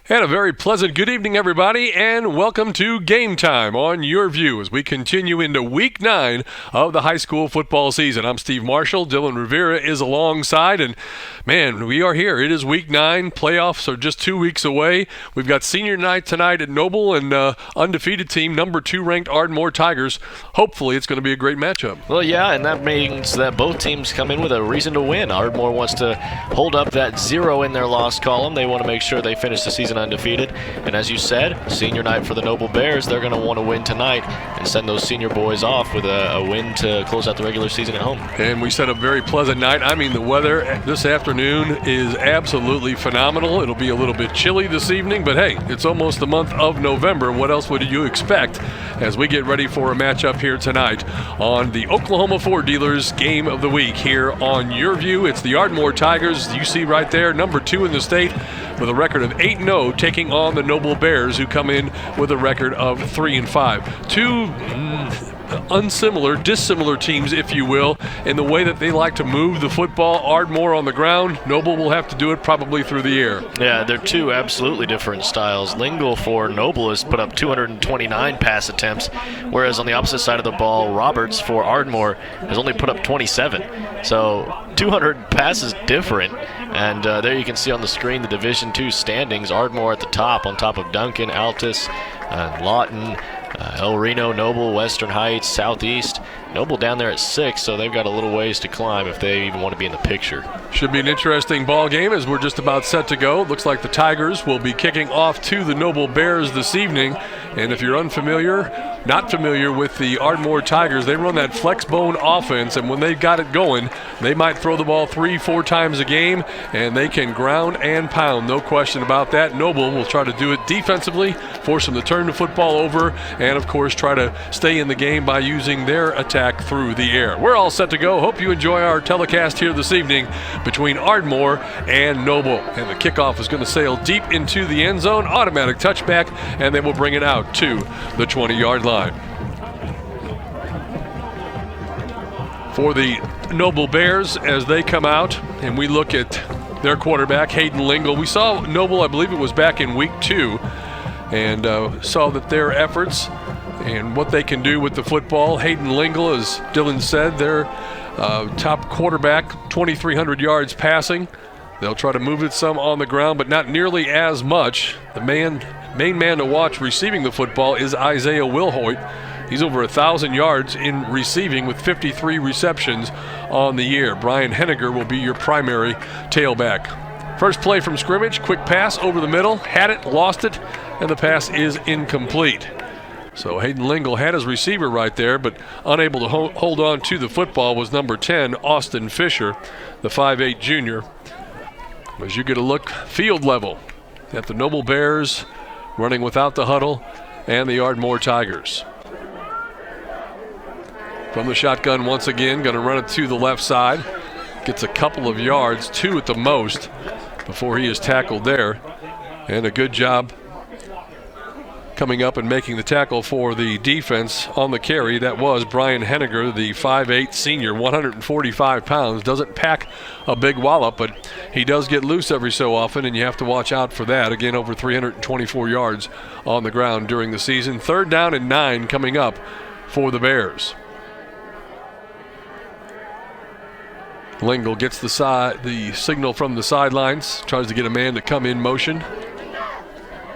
And a very pleasant good evening, everybody, and welcome to Game Time on YurView as we continue into Week 9 of the high school football season. I'm Steve Marshall. Dylan Rivera is alongside, and man, we are here. It is Week 9. Playoffs are just 2 weeks away. We've got senior night tonight at Noble and undefeated team, number 2 ranked Ardmore Tigers. Hopefully, it's going to be a great matchup. Well, yeah, and that means that both teams come in with a reason to win. Ardmore wants to hold up that 0 in their loss column. They want to make sure they finish the season undefeated. And as you said, senior night for the Noble Bears. They're going to want to win tonight and send those senior boys off with a win to close out the regular season at home. And we set a very pleasant night. I mean, the weather this afternoon is absolutely phenomenal. It'll be a little bit chilly this evening, but hey, it's almost the month of November. What else would you expect as we get ready for a matchup here tonight on the Oklahoma Ford Dealers Game of the Week here on YurView? It's the Ardmore Tigers. You see right there, number 2 in the state with a record of 8-0, taking on the Noble Bears, who come in with a record of 3-5. Two dissimilar teams, if you will, in the way that they like to move the football. Ardmore on the ground. Noble will have to do it probably through the air. Yeah, they're two absolutely different styles. Lingle for Noble has put up 229 pass attempts, whereas on the opposite side of the ball, Roberts for Ardmore has only put up 27. So 200 passes different. And there you can see on the screen the Division II standings. Ardmore at the top, on top of Duncan, Altus, Lawton, El Reno, Noble, Western Heights, Southeast. Noble down there at 6, so they've got a little ways to climb if they even want to be in the picture. Should be an interesting ball game as we're just about set to go. Looks like the Tigers will be kicking off to the Noble Bears this evening. And if you're not familiar with the Ardmore Tigers, they run that flex bone offense, and when they've got it going, they might throw the ball 3-4 times a game, and they can ground and pound, no question about that. Noble will try to do it defensively, force them to turn the football over, and of course try to stay in the game by using their attack through the air. We're all set to go. Hope you enjoy our telecast here this evening between Ardmore and Noble. And the kickoff is going to sail deep into the end zone, automatic touchback, and then we'll bring it out to the 20-yard line. For the Noble Bears, as they come out and we look at their quarterback, Hayden Lingle. We saw Noble, I believe it was back in week 2, and saw that their efforts and what they can do with the football. Hayden Lingle, as Dylan said, their top quarterback, 2,300 yards passing. They'll try to move it some on the ground, but not nearly as much. The main man to watch receiving the football is Isaiah Wilhoit. He's over 1,000 yards in receiving with 53 receptions on the year. Brian Henniger will be your primary tailback. First play from scrimmage, quick pass over the middle, had it, lost it, and the pass is incomplete. So Hayden Lingle had his receiver right there, but unable to hold on to the football was number 10, Austin Fisher, the 5'8 junior. As you get a look field level at the Noble Bears running without the huddle and the Ardmore Tigers. From the shotgun once again, going to run it to the left side. Gets a couple of yards, 2 at the most, before he is tackled there. And a good job coming up and making the tackle for the defense on the carry. That was Brian Henniger, the 5'8 senior, 145 pounds. Doesn't pack a big wallop, but he does get loose every so often, and you have to watch out for that. Again, over 324 yards on the ground during the season. 3rd down and 9 coming up for the Bears. Lingle gets the signal from the sidelines, tries to get a man to come in motion.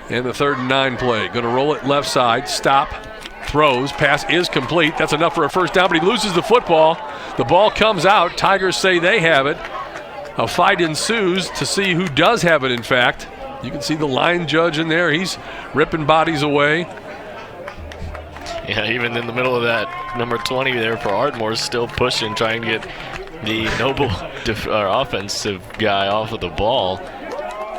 And the 3rd and 9 play. Going to roll it left side, stop, throws, pass is complete. That's enough for a first down, but he loses the football. The ball comes out. Tigers say they have it. A fight ensues to see who does have it, in fact. You can see the line judge in there. He's ripping bodies away. Yeah, even in the middle of that, number 20 there for Ardmore is still pushing, trying to get the Noble offensive guy off of the ball.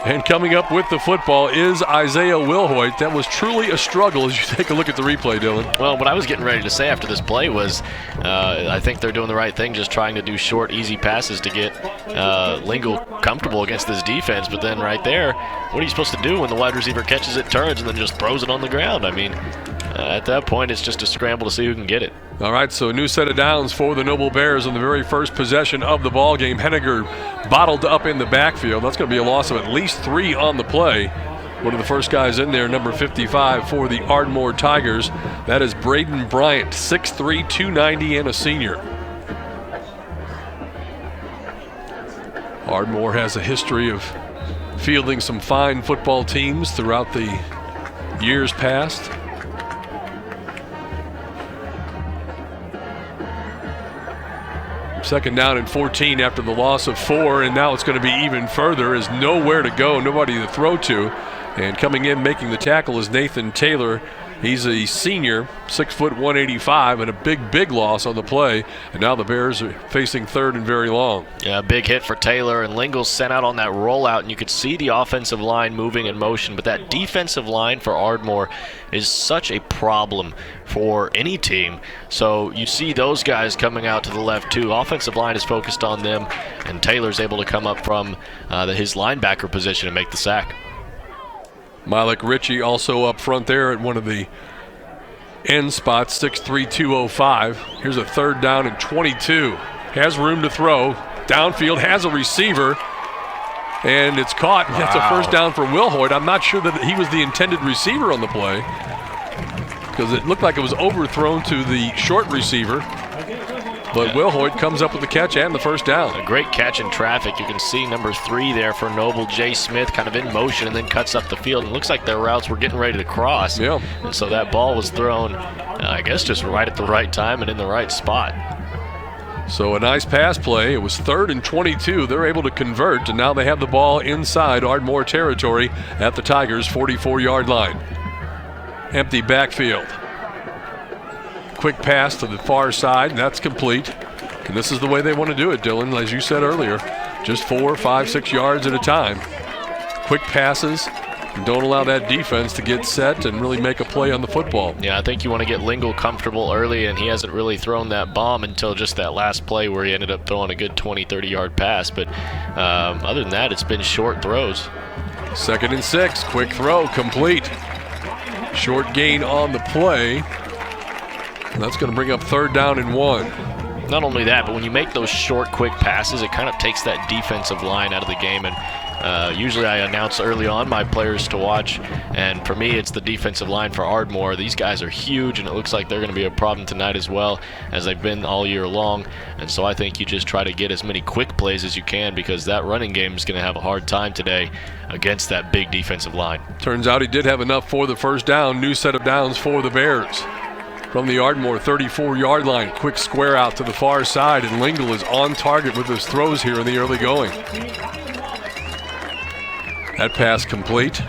And coming up with the football is Isaiah Wilhoit. That was truly a struggle as you take a look at the replay, Dylan. Well, what I was getting ready to say after this play was I think they're doing the right thing, just trying to do short, easy passes to get Lingle comfortable against this defense. But then right there, what are you supposed to do when the wide receiver catches it, turns, and then just throws it on the ground? I mean, at that point, it's just a scramble to see who can get it. All right, so a new set of downs for the Noble Bears on the very first possession of the ball game. Henniger bottled up in the backfield. That's going to be a loss of at least 3 on the play. One of the first guys in there, number 55 for the Ardmore Tigers. That is Braden Bryant, 6'3", 290, and a senior. Ardmore has a history of fielding some fine football teams throughout the years past. Second down and 14 after the loss of 4, and now it's going to be even further. Is nowhere to go, nobody to throw to. And coming in, making the tackle is Nathan Taylor. He's a senior, 6 foot 185, and a big loss on the play. And now the Bears are facing third and very long. Yeah, big hit for Taylor, and Lingle sent out on that rollout, and you could see the offensive line moving in motion. But that defensive line for Ardmore is such a problem for any team. So you see those guys coming out to the left too. Offensive line is focused on them, and Taylor's able to come up from his linebacker position and make the sack. Malik Ritchie also up front there at one of the end spots, 6'3", 205. Here's a third down and 22. Has room to throw. Downfield, has a receiver, and it's caught. Wow. That's a first down for Wilhoit. I'm not sure that he was the intended receiver on the play because it looked like it was overthrown to the short receiver. But Wilhoit comes up with the catch and the first down. A great catch in traffic. You can see number 3 there for Noble, Jay Smith, kind of in motion and then cuts up the field. And it looks like their routes were getting ready to cross. Yeah. And so that ball was thrown, I guess, just right at the right time and in the right spot. So a nice pass play. It was 3rd and 22. They're able to convert, and now they have the ball inside Ardmore territory at the Tigers' 44-yard line. Empty backfield. Quick pass to the far side, and that's complete. And this is the way they want to do it, Dylan, as you said earlier. Just 4, 5, 6 yards at a time. Quick passes, and don't allow that defense to get set and really make a play on the football. Yeah, I think you want to get Lingle comfortable early, and he hasn't really thrown that bomb until just that last play where he ended up throwing a good 20, 30-yard pass. But other than that, it's been short throws. 2nd and 6, quick throw, complete. Short gain on the play. And that's going to bring up 3rd down and 1. Not only that, but when you make those short, quick passes, it kind of takes that defensive line out of the game. And usually I announce early on my players to watch. And for me, it's the defensive line for Ardmore. These guys are huge, and it looks like they're going to be a problem tonight as well, as they've been all year long. And so I think you just try to get as many quick plays as you can, because that running game is going to have a hard time today against that big defensive line. Turns out he did have enough for the first down. New set of downs for the Bears. From the Ardmore 34-yard line, quick square out to the far side, and Lingle is on target with his throws here in the early going. That pass complete.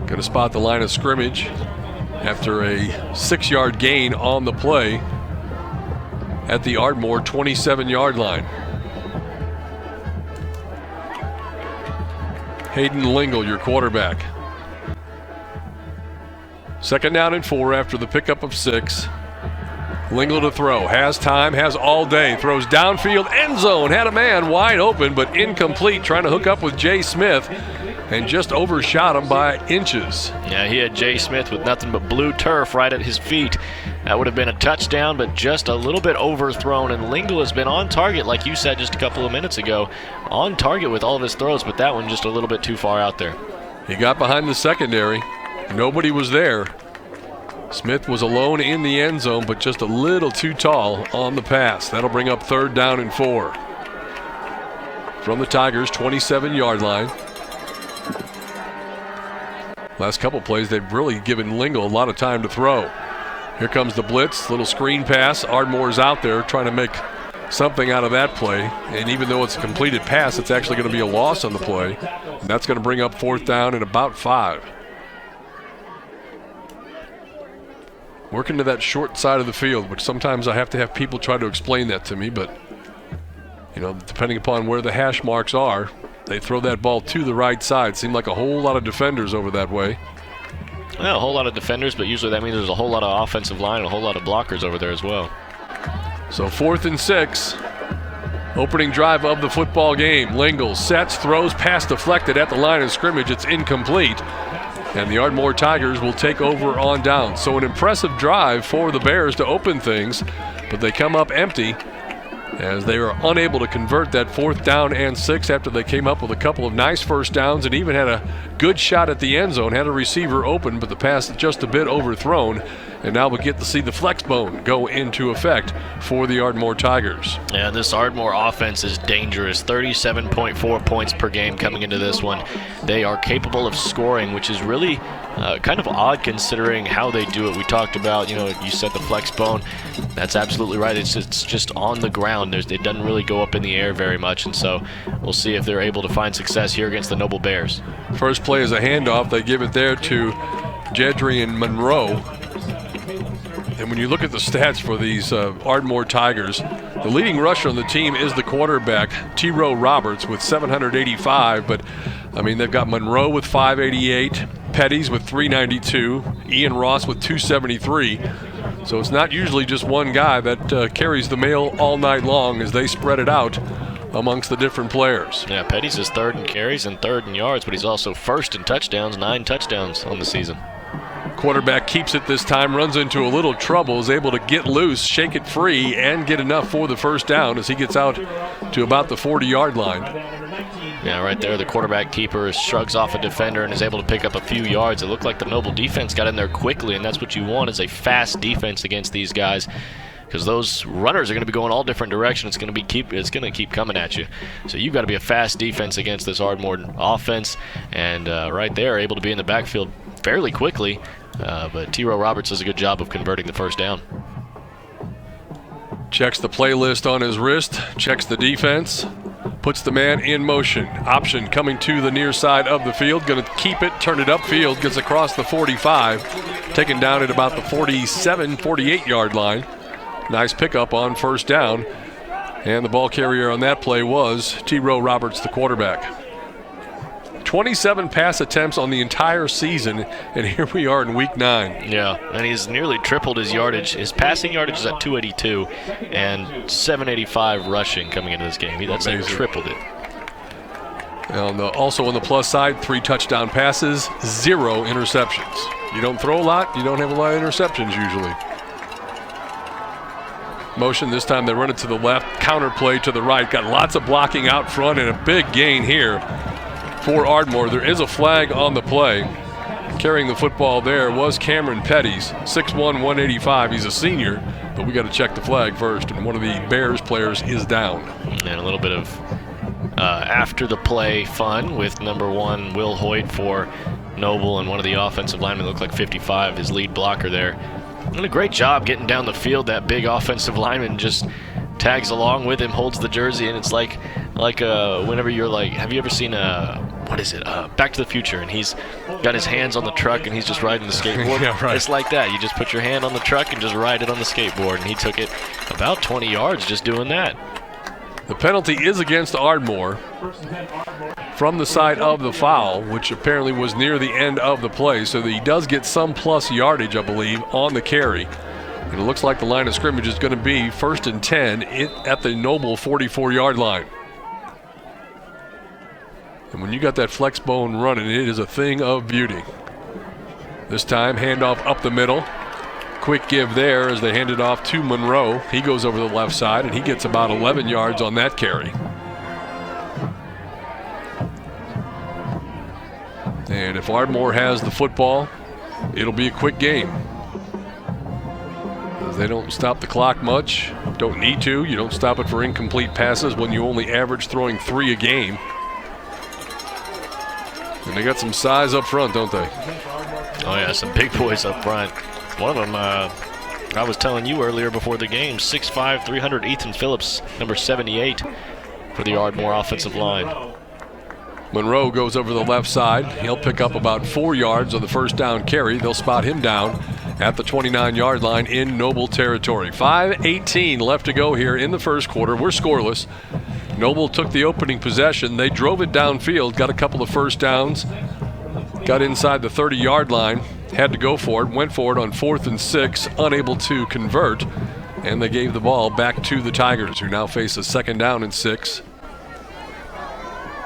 Going to spot the line of scrimmage after a 6-yard gain on the play at the Ardmore 27-yard line. Hayden Lingle, your quarterback. 2nd down and 4 after the pickup of 6. Lingle to throw. Has time, has all day. Throws downfield, end zone. Had a man wide open, but incomplete. Trying to hook up with Jay Smith and just overshot him by inches. Yeah, he had Jay Smith with nothing but blue turf right at his feet. That would have been a touchdown, but just a little bit overthrown. And Lingle has been on target, like you said just a couple of minutes ago. On target with all of his throws, but that one just a little bit too far out there. He got behind the secondary. Nobody was there. Smith was alone in the end zone, but just a little too tall on the pass. That'll bring up 3rd down and 4. From the Tigers' 27-yard line. Last couple plays, they've really given Lingle a lot of time to throw. Here comes the blitz, little screen pass. Ardmore's out there trying to make something out of that play. And even though it's a completed pass, it's actually going to be a loss on the play. And that's going to bring up 4th down and about 5. Working to that short side of the field, which sometimes I have to have people try to explain that to me, but you know, depending upon where the hash marks are, they throw that ball to the right side. Seemed like a whole lot of defenders over that way. Well, a whole lot of defenders, but usually that means there's a whole lot of offensive line and a whole lot of blockers over there as well. So 4th and 6. Opening drive of the football game. Lingle sets, throws, pass deflected at the line of scrimmage. It's incomplete. And the Ardmore Tigers will take over on down. So an impressive drive for the Bears to open things, but they come up empty. as they were unable to convert that 4th down and 6 after they came up with a couple of nice first downs and even had a good shot at the end zone, had a receiver open, but the pass just a bit overthrown. And now we get to see the flex bone go into effect for the Ardmore Tigers. Yeah, this Ardmore offense is dangerous. 37.4 points per game coming into this one. They are capable of scoring, which is really kind of odd considering how they do it. We talked about, you said the flex bone. That's absolutely right. It's just on the ground. It doesn't really go up in the air very much, and so we'll see if they're able to find success here against the Noble Bears. First play is a handoff. They give it there to Jedrian Monroe. And when you look at the stats for these Ardmore Tigers, the leading rusher on the team is the quarterback, T-Row Roberts, with 785. But, they've got Monroe with 588, Petty's with 392, Ian Ross with 273. So it's not usually just one guy that carries the mail all night long as they spread it out amongst the different players. Yeah, Petty's is 3rd in carries and 3rd in yards, but he's also 1st in touchdowns, 9 touchdowns on the season. Quarterback keeps it this time, runs into a little trouble, is able to get loose, shake it free, and get enough for the first down as he gets out to about the 40-yard line. Yeah, right there, the quarterback keeper shrugs off a defender and is able to pick up a few yards. It looked like the Noble defense got in there quickly, and that's what you want, is a fast defense against these guys, because those runners are going to be going all different directions. It's going to keep coming at you. So you've got to be a fast defense against this Ardmore offense, and right there, able to be in the backfield fairly quickly. But T-Row Roberts does a good job of converting the first down. Checks the playlist on his wrist, checks the defense, puts the man in motion. Option coming to the near side of the field, going to keep it, turn it upfield, gets across the 45, taken down at about the 47, 48-yard line. Nice pickup on first down, and the ball carrier on that play was T-Row Roberts, the quarterback. 27 pass attempts on the entire season, and here we are in week 9. Yeah, and he's nearly tripled his yardage. His passing yardage is at 282 and 785 rushing coming into this game. That's like tripled it. Also on the plus side, 3 touchdown passes, 0 interceptions. You don't throw a lot, you don't have a lot of interceptions usually. Motion this time, they run it to the left, counter play to the right. Got lots of blocking out front and a big gain here for Ardmore. There is a flag on the play. Carrying the football there was Cameron Petty's, 6'1", 185. He's a senior, but we got to check the flag first, and one of the Bears players is down. And a little bit of after the play fun with number 1, Will Hoyt for Noble, and one of the offensive linemen looked like 55, his lead blocker there. Did a great job getting down the field. That big offensive lineman just tags along with him, holds the jersey, and it's like whenever you're like, have you ever seen Back to the Future, and he's got his hands on the truck and he's just riding the skateboard? Yeah, right. It's like that. You just put your hand on the truck and just ride it on the skateboard, and he took it about 20 yards just doing that. The penalty is against Ardmore from the side of the foul, which apparently was near the end of the play, so that he does get some plus yardage, I believe, on the carry. And it looks like the line of scrimmage is going to be 1st and 10 at the Noble 44-yard line. And when you got that flex bone running, it is a thing of beauty. This time, handoff up the middle. Quick give there as they hand it off to Monroe. He goes over the left side, and he gets about 11 yards on that carry. And if Ardmore has the football, it'll be a quick game. They don't stop the clock much. Don't need to. You don't stop it for incomplete passes when you only average throwing 3 a game. And they got some size up front, don't they? Oh, yeah, some big boys up front. One of them, I was telling you earlier before the game, 6'5", 300, Ethan Phillips, number 78 for the Ardmore offensive line. Monroe goes over the left side. He'll pick up about 4 yards on the first down carry. They'll spot him down at the 29-yard line in Noble territory. 5:18 left to go here in the first quarter. We're scoreless. Noble took the opening possession. They drove it downfield, got a couple of first downs, got inside the 30-yard line, had to go for it, went for it on 4th and 6, unable to convert, and they gave the ball back to the Tigers, who now face a 2nd down and 6.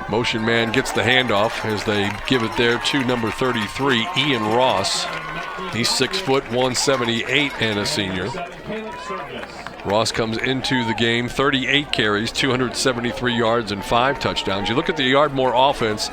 Motion man gets the handoff as they give it there to number 33, Ian Ross. He's 6 foot 178 and a senior. Ross comes into the game, 38 carries, 273 yards, and 5 touchdowns. You look at the Ardmore offense,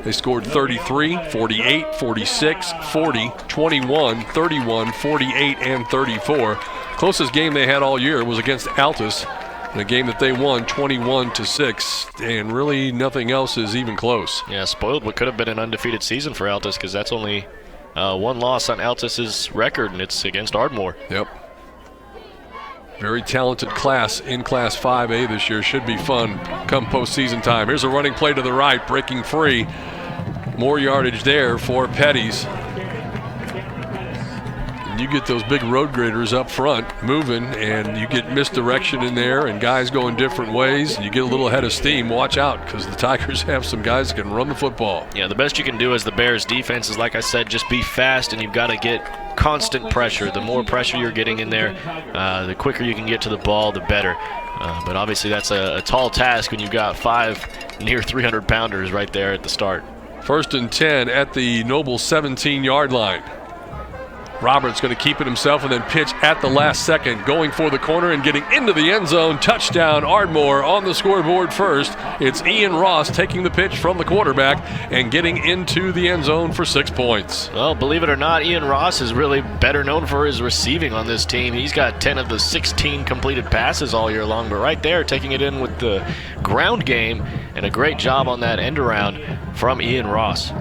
they scored 33, 48, 46, 40, 21, 31, 48, and 34. Closest game they had all year was against Altus, in a game that they won 21-6, and really nothing else is even close. Yeah, spoiled what could have been an undefeated season for Altus, because that's only one loss on Altus's record, and it's against Ardmore. Yep. Very talented class in Class 5A this year. Should be fun come postseason time. Here's a running play to the right, breaking free. More yardage there for Petty's. And you get those big road graders up front moving, and you get misdirection in there and guys going different ways, and you get a little head of steam. Watch out, because the Tigers have some guys that can run the football. Yeah, the best you can do as the Bears defense is, like I said, just be fast, and you've got to get constant pressure. The more pressure you're getting in there, the quicker you can get to the ball, the better. But obviously that's a tall task when you've got 5 near 300-pounders right there at the start. 1st and 10 at the Noble 17-yard line. Roberts going to keep it himself and then pitch at the last second, going for the corner and getting into the end zone. Touchdown, Ardmore on the scoreboard first. It's Ian Ross taking the pitch from the quarterback and getting into the end zone for 6 points. Well, believe it or not, Ian Ross is really better known for his receiving on this team. He's got 10 of the 16 completed passes all year long, but right there, taking it in with the ground game, and a great job on that end around from Ian Ross.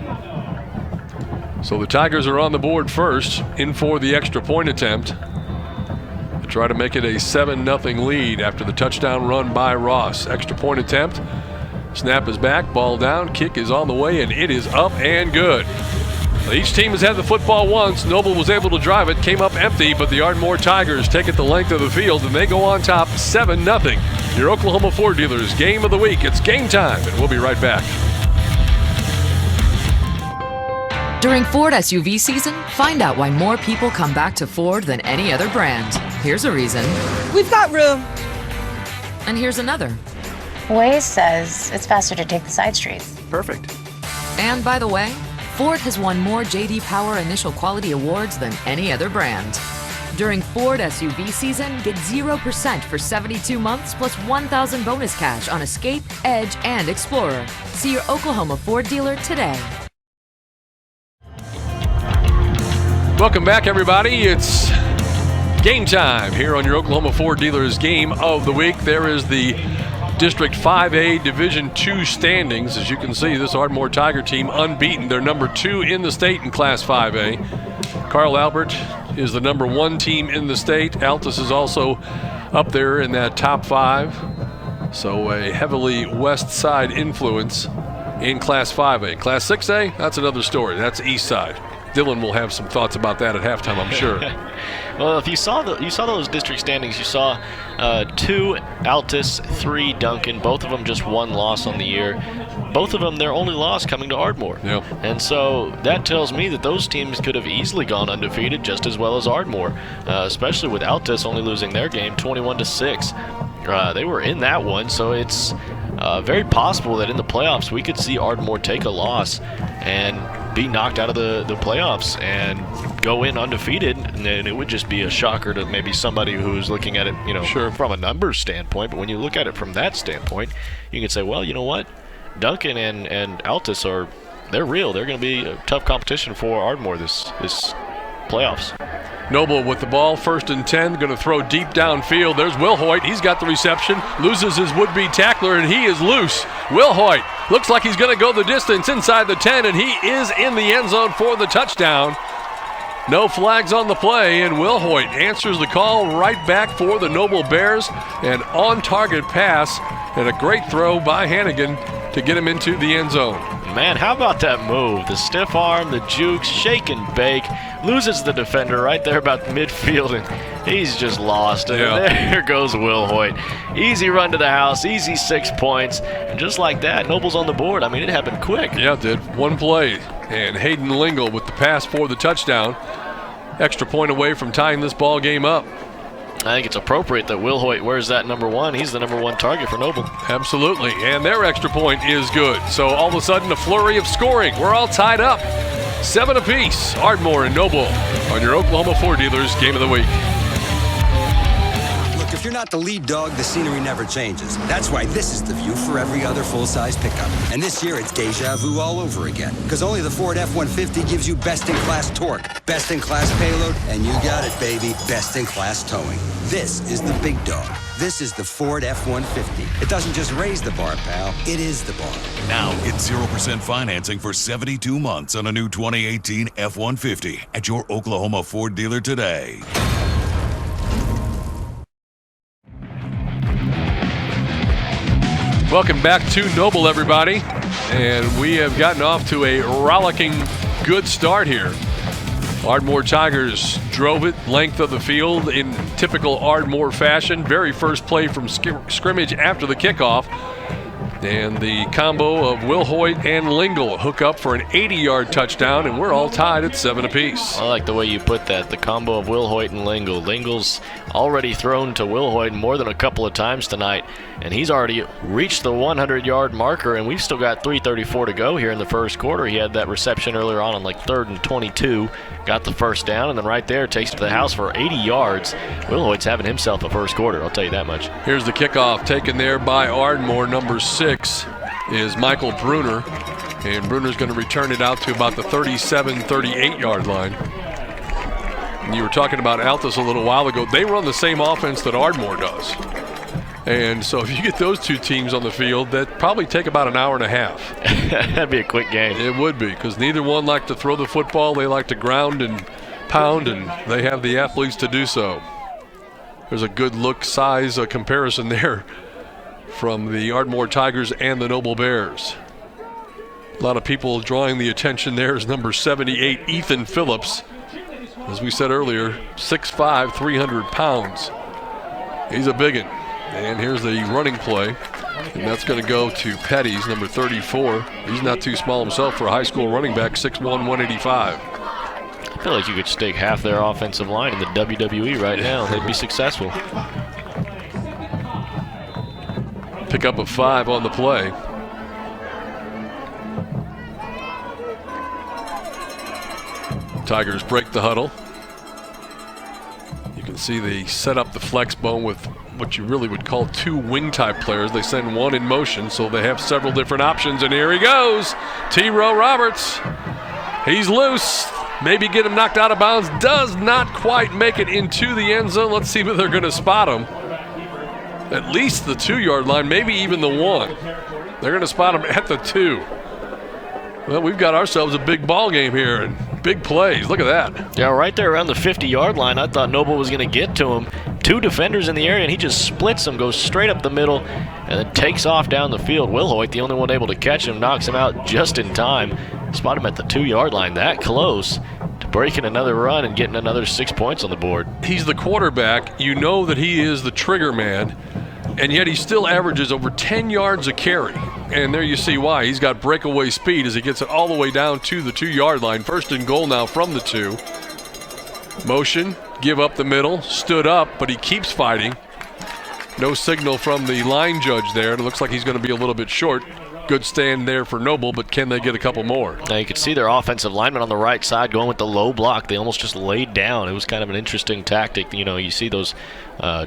So the Tigers are on the board first, in for the extra point attempt to try to make it a 7-0 lead after the touchdown run by Ross. Extra point attempt. Snap is back, ball down, kick is on the way, and it is up and good. Each team has had the football once. Noble was able to drive it, came up empty, but the Ardmore Tigers take it the length of the field, and they go on top 7-0. Your Oklahoma Ford dealers game of the week. It's game time, and we'll be right back. During Ford SUV season, find out why more people come back to Ford than any other brand. Here's a reason. We've got room. And here's another. Waze says it's faster to take the side streets. Perfect. And by the way, Ford has won more J.D. Power Initial Quality Awards than any other brand. During Ford SUV season, get 0% for 72 months plus $1,000 bonus cash on Escape, Edge, and Explorer. See your Oklahoma Ford dealer today. Welcome back, everybody. It's game time here on your Oklahoma Ford Dealers Game of the Week. There is the District 5A Division II standings. As you can see, this Ardmore Tiger team unbeaten. They're number 2 in the state in Class 5A. Carl Albert is the number 1 team in the state. Altus is also up there in that top 5. So a heavily west side influence in Class 5A. Class 6A, that's another story. That's east side. Dylan will have some thoughts about that at halftime, I'm sure. Well, if you saw those district standings, you saw 2 Altus, 3 Duncan, both of them just 1 loss on the year. Both of them their only loss coming to Ardmore. Yep. And so that tells me that those teams could have easily gone undefeated just as well as Ardmore, especially with Altus only losing their game 21-6. They were in that one, so it's very possible that in the playoffs we could see Ardmore take a loss and be knocked out of the playoffs and go in undefeated, and then it would just be a shocker to maybe somebody who's looking at it, Sure. from a numbers standpoint. But when you look at it from that standpoint, you can say, well, you know what, Duncan and Altus they're real. They're going to be a tough competition for Ardmore this playoffs. Noble with the ball, 1st and 10, going to throw deep downfield. There's Will Hoyt. He's got the reception, loses his would-be tackler, and he is loose. Will Hoyt looks like he's going to go the distance inside the 10, and he is in the end zone for the touchdown. No flags on the play, and Will Hoyt answers the call right back for the Noble Bears. An on-target pass and a great throw by Hannigan to get him into the end zone. Man, how about that move? The stiff arm, the jukes, shake and bake, loses the defender right there about midfield, and he's just lost. And there goes Will Hoyt. Easy run to the house, easy 6 points, and just like that, Noble's on the board. I mean, it happened quick. Yeah, it did. One play, and Hayden Lingle with the pass for the touchdown. Extra point away from tying this ball game up. I think it's appropriate that Will Hoyt wears that number 1. He's the number 1 target for Noble. Absolutely, and their extra point is good. So all of a sudden, a flurry of scoring. We're all tied up. 7 apiece. Ardmore and Noble on your Oklahoma Ford dealers game of the week. Look, if you're not the lead dog, the scenery never changes. That's why this is the view for every other full-size pickup. And this year, it's deja vu all over again. Because only the Ford F-150 gives you best-in-class torque, best-in-class payload, and you got it, baby, best-in-class towing. This is the big dog. This is the Ford F-150. It doesn't just raise the bar, pal. It is the bar. Now get 0% financing for 72 months on a new 2018 F-150 at your Oklahoma Ford dealer today. Welcome back to Noble, everybody. And we have gotten off to a rollicking good start here. Ardmore Tigers drove it length of the field in typical Ardmore fashion. Very first play from scrimmage after the kickoff. And the combo of Will Hoyt and Lingle hook up for an 80-yard touchdown, and we're all tied at 7 apiece. I like the way you put that, the combo of Will Hoyt and Lingle. Lingle's already thrown to Will Hoyt more than a couple of times tonight, and he's already reached the 100-yard marker, and we've still got 3:34 to go here in the first quarter. He had that reception earlier on like 3rd and 22, got the first down, and then right there takes it to the house for 80 yards. Will Hoyt's having himself a first quarter, I'll tell you that much. Here's the kickoff taken there by Ardmore. Number 6 is Michael Bruner, and Bruner's going to return it out to about the 38-yard line. And you were talking about Altus a little while ago. They run the same offense that Ardmore does. And so if you get those two teams on the field, that probably take about an hour and a half. That'd be a quick game. It would be, because neither one like to throw the football. They like to ground and pound, and they have the athletes to do so. There's a good look size comparison there from the Ardmore Tigers and the Noble Bears. A lot of people drawing the attention there is number 78, Ethan Phillips. As we said earlier, 6'5", 300 pounds. He's a biggin'. And here's the running play. And that's going to go to Petty's, number 34. He's not too small himself for a high school running back, 6'1", 185. I feel like you could stake half their offensive line in the WWE right now. They'd be successful. Pick up a 5 on the play. Tigers break the huddle. You can see they set up the flex bone with what you really would call 2 wing type players. They send one in motion, so they have several different options. And here he goes, T-Row Roberts. He's loose. Maybe get him knocked out of bounds. Does not quite make it into the end zone. Let's see if they're going to spot him. At least the 2-yard line, maybe even the 1. They're going to spot him at the 2. Well, we've got ourselves a big ball game here and big plays. Look at that. Yeah, right there around the 50-yard line, I thought Noble was going to get to him. 2 defenders in the area, and he just splits them, goes straight up the middle, and then takes off down the field. Will Hoyt, the only one able to catch him, knocks him out just in time. Spot him at the 2-yard line, that close to breaking another run and getting another 6 points on the board. He's the quarterback. You know that he is the trigger man, and yet he still averages over 10 yards a carry. And there you see why. He's got breakaway speed as he gets it all the way down to the 2-yard line. 1st and goal now from the 2. Motion, give up the middle, stood up, but he keeps fighting. No signal from the line judge there. It looks like he's going to be a little bit short. Good stand there for Noble, but can they get a couple more? Now you can see their offensive lineman on the right side going with the low block. They almost just laid down. It was kind of an interesting tactic. You know, you see those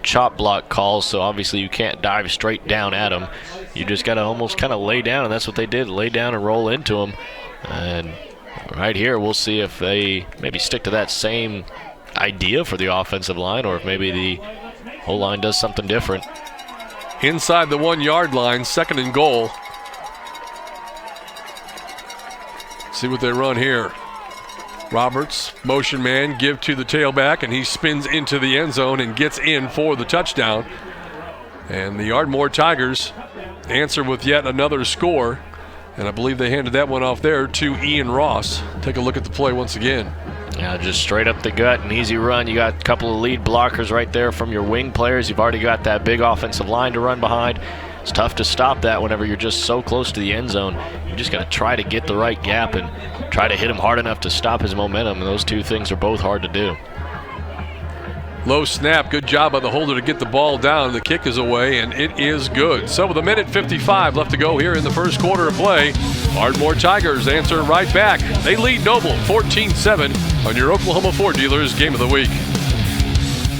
chop block calls, so obviously you can't dive straight down at them. You just got to almost kind of lay down, and that's what they did, lay down and roll into them. And right here, we'll see if they maybe stick to that same idea for the offensive line, or if maybe the whole line does something different. Inside the 1-yard line, 2nd and goal. See what they run here. Roberts, motion man, give to the tailback, and he spins into the end zone and gets in for the touchdown. And the Ardmore Tigers answer with yet another score. And I believe they handed that one off there to Ian Ross. Take a look at the play once again. Yeah, just straight up the gut, an easy run. You got a couple of lead blockers right there from your wing players. You've already got that big offensive line to run behind. It's tough to stop that whenever you're just so close to the end zone. You just got to try to get the right gap and try to hit him hard enough to stop his momentum, and those two things are both hard to do. Low snap, good job by the holder to get the ball down. The kick is away, and it is good. So with 1:55 left to go here in the first quarter of play, Ardmore Tigers answer right back. They lead Noble 14-7 on your Oklahoma Ford Dealers Game of the Week.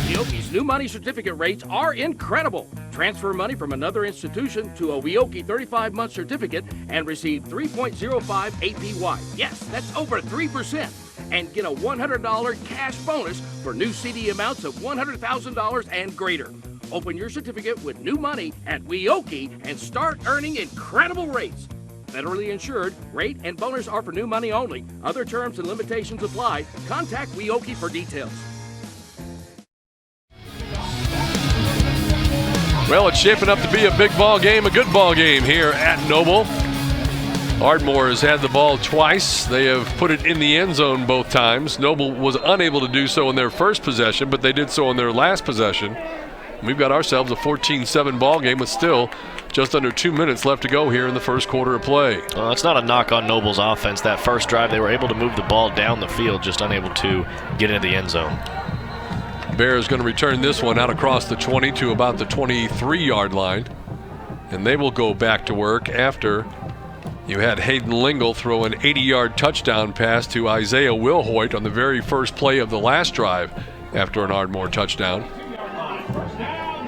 Weoki's new money certificate rates are incredible. Transfer money from another institution to a Weoki 35-month certificate and receive 3.05 APY. Yes, that's over 3%. And get a $100 cash bonus for new CD amounts of $100,000 and greater. Open your certificate with new money at Weoki and start earning incredible rates. Federally insured, rate and bonus are for new money only. Other terms and limitations apply. Contact Weoki for details. Well, it's shaping up to be a big ball game, a good ball game here at Noble. Ardmore has had the ball twice. They have put it in the end zone both times. Noble was unable to do so in their first possession, but they did so in their last possession. We've got ourselves a 14-7 ball game with still just under 2 minutes left to go here in the first quarter of play. Well, it's not a knock on Noble's offense. That first drive, they were able to move the ball down the field, just unable to get into the end zone. Bears going to return this one out across the 20 to about the 23-yard line. And they will go back to work after you had Hayden Lingle throw an 80-yard touchdown pass to Isaiah Wilhoit on the very first play of the last drive after an Ardmore touchdown.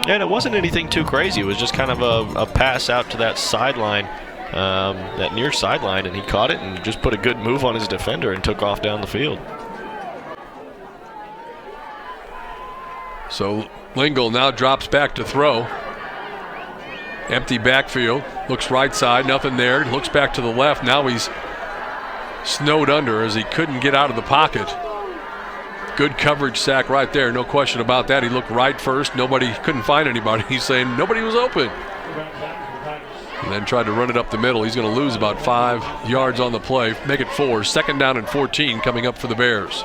And it wasn't anything too crazy. It was just kind of a pass out to that sideline, that near sideline, and he caught it and just put a good move on his defender and took off down the field. So Lingle now drops back to throw. Empty backfield, looks right side, nothing there, looks back to the left. Now he's snowed under as he couldn't get out of the pocket. Good coverage sack right there, no question about that. He looked right first, couldn't find anybody. He's saying nobody was open. And then tried to run it up the middle. He's going to lose about 5 yards on the play, make it 4. Second down and 14 coming up for the Bears.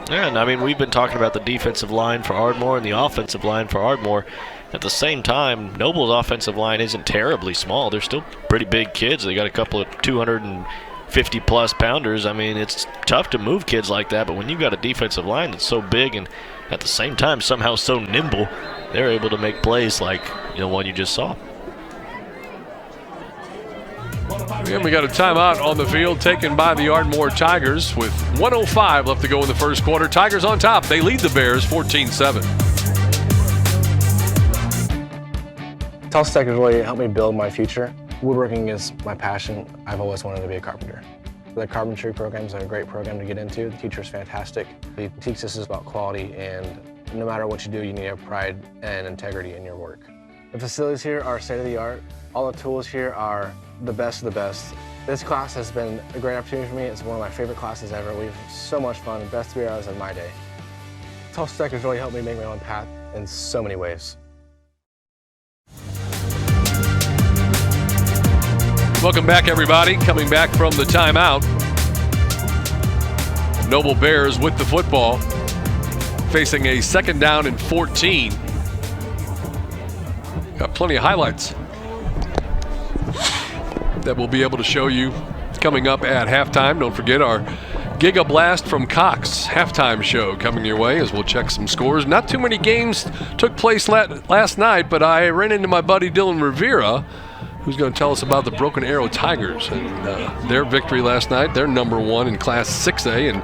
Yeah, and I mean, we've been talking about the defensive line for Ardmore and the offensive line for Ardmore. At the same time, Noble's offensive line isn't terribly small. They're still pretty big kids. They got a couple of 250-plus pounders. I mean, it's tough to move kids like that, but when you've got a defensive line that's so big and at the same time somehow so nimble, they're able to make plays like the one you just saw. And we got a timeout on the field taken by the Ardmore Tigers with 1:05 left to go in the first quarter. Tigers on top. They lead the Bears 14-7. Tulsa Tech has really helped me build my future. Woodworking is my passion. I've always wanted to be a carpenter. The carpentry program is a great program to get into. The teacher is fantastic. He teaches us about quality, and no matter what you do, you need to have pride and integrity in your work. The facilities here are state-of-the-art. All the tools here are the best of the best. This class has been a great opportunity for me. It's one of my favorite classes ever. We've had so much fun, the best 3 hours of my day. Tulsa Tech has really helped me make my own path in so many ways. Welcome back, everybody. Coming back from the timeout. Noble Bears with the football, facing a second down and 14. Got plenty of highlights that we'll be able to show you coming up at halftime. Don't forget our Giga Blast from Cox halftime show coming your way as we'll check some scores. Not too many games took place last night, but I ran into my buddy Dylan Rivera, who's going to tell us about the Broken Arrow Tigers and their victory last night. They're number 1 in Class 6A and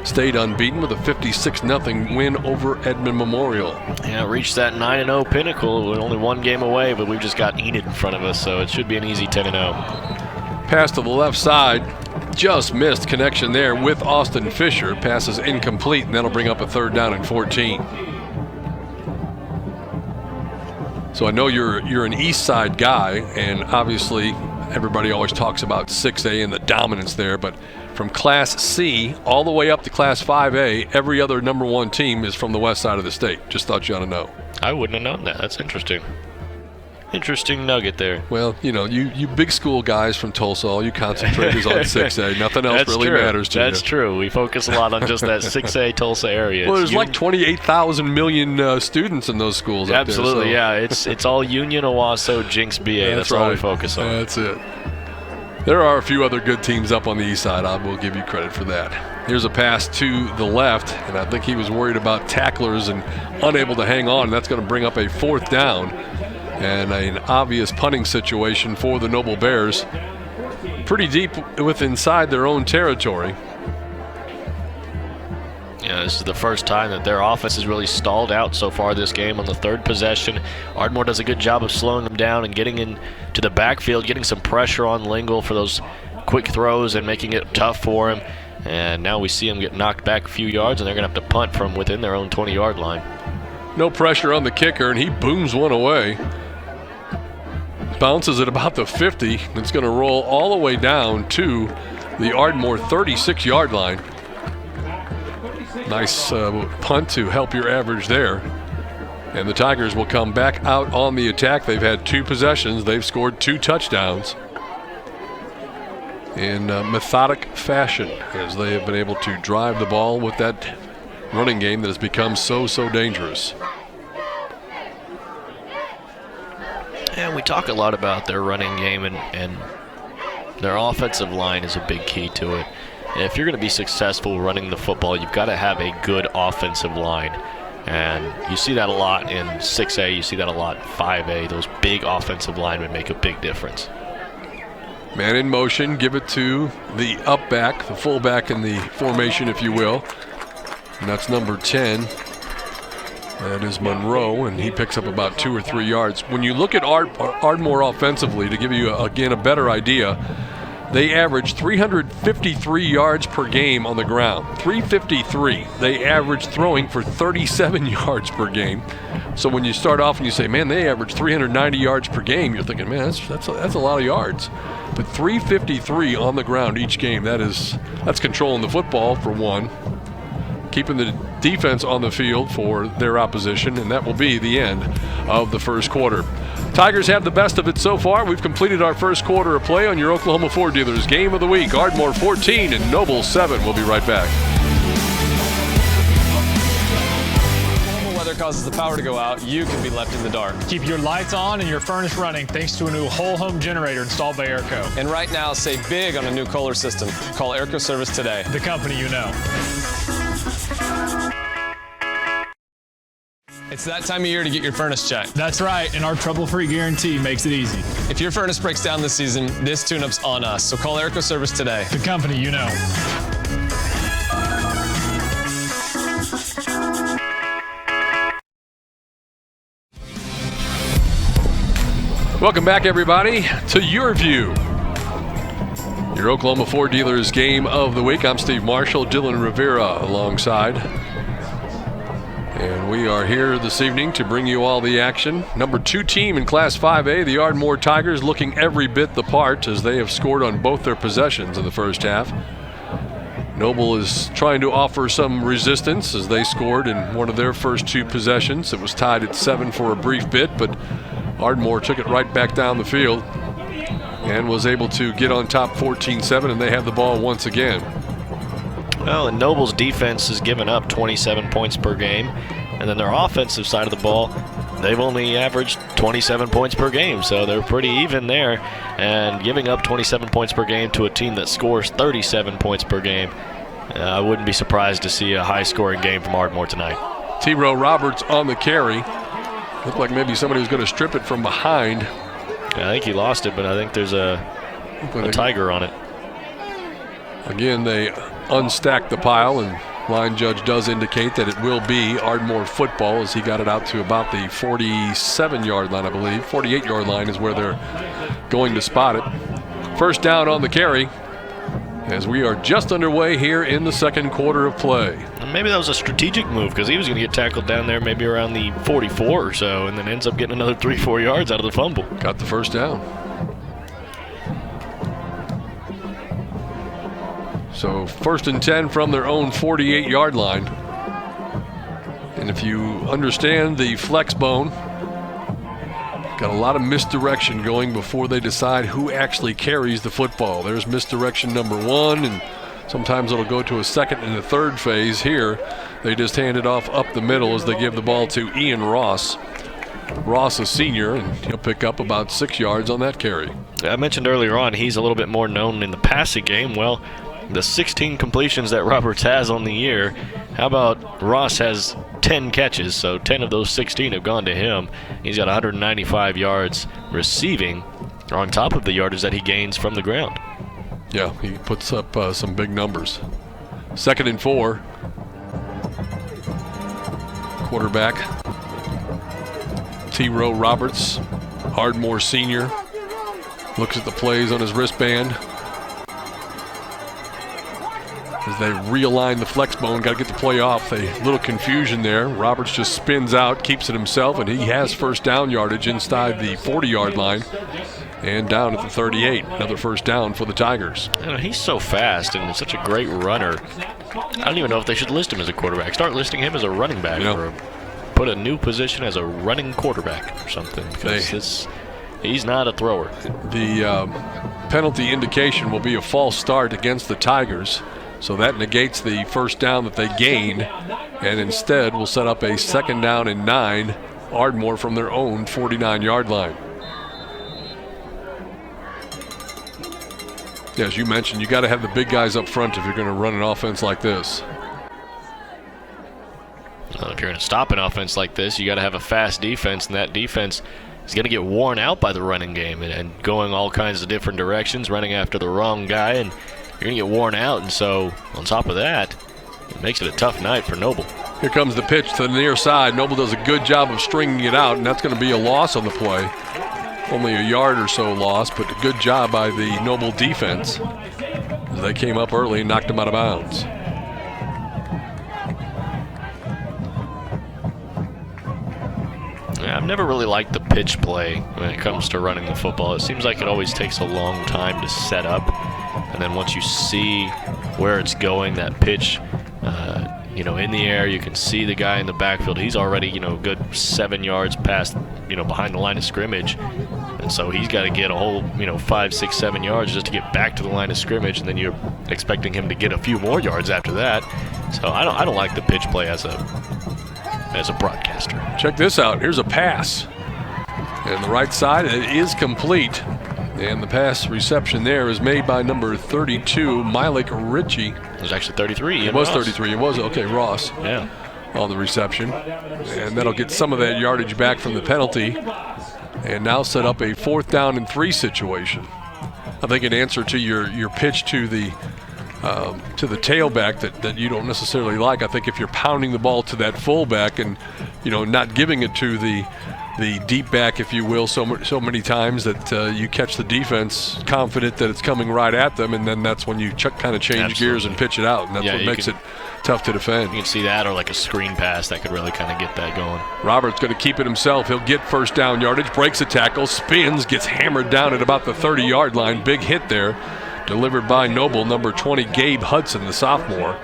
stayed unbeaten with a 56-0 win over Edmond Memorial. Yeah, reached that 9-0 pinnacle. We're only 1 game away, but we've just got Enid in front of us, so it should be an easy 10-0. Pass to the left side. Just missed connection there with Austin Fisher. Pass is incomplete, and that'll bring up a third down and 14. So I know you're an East Side guy, and obviously everybody always talks about 6A and the dominance there, but from Class C all the way up to Class 5A, every other number 1 team is from the west side of the state. Just thought you ought to know. I wouldn't have known that. That's interesting. Interesting nugget there. Well, you big school guys from Tulsa, all you concentrators on 6A. Nothing else really matters to you. That's true. We focus a lot on just that 6A Tulsa area. Well, there's like 28,000 million students in those schools. Absolutely, up there, yeah. It's all Union, Owasso, Jinx, BA. That's all we focus on. That's it. There are a few other good teams up on the east side. I will give you credit for that. Here's a pass to the left, and I think he was worried about tacklers and unable to hang on. That's going to bring up a fourth down and an obvious punting situation for the Noble Bears pretty deep inside their own territory. Yeah, this is the first time that their offense has really stalled out so far this game on the third possession. Ardmore does a good job of slowing them down and getting into the backfield, getting some pressure on Lingle for those quick throws and making it tough for him. And now we see him get knocked back a few yards, and they're going to have to punt from within their own 20-yard line. No pressure on the kicker, and he booms one away. Bounces at about the 50. It's going to roll all the way down to the Ardmore 36-yard line. Nice punt to help your average there. And the Tigers will come back out on the attack. They've had 2 possessions. They've scored 2 touchdowns in methodic fashion as they have been able to drive the ball with that running game that has become so dangerous. And we talk a lot about their running game, and their offensive line is a big key to it. If you're going to be successful running the football, you've got to have a good offensive line. And you see that a lot in 6A, you see that a lot in 5A. Those big offensive linemen make a big difference. Man in motion, give it to the up back, the fullback in the formation, if you will. And that's number 10. That is Monroe, and he picks up about 2 or 3 yards. When you look at Ardmore offensively, to give you, again, a better idea, they average 353 yards per game on the ground. 353. They average throwing for 37 yards per game. So when you start off and you say, man, they average 390 yards per game, you're thinking, man, that's a lot of yards. But 353 on the ground each game, that's controlling the football for one, keeping the defense on the field for their opposition, and that will be the end of the first quarter. Tigers have the best of it so far. We've completed our first quarter of play on your Oklahoma Ford Dealers Game of the Week. Ardmore 14 and Noble 7. We'll be right back. Oklahoma weather causes the power to go out. You can be left in the dark. Keep your lights on and your furnace running thanks to a new whole home generator installed by Airco. And right now, save big on a new Kohler system. Call Airco Service today. The company you know. It's that time of year to get your furnace checked. That's right, and our trouble-free guarantee makes it easy. If your furnace breaks down this season, this tune-up's on us, so call Airco Service today. The company you know. Welcome back, everybody, to YurView, your Oklahoma Ford Dealers Game of the Week. I'm Steve Marshall, Dylan Rivera alongside. And we are here this evening to bring you all the action. Number 2 team in Class 5A, the Ardmore Tigers, looking every bit the part as they have scored on both their possessions in the first half. Noble is trying to offer some resistance as they scored in one of their first 2 possessions. It was tied at 7 for a brief bit, but Ardmore took it right back down the field and was able to get on top 14-7, and they have the ball once again. Well, and Noble's defense has given up 27 points per game, and then their offensive side of the ball, they've only averaged 27 points per game, so they're pretty even there. And giving up 27 points per game to a team that scores 37 points per game, I wouldn't be surprised to see a high-scoring game from Ardmore tonight. T-Row Roberts on the carry. Looked like maybe somebody was going to strip it from behind. I think he lost it, but I think there's a Tiger on it. Again, they unstacked the pile, and line judge does indicate that it will be Ardmore football as he got it out to about the 47-yard line, I believe. 48-yard line is where they're going to spot it. First down on the carry as we are just underway here in the second quarter of play. And maybe that was a strategic move because he was going to get tackled down there maybe around the 44 or so, and then ends up getting another 3-4 yards out of the fumble. Got the first down. So 1st and 10 from their own 48-yard line. And if you understand the flex bone, got a lot of misdirection going before they decide who actually carries the football. There's misdirection number 1, and sometimes it'll go to a second and a third phase. Here, they just hand it off up the middle as they give the ball to Ian Ross. Ross, a senior, and he'll pick up about 6 yards on that carry. I mentioned earlier on he's a little bit more known in the passing game. Well, the 16 completions that Roberts has on the year, how about Ross has 10 catches, so 10 of those 16 have gone to him. He's got 195 yards receiving on top of the yardage that he gains from the ground. Yeah, he puts up some big numbers. 2nd and 4. Quarterback T. Rowe Roberts, Ardmore Sr., looks at the plays on his wristband. As they realign the flex bone, got to get the play off. A little confusion there. Roberts just spins out, keeps it himself, and he has first down yardage inside the 40-yard line and down at the 38. Another first down for the Tigers. You know, he's so fast and such a great runner. I don't even know if they should list him as a quarterback. Start listing him as a running back, or put a new position as a running quarterback or something, because he's not a thrower. The penalty indication will be a false start against the Tigers, so that negates the first down that they gained, and instead will set up a 2nd down and 9, Ardmore from their own 49-yard line. Yeah, as you mentioned, you got to have the big guys up front if you're going to run an offense like this. Well, if you're going to stop an offense like this, you got to have a fast defense, and that defense is going to get worn out by the running game and going all kinds of different directions, running after the wrong guy, and you're going to get worn out. And so, on top of that, it makes it a tough night for Noble. Here comes the pitch to the near side. Noble does a good job of stringing it out, and that's going to be a loss on the play. Only a yard or so loss, but a good job by the Noble defense as they came up early and knocked him out of bounds. Yeah, I've never really liked the pitch play when it comes to running the football. It seems like it always takes a long time to set up, and then once you see where it's going, that pitch, in the air, you can see the guy in the backfield. He's already, good 7 yards past, behind the line of scrimmage, and so he's got to get a whole, 5, 6, 7 yards just to get back to the line of scrimmage, and then you're expecting him to get a few more yards after that. So I don't like the pitch play as a broadcaster. Check this out. Here's a pass. And the right side, it is complete. And the pass reception there is made by number 32, Milik Ritchie. It was actually 33. It was 33. It was, okay, Ross. Yeah. On the reception. And that'll get some of that yardage back from the penalty. And now set up a 4th down and 3 situation. I think in answer to your pitch to the tailback that you don't necessarily like. I think if you're pounding the ball to that fullback and not giving it to the deep back, if you will, so many times that you catch the defense confident that it's coming right at them, and then that's when you kind of change gears and pitch it out, and that's what makes it tough to defend. You can see that, or like a screen pass that could really kind of get that going. Roberts going to keep it himself. He'll get first down yardage, breaks a tackle, spins, gets hammered down at about the 30-yard line. Big hit there. Delivered by Noble, number 20, Gabe Hudson, the sophomore.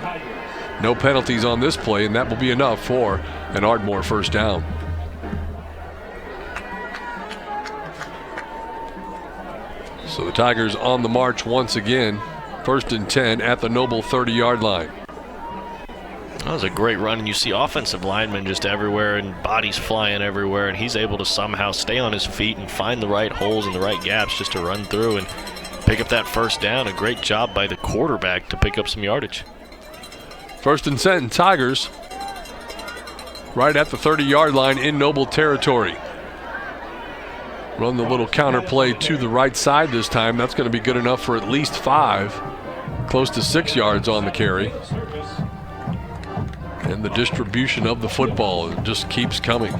No penalties on this play, and that will be enough for an Ardmore first down. So the Tigers on the march once again. 1st and 10 at the Noble 30-yard line. That was a great run, and you see offensive linemen just everywhere and bodies flying everywhere, and he's able to somehow stay on his feet and find the right holes and the right gaps just to run through and pick up that first down. A great job by the quarterback to pick up some yardage. 1st and 10, Tigers right at the 30-yard line in Noble territory. Run the little counter play to the right side this time. That's going to be good enough for at least 5. Close to 6 yards on the carry. And the distribution of the football just keeps coming.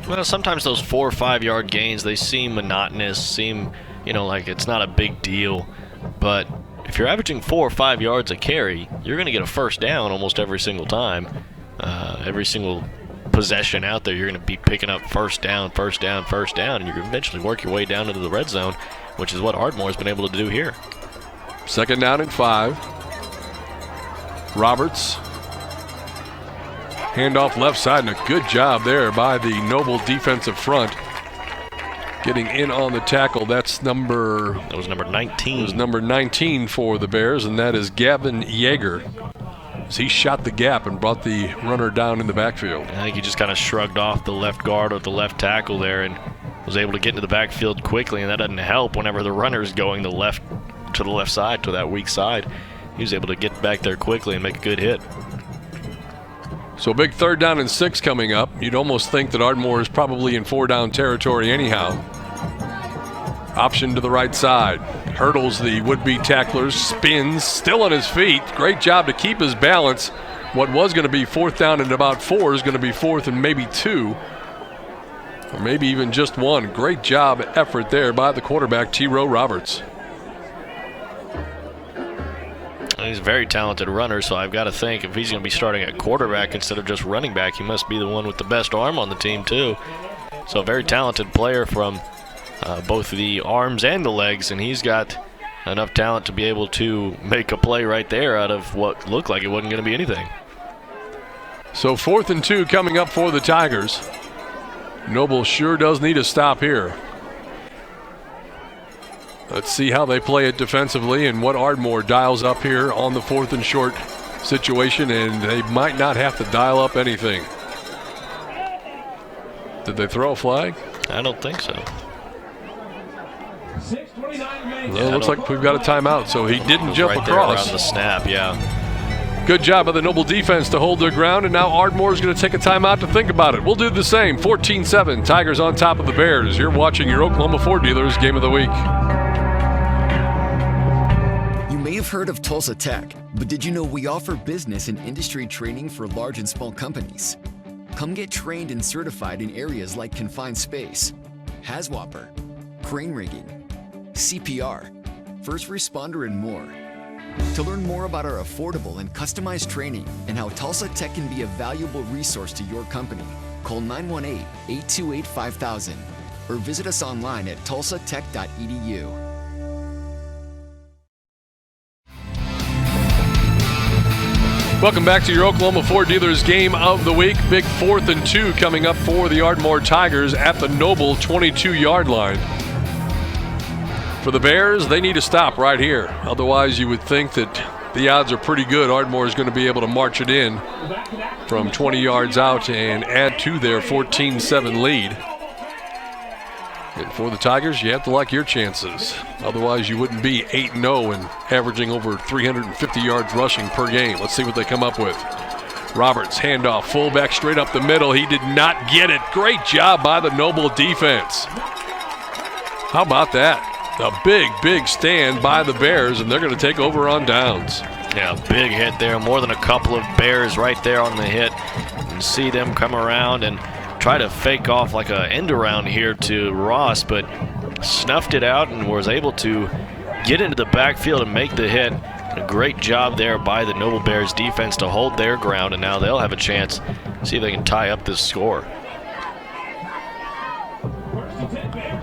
Well, sometimes those 4 or 5 yard gains, they seem monotonous, seem like it's not a big deal. But if you're averaging 4 or 5 yards a carry, you're going to get a first down almost every single time. Every single possession out there, you're going to be picking up first down, and you eventually work your way down into the red zone, which is what Ardmore has been able to do here. 2nd down and 5. Roberts. Handoff left side, and a good job there by the Noble defensive front. Getting in on the tackle, that was number 19. It was number 19 for the Bears, and that is Gavin Yeager. As he shot the gap and brought the runner down in the backfield. I think he just kind of shrugged off the left guard or the left tackle there and was able to get into the backfield quickly, and that doesn't help whenever the runner's going to the left side, to that weak side. He was able to get back there quickly and make a good hit. So big 3rd down and 6 coming up. You'd almost think that Ardmore is probably in 4-down territory anyhow. Option to the right side. Hurdles the would-be tacklers, spins, still on his feet. Great job to keep his balance. What was going to be 4th down and about 4 is going to be 4th and maybe 2. Or maybe even just 1. Great job, effort there by the quarterback, T-Row Roberts. He's a very talented runner, so I've got to think if he's going to be starting at quarterback instead of just running back, he must be the one with the best arm on the team too. So a very talented player from both the arms and the legs, and he's got enough talent to be able to make a play right there out of what looked like it wasn't going to be anything. So 4th and 2 coming up for the Tigers. Noble sure does need a stop here. Let's see how they play it defensively and what Ardmore dials up here on the 4th and short situation, and they might not have to dial up anything. Did they throw a flag? I don't think so. Well, it looks like we've got a timeout, so he didn't jump right across. There around the snap, yeah. Good job by the Noble defense to hold their ground, and now Ardmore is going to take a timeout to think about it. We'll do the same. 14-7, Tigers on top of the Bears. You're watching your Oklahoma Ford Dealers Game of the Week. You may have heard of Tulsa Tech, but did you know we offer business and industry training for large and small companies? Come get trained and certified in areas like confined space, HAZWOPER, crane rigging, CPR, first responder, and more. To learn more about our affordable and customized training and how Tulsa Tech can be a valuable resource to your company, call 918-828-5000 or visit us online at tulsatech.edu. Welcome back to your Oklahoma Ford Dealers Game of the Week. Big 4th and 2 coming up for the Ardmore Tigers at the Noble 22-yard line. For the Bears, they need a stop right here. Otherwise, you would think that the odds are pretty good. Ardmore is going to be able to march it in from 20 yards out and add to their 14-7 lead. And for the Tigers, you have to like your chances. Otherwise, you wouldn't be 8-0 and averaging over 350 yards rushing per game. Let's see what they come up with. Roberts, handoff, fullback straight up the middle. He did not get it. Great job by the Noble defense. How about that? A big, big stand by the Bears, and they're going to take over on downs. Yeah, big hit there. More than a couple of Bears right there on the hit. You see them come around and try to fake off like an end around here to Ross, but snuffed it out and was able to get into the backfield and make the hit. A great job there by the Noble Bears defense to hold their ground, and now they'll have a chance to see if they can tie up this score.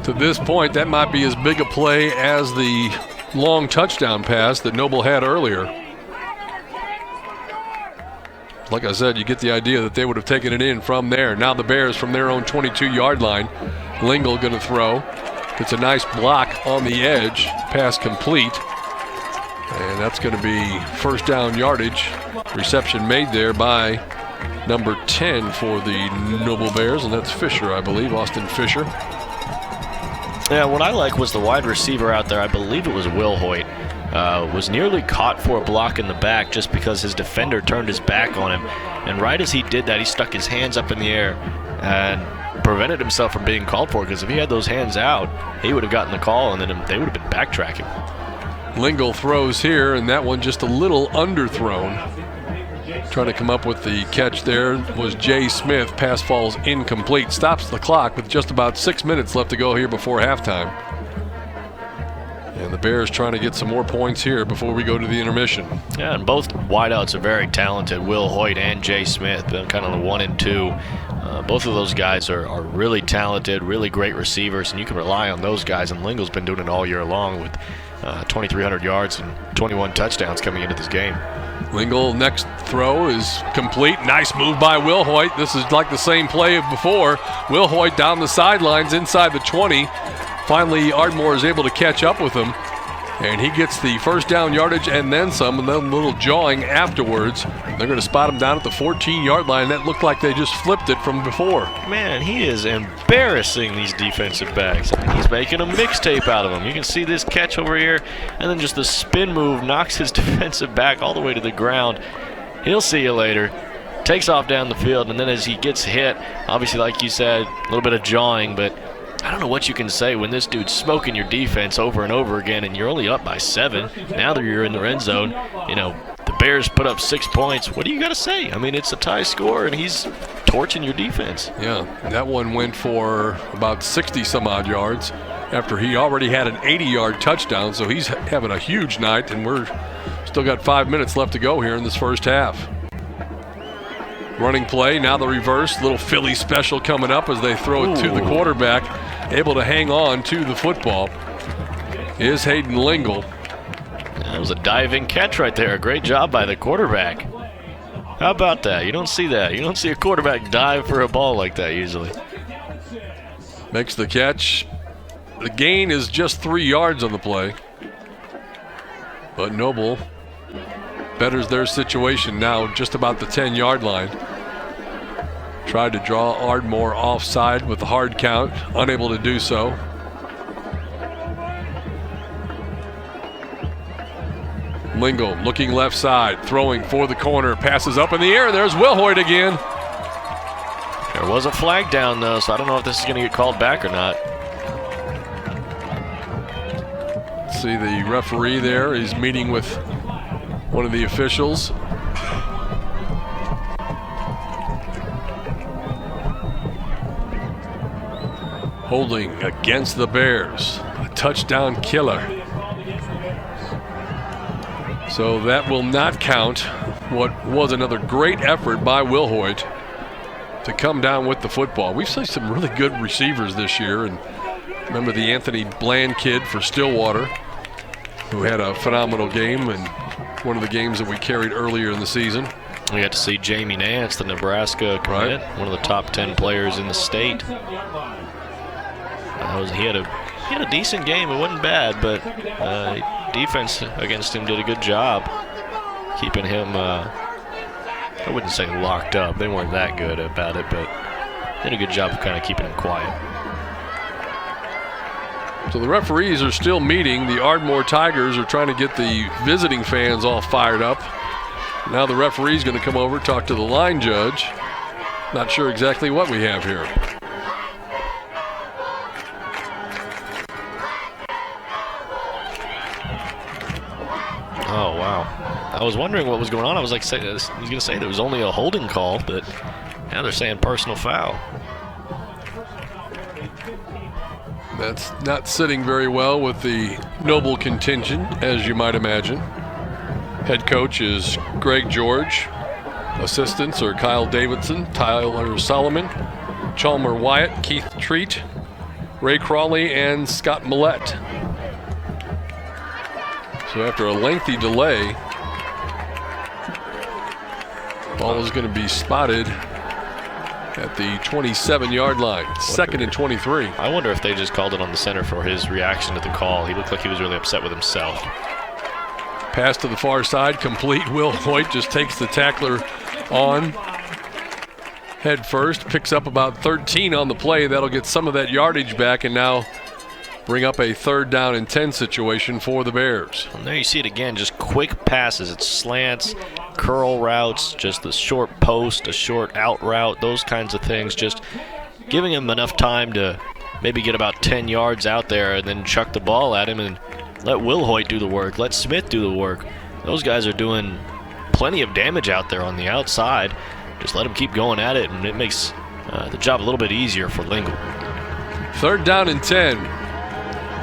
To this point, that might be as big a play as the long touchdown pass that Noble had earlier. Like I said, you get the idea that they would have taken it in from there. Now the Bears from their own 22-yard line. Lingle going to throw. Gets a nice block on the edge. Pass complete. And that's going to be first down yardage. Reception made there by number 10 for the Noble Bears, and that's Fisher, I believe, Austin Fisher. Yeah, what I like was the wide receiver out there, I believe it was Will Hoyt, was nearly caught for a block in the back just because his defender turned his back on him. And right as he did that, he stuck his hands up in the air and prevented himself from being called for, because if he had those hands out, he would have gotten the call and then they would have been backtracking. Lingle throws here, and that one just a little underthrown. Trying to come up with the catch there was Jay Smith. Pass falls incomplete. Stops the clock with just about 6 minutes left to go here before halftime. And the Bears trying to get some more points here before we go to the intermission. Yeah, and both wideouts are very talented. Will Hoyt and Jay Smith, kind of the 1 and 2. Both of those guys are really talented, really great receivers, and you can rely on those guys. And Lingle's been doing it all year long with 2,300 yards and 21 touchdowns coming into this game. Lingle next throw is complete. Nice move by Will Hoyt. This is like the same play of before. Will Hoyt down the sidelines inside the 20. Finally, Ardmore is able to catch up with him, and he gets the first down yardage and then some, and then a little jawing afterwards. They're going to spot him down at the 14-yard line. That looked like they just flipped it from before. Man, he is embarrassing these defensive backs. I mean, he's making a mixtape out of them. You can see this catch over here, and then just the spin move knocks his defensive back all the way to the ground. He'll see you later. Takes off down the field, and then as he gets hit, obviously, like you said, a little bit of jawing, but I don't know what you can say when this dude's smoking your defense over and over again, and you're only up by 7. Now that you're in the red zone, the Bears put up 6 points. What do you got to say? I mean, it's a tie score, and he's torching your defense. Yeah, that one went for about 60 some odd yards after he already had an 80-yard touchdown, so he's having a huge night, and we're still got 5 minutes left to go here in this first half. Running play, now the reverse, little Philly special coming up as they throw it to the quarterback, able to hang on to the football is Hayden Lingle. That was a diving catch right there. Great job by the quarterback. How about that? You don't see that. You don't see a quarterback dive for a ball like that usually. Makes the catch. The gain is just 3 yards on the play. But Noble betters their situation now just about the 10-yard line. Tried to draw Ardmore offside with the hard count, unable to do so. Lingle looking left side, throwing for the corner, passes up in the air. There's Wilhoit again. There was a flag down though, so I don't know if this is going to get called back or not. See the referee there. He's meeting with one of the officials. Holding against the Bears. A touchdown killer. So that will not count what was another great effort by Wilhoit to come down with the football. We've seen some really good receivers this year, and remember the Anthony Bland kid for Stillwater, who had a phenomenal game and one of the games that we carried earlier in the season. We got to see Jamie Nance, the Nebraska commit, one of the top 10 players in the state. He had a decent game. It wasn't bad, but defense against him did a good job keeping him, I wouldn't say locked up. They weren't that good about it, but did a good job of kind of keeping him quiet. So the referees are still meeting. The Ardmore Tigers are trying to get the visiting fans all fired up. Now the referee's going to come over, talk to the line judge. Not sure exactly what we have here. Oh, wow. I was wondering what was going on. I was like, I was going to say there was only a holding call, but now they're saying personal foul. That's not sitting very well with the Noble contingent, as you might imagine. Head coach is Greg George. Assistants are Kyle Davidson, Tyler Solomon, Chalmer Wyatt, Keith Treat, Ray Crawley, and Scott Millette. So after a lengthy delay, ball is going to be spotted at the 27-yard line, 2nd and 23. I wonder if they just called it on the center for his reaction to the call. He looked like he was really upset with himself. Pass to the far side, complete. Wilhoit just takes the tackler on head first, picks up about 13 on the play. That'll get some of that yardage back and now bring up a 3rd down and 10 situation for the Bears. Well, there you see it again, just quick passes. It's slants, curl routes, just the short post, a short out route, those kinds of things. Just giving him enough time to maybe get about 10 yards out there and then chuck the ball at him and let Wilhoit do the work, let Smith do the work. Those guys are doing plenty of damage out there on the outside. Just let them keep going at it, and it makes the job a little bit easier for Lingle. 3rd down and 10.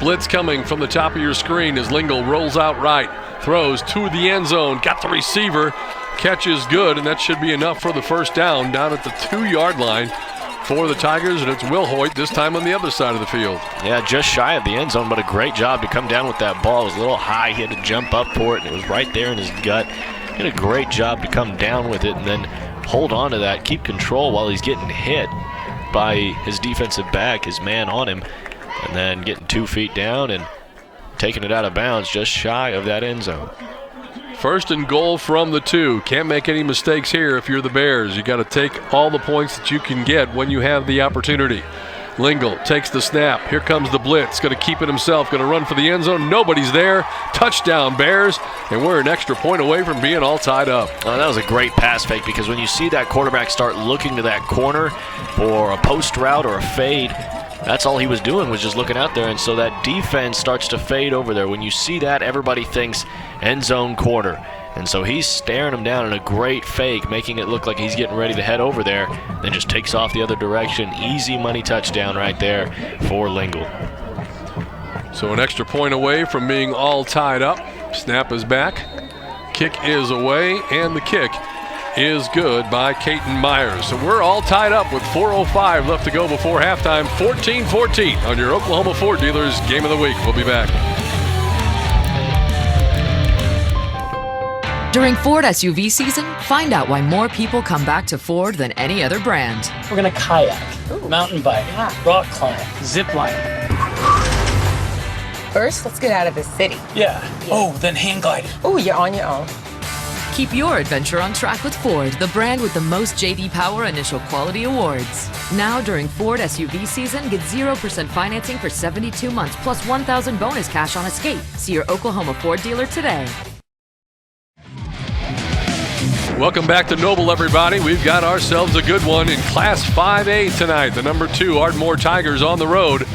Blitz coming from the top of your screen as Lingle rolls out right, throws to the end zone, got the receiver, catch is good, and that should be enough for the 1st down at the 2-yard line for the Tigers, and it's Wilhoit this time on the other side of the field. Yeah, just shy of the end zone, but a great job to come down with that ball. It was a little high. He had to jump up for it, and it was right there in his gut. He did a great job to come down with it and then hold on to that, keep control while he's getting hit by his defensive back, his man on him, and then getting 2 feet down and taking it out of bounds just shy of that end zone. 1st and goal from the 2. Can't make any mistakes here if you're the Bears. You got to take all the points that you can get when you have the opportunity. Lingle takes the snap. Here comes the blitz. Going to keep it himself. Going to run for the end zone. Nobody's there. Touchdown, Bears. And we're an extra point away from being all tied up. That was a great pass fake, because when you see that quarterback start looking to that corner for a post route or a fade, that's all he was doing, was just looking out there. And so that defense starts to fade over there. When you see that, everybody thinks end zone corner. And so he's staring him down in a great fake, making it look like he's getting ready to head over there, then just takes off the other direction. Easy money touchdown right there for Lingle. So an extra point away from being all tied up. Snap is back. Kick is away, and the kick is good by Caton Myers. So we're all tied up with 4:05 left to go before halftime. 14-14 on your Oklahoma Ford Dealers Game of the Week. We'll be back. During Ford SUV season, find out why more people come back to Ford than any other brand. We're gonna kayak, mountain bike, rock climb, zip line. First, let's get out of the city. Yeah. Oh, then hang gliding. Oh, you're on your own. Keep your adventure on track with Ford, the brand with the most J.D. Power Initial Quality Awards. Now during Ford SUV season, get 0% financing for 72 months plus $1,000 bonus cash on Escape. See your Oklahoma Ford dealer today. Welcome back to Noble, everybody. We've got ourselves a good one in Class 5A tonight. The number 2 Ardmore Tigers on the road,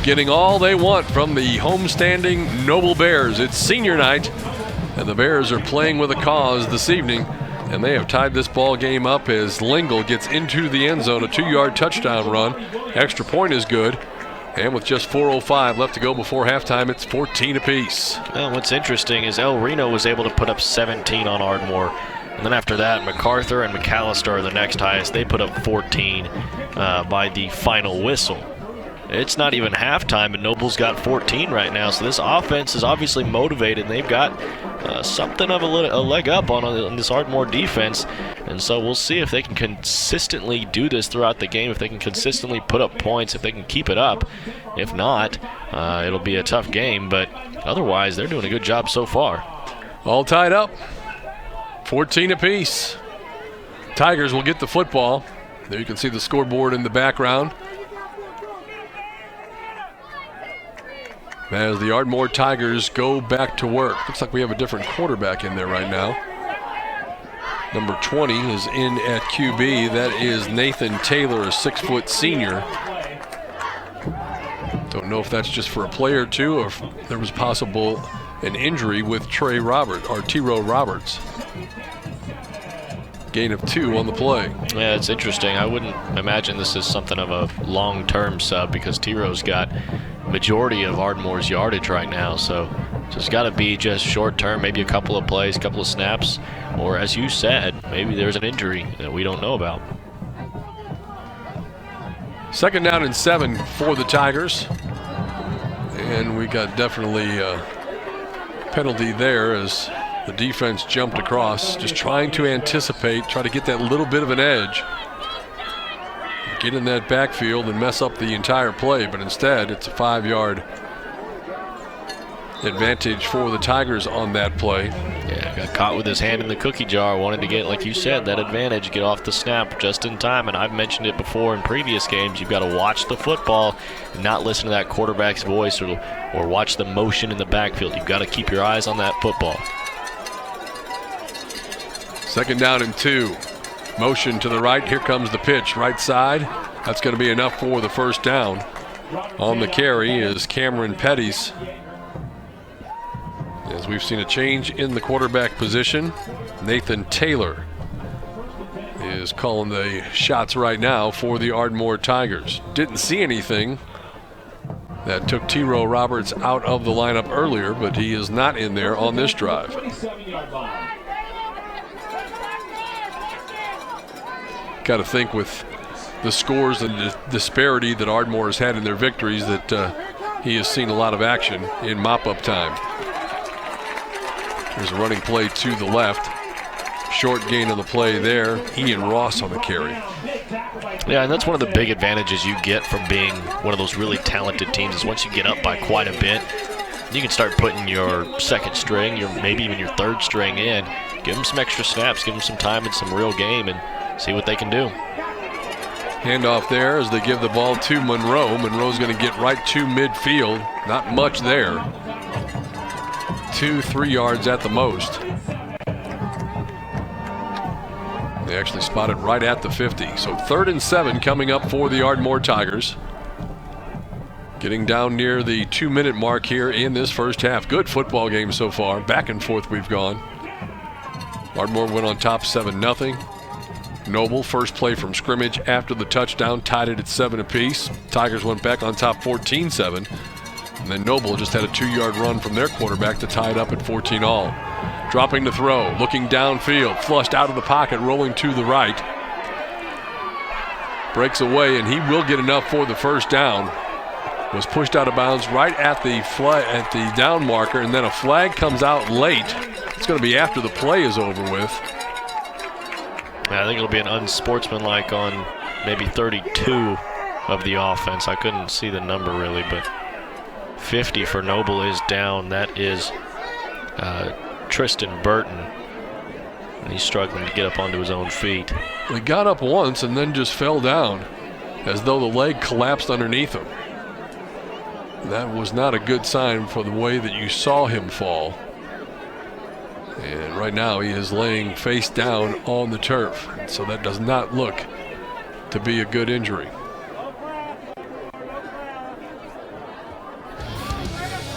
getting all they want from the homestanding Noble Bears. It's senior night, and the Bears are playing with a cause this evening, and they have tied this ball game up as Lingle gets into the end zone, a 2-yard touchdown run. Extra point is good, and with just 4:05 left to go before halftime, it's 14 apiece. Well, what's interesting is El Reno was able to put up 17 on Ardmore. And then after that, MacArthur and McAllister are the next highest. They put up 14 by the final whistle. It's not even halftime, and Noble's got 14 right now. So this offense is obviously motivated, and they've got something of a leg up on this Ardmore defense. And so we'll see if they can consistently do this throughout the game, if they can consistently put up points, if they can keep it up. If not, it'll be a tough game. But otherwise, they're doing a good job so far. All tied up. 14 apiece. Tigers will get the football. There you can see the scoreboard in the background. As the Ardmore Tigers go back to work. Looks like we have a different quarterback in there right now. Number 20 is in at QB. That is Nathan Taylor, a 6-foot senior. Don't know if that's just for a play or two, or if there was possible an injury with Tiro Roberts. Gain of 2 on the play. Yeah, it's interesting. I wouldn't imagine this is something of a long-term sub because Tiro's got majority of Ardmore's yardage right now. So it's got to be just short-term, maybe a couple of plays, a couple of snaps, or as you said, maybe there's an injury that we don't know about. 2nd down and 7 for the Tigers. And we got definitely a penalty there as the defense jumped across, just trying to anticipate, try to get that little bit of an edge, get in that backfield and mess up the entire play, but instead it's a 5-yard advantage for the Tigers on that play. Yeah, got caught with his hand in the cookie jar, wanted to get, like you said, that advantage, get off the snap just in time, and I've mentioned it before in previous games, you've got to watch the football and not listen to that quarterback's voice or watch the motion in the backfield. You've got to keep your eyes on that football. 2nd down and 2. Motion to the right. Here comes the pitch. Right side. That's going to be enough for the first down. On the carry is Cameron Pettis. As we've seen a change in the quarterback position, Nathan Taylor is calling the shots right now for the Ardmore Tigers. Didn't see anything that took Tiro Roberts out of the lineup earlier, but he is not in there on this drive. Got to think with the scores and the disparity that Ardmore has had in their victories that he has seen a lot of action in mop-up time. There's a running play to the left. Short gain on the play there. Ian Ross on the carry. Yeah, and that's one of the big advantages you get from being one of those really talented teams is once you get up by quite a bit, you can start putting your 2nd string, maybe even your 3rd string in. Give them some extra snaps, give them some time and some real game, and see what they can do. Handoff there as they give the ball to Monroe. Monroe's going to get right to midfield. Not much there. 2-3 yards at the most. They actually spotted right at the 50. So 3rd and 7 coming up for the Ardmore Tigers. Getting down near the 2-minute mark here in this first half. Good football game so far. Back and forth we've gone. Ardmore went on top 7-0. Noble, first play from scrimmage after the touchdown, tied it at 7 apiece. Tigers went back on top 14-7. And then Noble just had a 2-yard run from their quarterback to tie it up at 14 all. Dropping to throw, looking downfield, flushed out of the pocket, rolling to the right. Breaks away, and he will get enough for the first down. Was pushed out of bounds right at the down marker, and then a flag comes out late. It's going to be after the play is over with. I think it'll be an unsportsmanlike on maybe 32 of the offense. I couldn't see the number really, but 50 for Noble is down. That is Tristan Burton. And he's struggling to get up onto his own feet. He got up once and then just fell down as though the leg collapsed underneath him. That was not a good sign for the way that you saw him fall. And right now he is laying face down on the turf. So that does not look to be a good injury.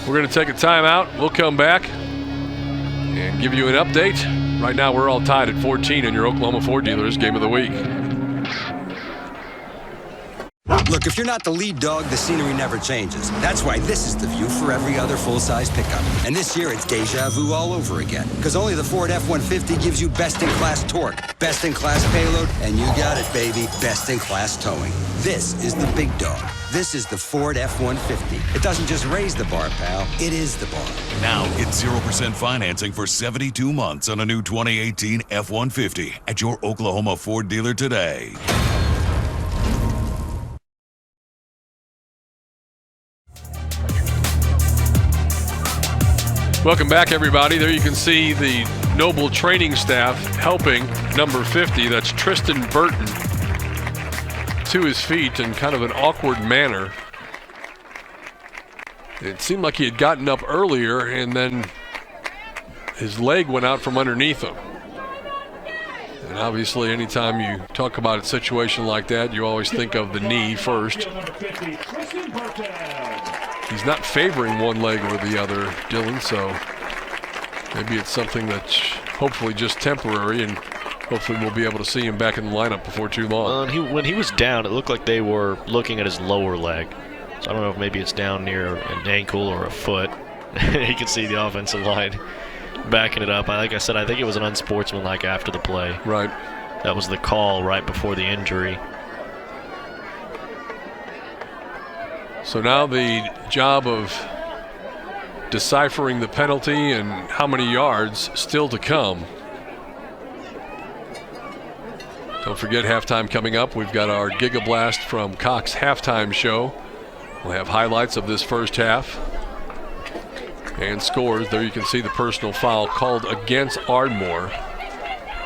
We're going to take a timeout. We'll come back and give you an update. Right now we're all tied at 14 in your Oklahoma Ford Dealers Game of the Week. Look, if you're not the lead dog, the scenery never changes. That's why this is the view for every other full-size pickup. And this year, it's deja vu all over again. Because only the Ford F-150 gives you best-in-class torque, best-in-class payload, and you got it, baby, best-in-class towing. This is the big dog. This is the Ford F-150. It doesn't just raise the bar, pal. It is the bar. Now get 0% financing for 72 months on a new 2018 F-150 at your Oklahoma Ford dealer today. Welcome back, everybody. There you can see the Noble training staff helping number 50. That's Tristan Burton to his feet in kind of an awkward manner. It seemed like he had gotten up earlier and then his leg went out from underneath him. And obviously anytime you talk about a situation like that, you always think of the knee first. He's not favoring one leg over the other, Dylan, so maybe it's something that's hopefully just temporary, and hopefully we'll be able to see him back in the lineup before too long. When he was down, it looked like they were looking at his lower leg. So I don't know if maybe it's down near an ankle or a foot. You can see the offensive line backing it up. Like I said, I think it was an unsportsmanlike after the play. Right. That was the call right before the injury. So now the job of deciphering the penalty and how many yards still to come. Don't forget, halftime coming up. We've got our Giga Blast from Cox halftime show. We'll have highlights of this first half and scores. There you can see the personal foul called against Ardmore.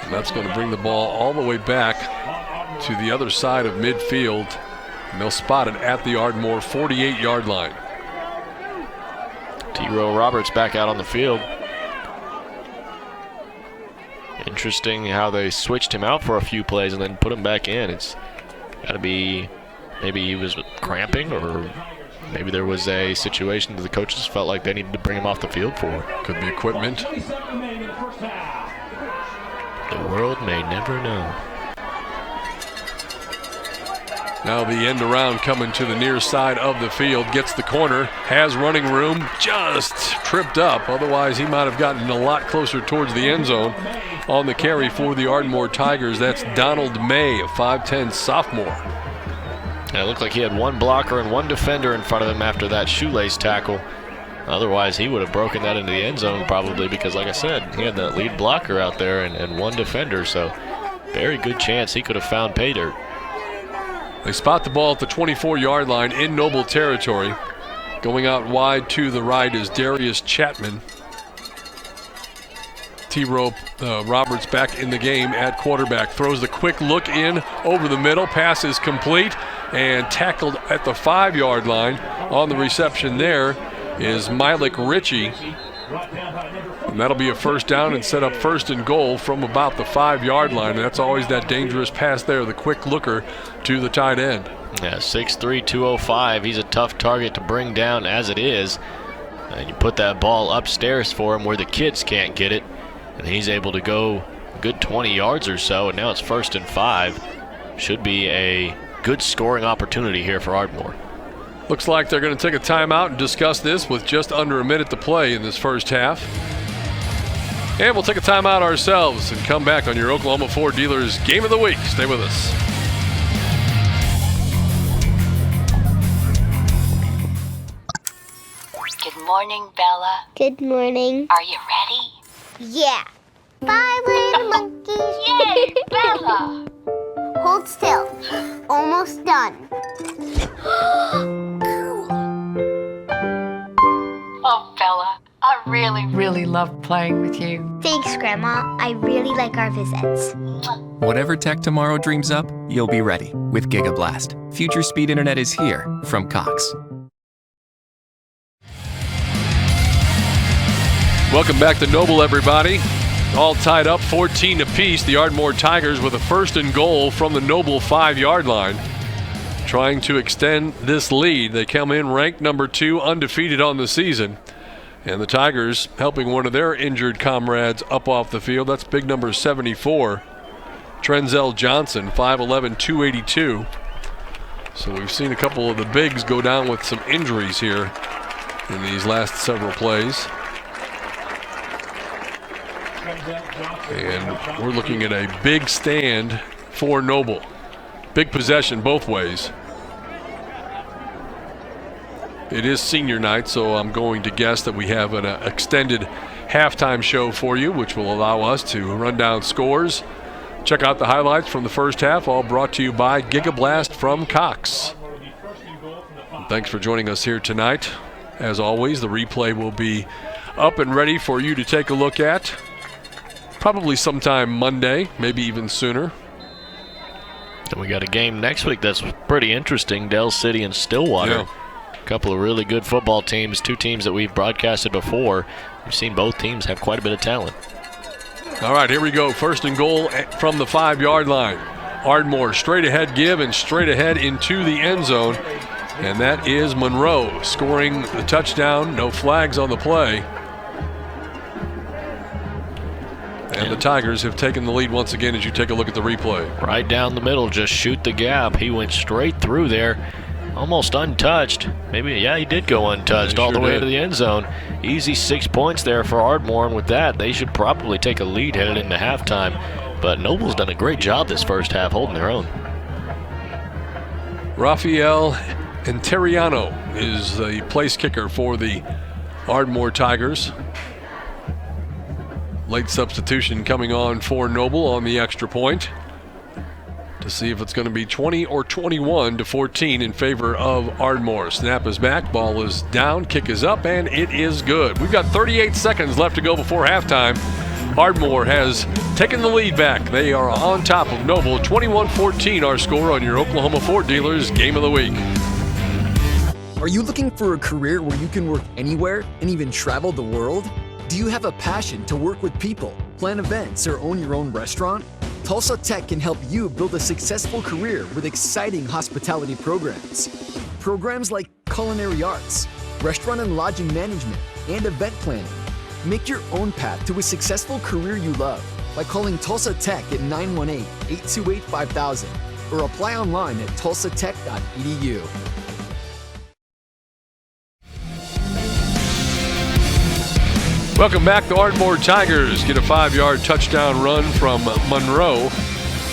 And that's going to bring the ball all the way back to the other side of midfield. And they'll spot it at the Ardmore 48-yard line. T-Row Roberts back out on the field. Interesting how they switched him out for a few plays and then put him back in. It's got to be maybe he was cramping, or maybe there was a situation that the coaches felt like they needed to bring him off the field for. Could be equipment. The world may never know. Now the end around coming to the near side of the field, gets the corner, has running room, just tripped up. Otherwise, he might have gotten a lot closer towards the end zone. On the carry for the Ardmore Tigers, that's Donald May, a 5'10 sophomore. Yeah, it looked like he had one blocker and one defender in front of him after that shoelace tackle. Otherwise, he would have broken that into the end zone probably, because, like I said, he had that lead blocker out there and one defender, so very good chance he could have found pay dirt. They spot the ball at the 24-yard line in Noble territory. Going out wide to the right is Darius Chapman. T-Row Roberts back in the game at quarterback. Throws the quick look in over the middle. Pass is complete and tackled at the 5-yard line. On the reception there is Milik Ritchie. And that'll be a first down and set up first and goal from about the 5-yard line. And that's always that dangerous pass there, the quick looker to the tight end. Yeah, 6'3", 205. He's a tough target to bring down as it is. And you put that ball upstairs for him where the kids can't get it. And he's able to go a good 20 yards or so. And now it's 1st and 5. Should be a good scoring opportunity here for Ardmore. Looks like they're going to take a timeout and discuss this with just under a minute to play in this first half. And we'll take a timeout ourselves and come back on your Oklahoma Ford Dealers Game of the Week. Stay with us. Good morning, Bella. Good morning. Are you ready? Yeah. 5 little monkeys. Yay, Bella! Hold still. Almost done. Oh, Bella, I really love playing with you. Thanks, Grandma. I really like our visits. Whatever tech tomorrow dreams up, you'll be ready with GigaBlast. Future speed internet is here from Cox. Welcome back to Noble, everybody. All tied up 14 apiece. The Ardmore Tigers with a first and goal from the Noble 5-yard line, trying to extend this lead. They come in ranked number 2, undefeated on the season. And the Tigers helping one of their injured comrades up off the field. That's big number 74, Trenzel Johnson, 5'11", 282. So we've seen a couple of the bigs go down with some injuries here in these last several plays. And we're looking at a big stand for Noble. Big possession both ways. It is senior night, so I'm going to guess that we have an extended halftime show for you, which will allow us to run down scores. Check out the highlights from the first half, all brought to you by GigaBlast from Cox. Thanks for joining us here tonight. As always, the replay will be up and ready for you to take a look at. Probably sometime Monday, maybe even sooner. And we got a game next week that's pretty interesting, Dell City and Stillwater. Yeah. A couple of really good football teams, 2 teams that we've broadcasted before. We've seen both teams have quite a bit of talent. All right, here we go. First and goal from the 5-yard line. Ardmore straight ahead give and straight ahead into the end zone. And that is Monroe scoring the touchdown. No flags on the play. And the Tigers have taken the lead once again as you take a look at the replay. Right down the middle, just shoot the gap. He went straight through there, almost untouched. Maybe, yeah, he did go untouched all the way to the end zone. Easy 6 points there for Ardmore, and with that, they should probably take a lead headed into halftime. But Noble's done a great job this first half holding their own. Rafael Interiano is the place kicker for the Ardmore Tigers. Late substitution coming on for Noble on the extra point to see if it's going to be 20 or 21 to 14 in favor of Ardmore. Snap is back, ball is down, kick is up, and it is good. We've got 38 seconds left to go before halftime. Ardmore has taken the lead back. They are on top of Noble. 21-14 our score on your Oklahoma Ford Dealers Game of the Week. Are you looking for a career where you can work anywhere and even travel the world? Do you have a passion to work with people, plan events, or own your own restaurant? Tulsa Tech can help you build a successful career with exciting hospitality programs. Programs like culinary arts, restaurant and lodging management, and event planning. Make your own path to a successful career you love by calling Tulsa Tech at 918-828-5000 or apply online at tulsatech.edu. Welcome back. The Ardmore Tigers get a 5-yard touchdown run from Monroe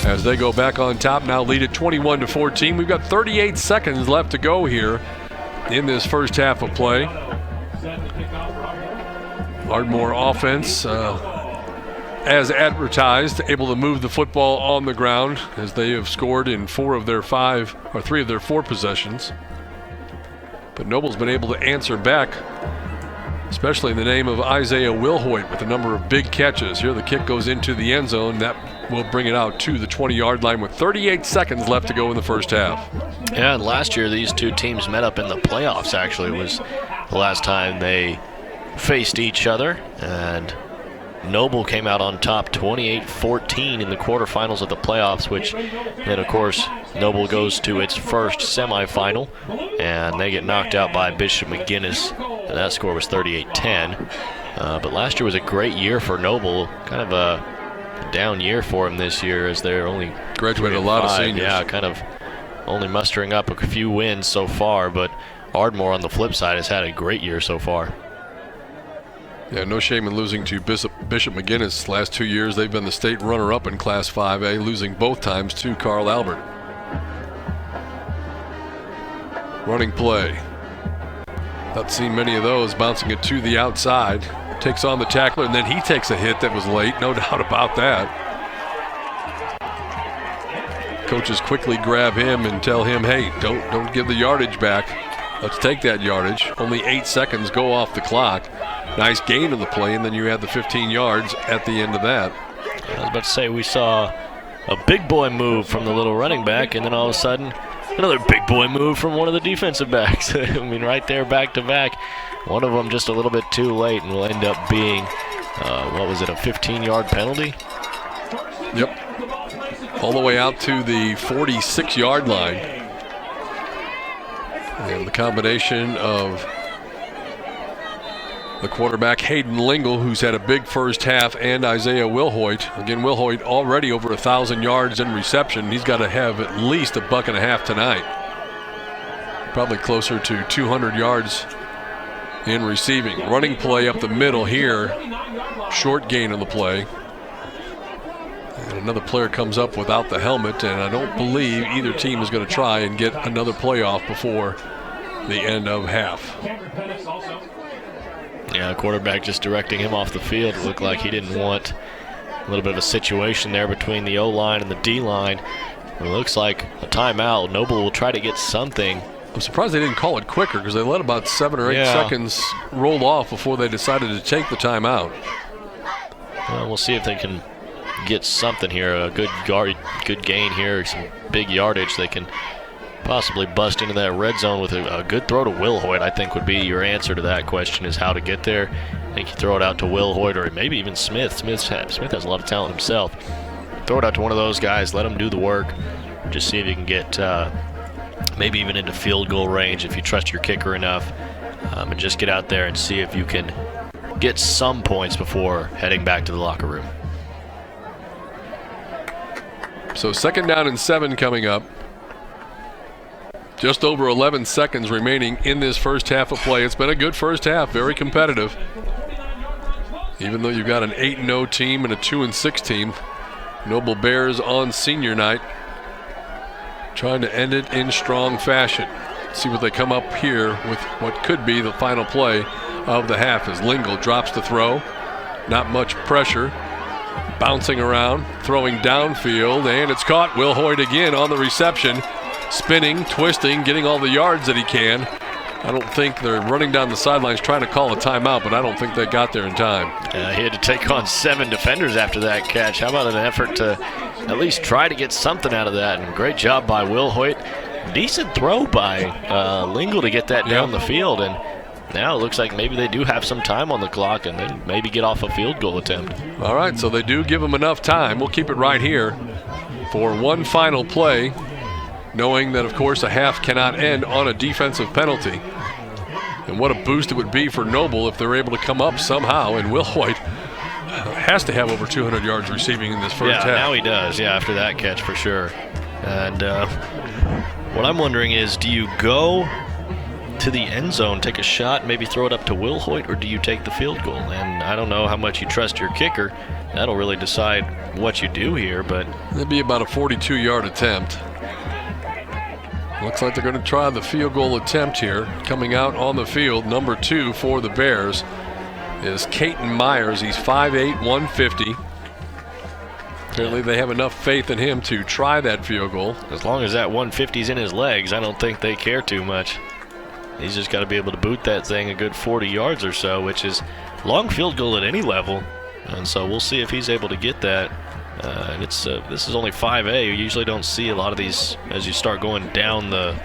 as they go back on top, now lead at 21-14. We've got 38 seconds left to go here in this first half of play. Ardmore offense, as advertised, able to move the football on the ground as they have scored in 3 of their 4 possessions. But Noble's been able to answer back, especially in the name of Isaiah Wilhoit with a number of big catches. Here the kick goes into the end zone. That will bring it out to the 20-yard line with 38 seconds left to go in the first half. Yeah, and last year these 2 teams met up in the playoffs, actually. It was the last time they faced each other, and Noble came out on top 28-14 in the quarterfinals of the playoffs, which then, of course, Noble goes to its first semifinal, and they get knocked out by Bishop McGuinness, and that score was 38-10. But last year was a great year for Noble, kind of a down year for him this year, as they're only graduated a lot of seniors. Yeah, kind of only mustering up a few wins so far, but Ardmore on the flip side has had a great year so far. Yeah, no shame in losing to Bishop McGuinness. Last 2 years, they've been the state runner-up in Class 5A, losing both times to Carl Albert. Running play. Not seen many of those. Bouncing it to the outside. Takes on the tackler, and then he takes a hit that was late. No doubt about that. Coaches quickly grab him and tell him, hey, don't give the yardage back. Let's take that yardage. Only 8 seconds go off the clock. Nice gain of the play, and then you add the 15 yards at the end of that. I was about to say, we saw a big boy move from the little running back, and then all of a sudden, another big boy move from one of the defensive backs. I mean, right there, back to back. One of them just a little bit too late, and will end up being, what was it, a 15-yard penalty? Yep. All the way out to the 46-yard line. And the combination of the quarterback, Hayden Lingle, who's had a big first half, and Isaiah Wilhoit. Again, Wilhoit already over 1,000 yards in reception. He's got to have at least $1.50 tonight. Probably closer to 200 yards in receiving. Running play up the middle here. Short gain on the play. And another player comes up without the helmet, and I don't believe either team is going to try and get another play off before the end of half. Yeah, the quarterback just directing him off the field. It looked like he didn't want a little bit of a situation there between the O-line and the D-line. It looks like a timeout. Noble will try to get something. I'm surprised they didn't call it quicker, because they let about 7 or 8 seconds roll off before they decided to take the timeout. Well, we'll see if they can get something here. A good gain here, some big yardage. They can possibly bust into that red zone with a good throw to Wilhoit, I think would be your answer to that question, is how to get there. I think you throw it out to Wilhoit or maybe even Smith. Smith has a lot of talent himself. Throw it out to one of those guys, let him do the work. Just see if you can get maybe even into field goal range if you trust your kicker enough. And just get out there and see if you can get some points before heading back to the locker room. So 2nd down and 7 coming up. Just over 11 seconds remaining in this first half of play. It's been a good first half, very competitive. Even though you've got an 8-0 team and a 2-6 team. Noble Bears on senior night, trying to end it in strong fashion. See what they come up here with what could be the final play of the half as Lingle drops the throw. Not much pressure. Bouncing around, throwing downfield, and it's caught. Wilhoit again on the reception. Spinning, twisting, getting all the yards that he can. I don't think they're running down the sidelines trying to call a timeout, but I don't think they got there in time. He had to take on 7 defenders after that catch. How about an effort to at least try to get something out of that? And great job by Wilhoit. Decent throw by Lingle to get that down the field. And now it looks like maybe they do have some time on the clock and then maybe get off a field goal attempt. All right, so they do give them enough time. We'll keep it right here for one final play, knowing that, of course, a half cannot end on a defensive penalty. And what a boost it would be for Noble if they're able to come up somehow. And Wilhoit has to have over 200 yards receiving in this first half. Yeah, now he does, after that catch for sure. And what I'm wondering is, do you go to the end zone, take a shot, maybe throw it up to Wilhoit, or do you take the field goal? And I don't know how much you trust your kicker. That'll really decide what you do here, but it'd be about a 42-yard attempt. Looks like they're going to try the field goal attempt here. Coming out on the field, number 2 for the Bears is Caton Myers. He's 5'8", 150. Clearly they have enough faith in him to try that field goal. As long as that 150's in his legs, I don't think they care too much. He's just got to be able to boot that thing a good 40 yards or so, which is long field goal at any level. And so we'll see if he's able to get that. And this is only 5A. You usually don't see a lot of these as you start going down the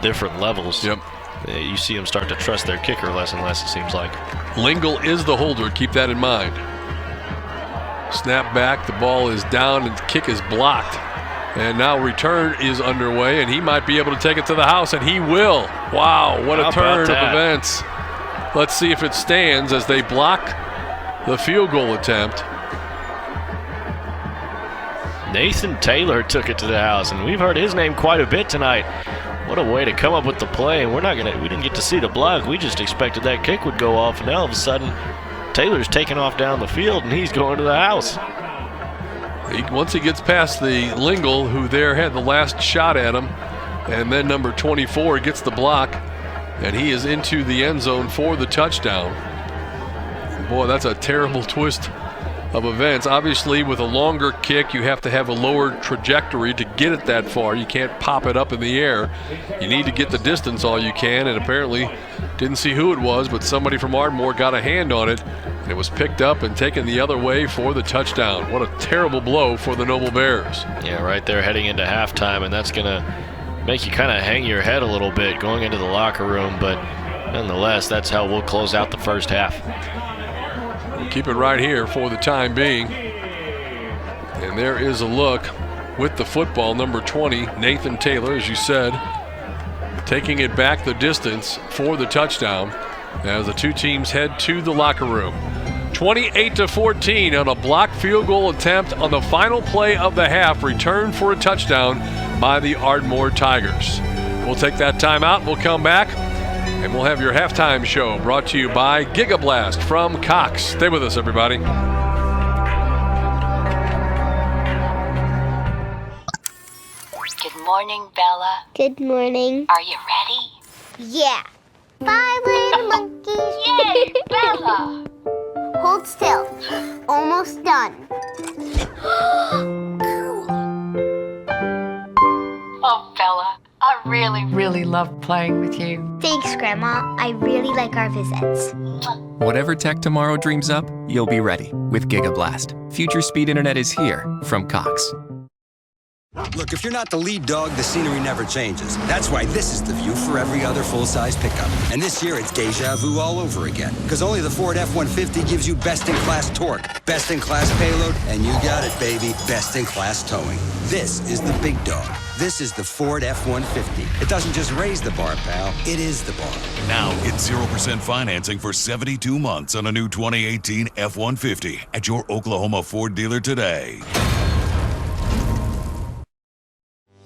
different levels. Yep. you see them start to trust their kicker less and less, it seems like. Lingle is the holder. Keep that in mind. Snap back. The ball is down and the kick is blocked. And now return is underway, and he might be able to take it to the house, and he will. Wow, what a turn of events. Let's see if it stands as they block the field goal attempt. Nathan Taylor took it to the house, and we've heard his name quite a bit tonight. What a way to come up with the play. And we didn't get to see the block. We just expected that kick would go off, and all of a sudden, Taylor's taking off down the field, and he's going to the house. Once he gets past the Lingle, who there had the last shot at him, and then number 24 gets the block, and he is into the end zone for the touchdown. Boy, that's a terrible twist of events. Obviously, with a longer kick, you have to have a lower trajectory to get it that far. You can't pop it up in the air. You need to get the distance all you can, and apparently didn't see who it was, but somebody from Ardmore got a hand on it, and it was picked up and taken the other way for the touchdown. What a terrible blow for the Noble Bears. Yeah, right there heading into halftime, and that's going to make you kind of hang your head a little bit going into the locker room, but nonetheless, that's how we'll close out the first half. We'll keep it right here for the time being. And there is a look with the football, number 20, Nathan Taylor, as you said, taking it back the distance for the touchdown as the two teams head to the locker room. 28-14 on a blocked field goal attempt on the final play of the half, returned for a touchdown by the Ardmore Tigers. We'll take that timeout. We'll come back, and we'll have your halftime show brought to you by GigaBlast from Cox. Stay with us, everybody. Good morning, Bella. Good morning. Are you ready? Yeah. 5 little monkeys. Yay, Bella! Hold still. Almost done. Oh, Bella, I really love playing with you. Thanks, Grandma. I really like our visits. Whatever tech tomorrow dreams up, you'll be ready with GigaBlast. Future speed internet is here from Cox. Look, if you're not the lead dog, the scenery never changes. That's why this is the view for every other full-size pickup. And this year, it's deja vu all over again. Because only the Ford F-150 gives you best-in-class torque, best-in-class payload, and you got it, baby, best-in-class towing. This is the big dog. This is the Ford F-150. It doesn't just raise the bar, pal. It is the bar. Now get 0% financing for 72 months on a new 2018 F-150 at your Oklahoma Ford dealer today.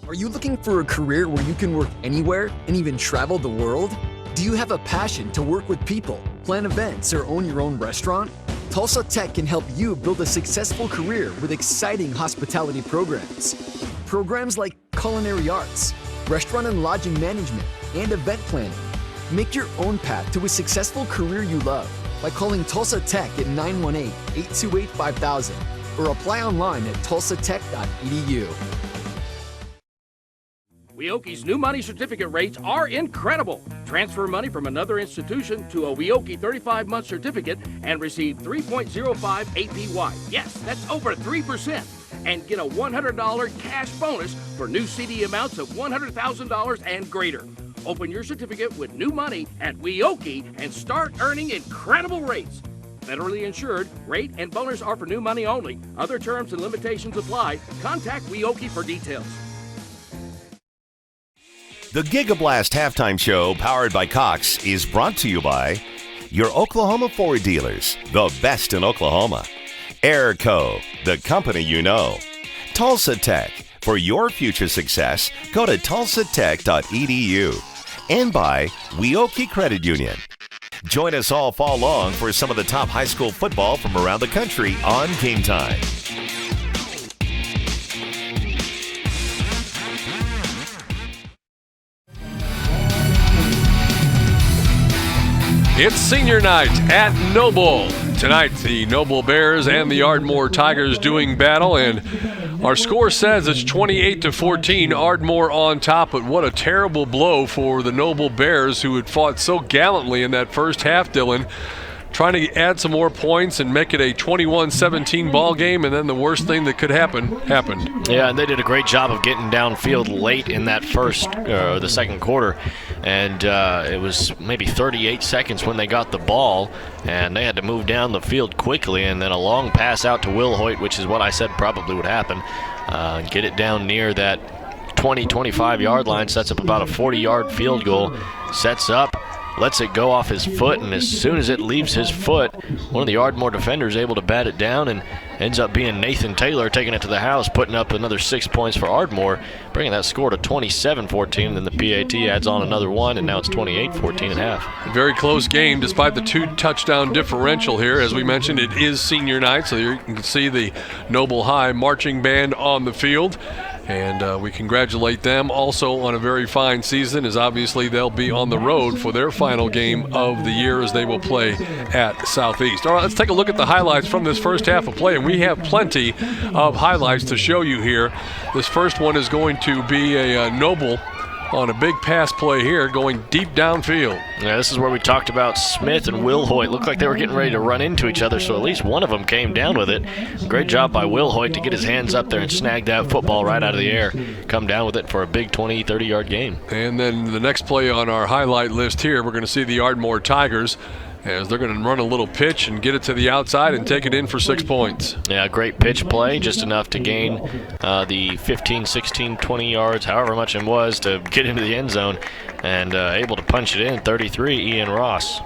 Are you looking for a career where you can work anywhere and even travel the world? Do you have a passion to work with people, plan events, or own your own restaurant? Tulsa Tech can help you build a successful career with exciting hospitality programs. Programs like culinary arts, restaurant and lodging management, and event planning. Make your own path to a successful career you love by calling Tulsa Tech at 918-828-5000 or apply online at tulsatech.edu. Weoki's new money certificate rates are incredible. Transfer money from another institution to a Weoki 35-month certificate and receive 3.05 APY. Yes, that's over 3%. And get a $100 cash bonus for new CD amounts of $100,000 and greater. Open your certificate with new money at Weoki and start earning incredible rates. Federally insured, rate and bonus are for new money only. Other terms and limitations apply. Contact Weoki for details. The GigaBlast halftime show, powered by Cox, is brought to you by your Oklahoma Ford dealers, the best in Oklahoma. Airco, the company you know. Tulsa Tech, for your future success, go to tulsatech.edu. And by Weoki Credit Union. Join us all fall long for some of the top high school football from around the country on Game Time. It's senior night at Noble. Tonight, the Noble Bears and the Ardmore Tigers doing battle, and our score says it's 28-14, Ardmore on top, but what a terrible blow for the Noble Bears, who had fought so gallantly in that first half, Dylan. trying to add some more points and make it a 21-17 ball game, and then the worst thing that could happen happened. Yeah, and they did a great job of getting downfield late in that the second quarter, and it was maybe 38 seconds when they got the ball, and they had to move down the field quickly, and then a long pass out to Will Hoyt, which is what I said probably would happen. Get it down near that 20-25 yard line, sets up about a 40-yard field goal, sets up, lets it go off his foot, and as soon as it leaves his foot, one of the Ardmore defenders able to bat it down, and ends up being Nathan Taylor taking it to the house, putting up another 6 points for Ardmore, bringing that score to 27-14, and then the PAT adds on another one, and now it's 28-14 at half. Very close game despite the 2-touchdown differential here. As we mentioned, it is senior night, so you can see the Noble High marching band on the field. And we congratulate them also on a very fine season, as obviously they'll be on the road for their final game of the year as they will play at Southeast. All right, let's take a look at the highlights from this first half of play, and we have plenty of highlights to show you here. This first one is going to be a Noble on a big pass play here, going deep downfield. Yeah, this is where we talked about Smith and Will Hoyt. Looked like they were getting ready to run into each other, so at least one of them came down with it. Great job by Will Hoyt to get his hands up there and snag that football right out of the air. Come down with it for a big 20, 30-yard game. And then the next play on our highlight list here, we're going to see the Ardmore Tigers, as they're going to run a little pitch and get it to the outside and take it in for 6 points. Yeah, great pitch play, just enough to gain the 15, 16, 20 yards, however much it was, to get into the end zone, and able to punch it in, 33, Ian Ross.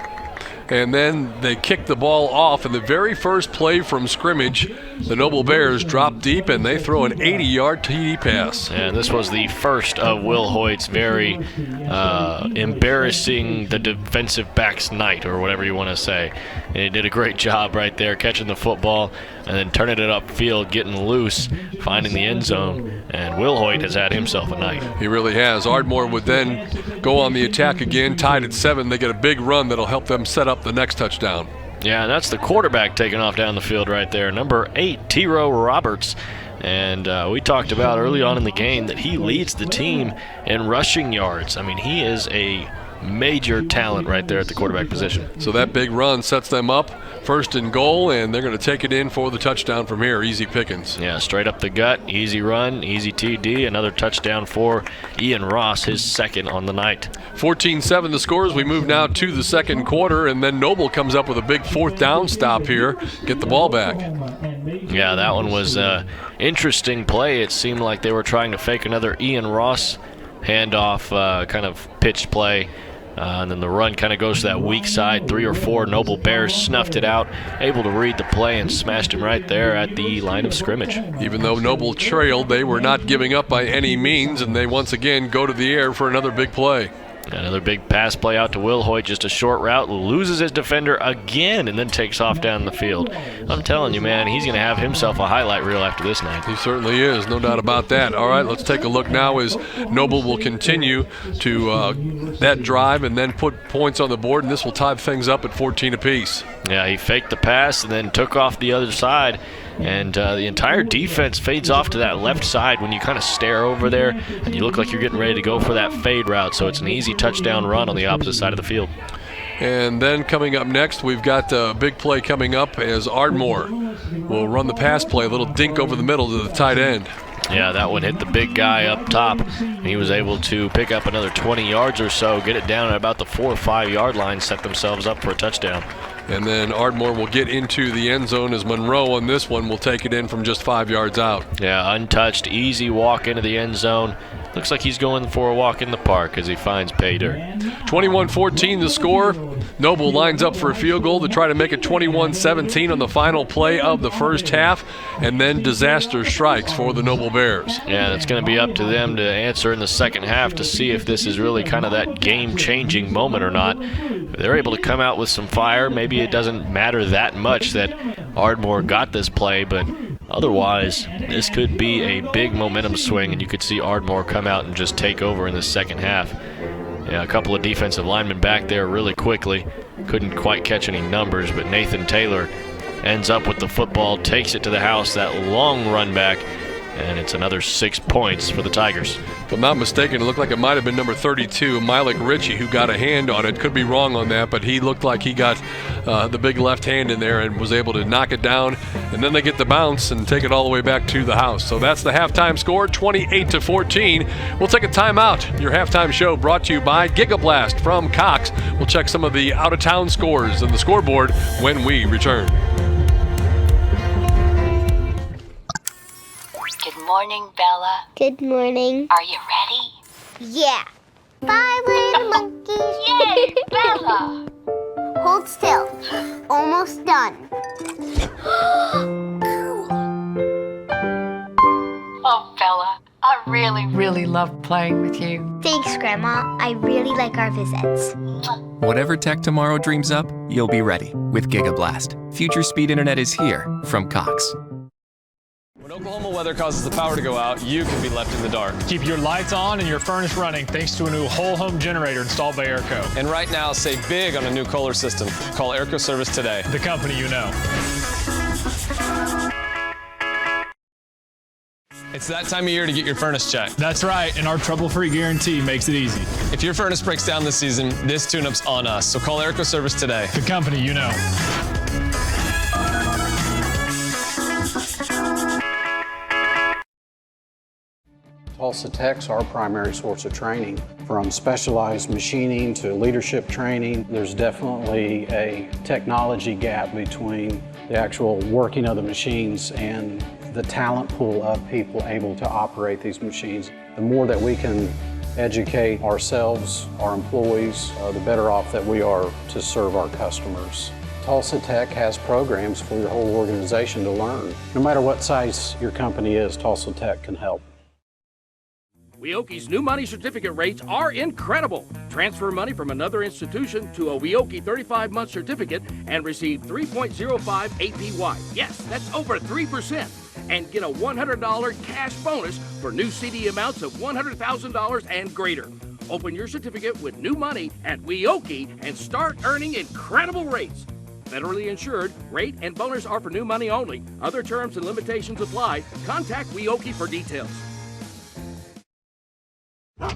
And then they kick the ball off, and the very first play from scrimmage, the Noble Bears drop deep, and they throw an 80-yard TD pass. And this was the first of Will Hoyt's very embarrassing the defensive back's night, or whatever you want to say. And he did a great job right there, catching the football and then turning it upfield, getting loose, finding the end zone. And Will Hoyt has had himself a night. He really has. Ardmore would then go on the attack again, tied at 7. They get a big run that'll help them set up the next touchdown. Yeah, and that's the quarterback taking off down the field right there, number 8, T-Row Roberts. And we talked about early on in the game that he leads the team in rushing yards. I mean, he is a major talent right there at the quarterback position. So that big run sets them up, 1st and goal, and they're going to take it in for the touchdown from here. Easy pickings. Yeah, straight up the gut, easy run, easy TD, another touchdown for Ian Ross, his second on the night. 14-7 the score as we move now to the second quarter, and then Noble comes up with a big 4th down stop here, get the ball back. Yeah, that one was an interesting play. It seemed like they were trying to fake another Ian Ross handoff kind of pitch play. And then the run kind of goes to that weak side. 3 or 4 Noble Bears snuffed it out, able to read the play and smashed him right there at the line of scrimmage. Even though Noble trailed, they were not giving up by any means, and they once again go to the air for another big play. Another big pass play out to Will Hoyt, just a short route, loses his defender again, and then takes off down the field. I'm telling you, man, he's going to have himself a highlight reel after this night. He certainly is, no doubt about that. All right, let's take a look now as Noble will continue to that drive and then put points on the board, and this will tie things up at 14 apiece. Yeah, he faked the pass and then took off the other side. And the entire defense fades off to that left side when you kind of stare over there and you look like you're getting ready to go for that fade route. So it's an easy touchdown run on the opposite side of the field. And then coming up next, we've got a big play coming up as Ardmore will run the pass play, a little dink over the middle to the tight end. Yeah, that one hit the big guy up top. He was able to pick up another 20 yards or so, get it down at about the 4 or 5 yard line, set themselves up for a touchdown. And then Ardmore will get into the end zone as Monroe on this one will take it in from just 5 yards out. Yeah, untouched, easy walk into the end zone. Looks like he's going for a walk in the park as he finds pay dirt. 21-14 the score. Noble lines up for a field goal to try to make it 21-17 on the final play of the first half, and then disaster strikes for the Noble Bears. Yeah, and it's going to be up to them to answer in the second half to see if this is really kind of that game-changing moment or not. If they're able to come out with some fire, maybe it doesn't matter that much that Ardmore got this play, but otherwise, this could be a big momentum swing, and you could see Ardmore come out and just take over in the second half. Yeah, a couple of defensive linemen back there really quickly. Couldn't quite catch any numbers, but Nathan Taylor ends up with the football, takes it to the house, that long run back, and it's another 6 points for the Tigers. If I'm not mistaken, it looked like it might have been number 32, Milik Ritchie, who got a hand on it. Could be wrong on that, but he looked like he got the big left hand in there and was able to knock it down. And then they get the bounce and take it all the way back to the house. So that's the halftime score, 28-14. We'll take a timeout. Your halftime show brought to you by Gigablast from Cox. We'll check some of the out-of-town scores and the scoreboard when we return. Good morning, Bella. Good morning. Are you ready? Yeah. 5 little monkeys. Yay, Bella! Hold still. Almost done. Oh, Bella, I really love playing with you. Thanks, Grandma. I really like our visits. Whatever tech tomorrow dreams up, you'll be ready with Gigablast. Future speed internet is here from Cox. When Oklahoma weather causes the power to go out, you can be left in the dark. Keep your lights on and your furnace running thanks to a new whole home generator installed by Airco. And right now, save big on a new Kohler system. Call Airco Service today. The company you know. It's that time of year to get your furnace checked. That's right, and our trouble-free guarantee makes it easy. If your furnace breaks down this season, this tune-up's on us. So call Airco Service today. The company you know. Tulsa Tech's our primary source of training. From specialized machining to leadership training, there's definitely a technology gap between the actual working of the machines and the talent pool of people able to operate these machines. The more that we can educate ourselves, our employees, the better off that we are to serve our customers. Tulsa Tech has programs for your whole organization to learn. No matter what size your company is, Tulsa Tech can help. Weoki's new money certificate rates are incredible. Transfer money from another institution to a Weoki 35-month certificate and receive 3.05 APY. Yes, that's over 3%. And get a $100 cash bonus for new CD amounts of $100,000 and greater. Open your certificate with new money at Weoki and start earning incredible rates. Federally insured, rate and bonus are for new money only. Other terms and limitations apply. Contact Weoki for details.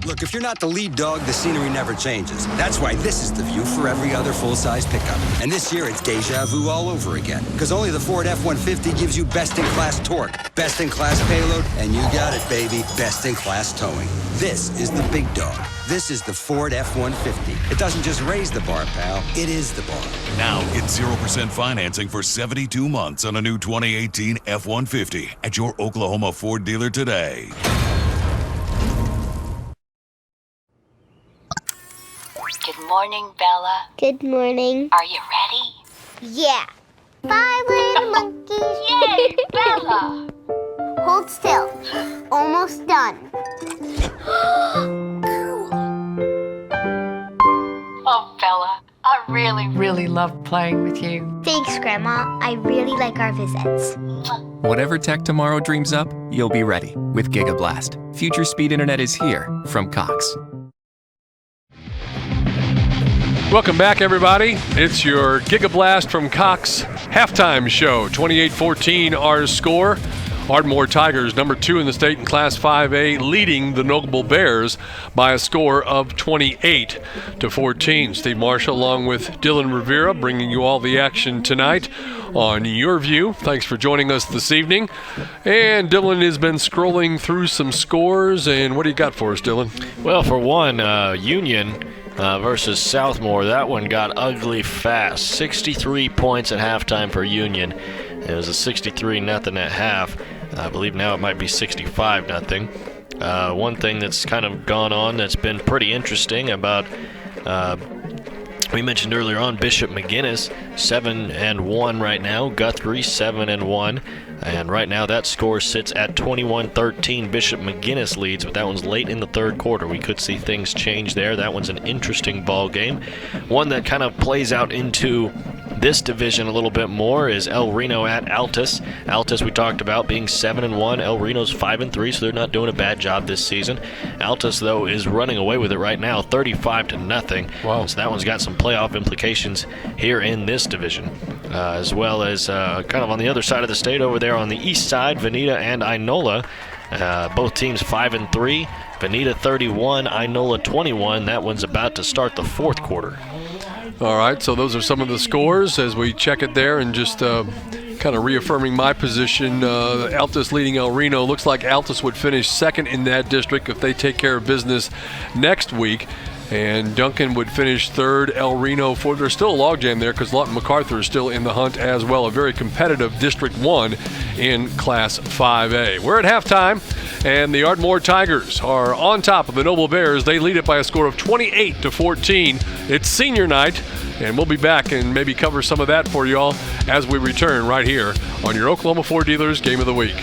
Look, if you're not the lead dog, the scenery never changes. That's why this is the view for every other full-size pickup. And this year, it's deja vu all over again. Because only the Ford F-150 gives you best-in-class torque, best-in-class payload, and you got it, baby, best-in-class towing. This is the big dog. This is the Ford F-150. It doesn't just raise the bar, pal. It is the bar. Now get 0% financing for 72 months on a new 2018 F-150 at your Oklahoma Ford dealer today. Good morning, Bella. Good morning. Are you ready? Yeah. 5 little monkeys. Yay, Bella! Hold still. Almost done. Oh, Bella, I really love playing with you. Thanks, Grandma. I really like our visits. Whatever tech tomorrow dreams up, you'll be ready with Gigablast. Future speed internet is here from Cox. Welcome back, everybody. It's your Gigablast from Cox halftime show. 28-14 our score. Ardmore Tigers, number 2 in the state in Class 5A, leading the Noble Bears by a score of 28-14. Steve Marshall along with Dylan Rivera bringing you all the action tonight on YurView. Thanks for joining us this evening. And Dylan has been scrolling through some scores. And what do you got for us, Dylan? Well, for one, Union versus Southmore, that one got ugly fast. 63 points at halftime for Union. It was a 63-0 at half. I believe now it might be 65-0. One thing that's kind of gone on that's been pretty interesting about, we mentioned earlier on, Bishop McGuinness 7-1 right now. Guthrie 7-1. And right now that score sits at 21-13. Bishop McGuinness leads, but that one's late in the third quarter. We could see things change there. That one's an interesting ball game. One that kind of plays out into this division a little bit more is El Reno at Altus. Altus we talked about being 7-1. El Reno's 5-3, so they're not doing a bad job this season. Altus, though, is running away with it right now, 35-0. Wow. So that one's got some playoff implications here in this division. As well as kind of on the other side of the state over there on the east side, Veneta and Inola. Both teams 5-3. Veneta 31, Inola 21. That one's about to start the fourth quarter. All right, so those are some of the scores as we check it there, and just kind of reaffirming my position. Altus leading El Reno. Looks like Altus would finish second in that district if they take care of business next week. And Duncan would finish third, El Reno fourth. There's still a logjam there because Lawton MacArthur is still in the hunt as well. A very competitive District 1 in Class 5A. We're at halftime, and the Ardmore Tigers are on top of the Noble Bears. They lead it by a score of 28-14. It's senior night, and we'll be back and maybe cover some of that for y'all as we return right here on your Oklahoma Ford Dealers Game of the Week.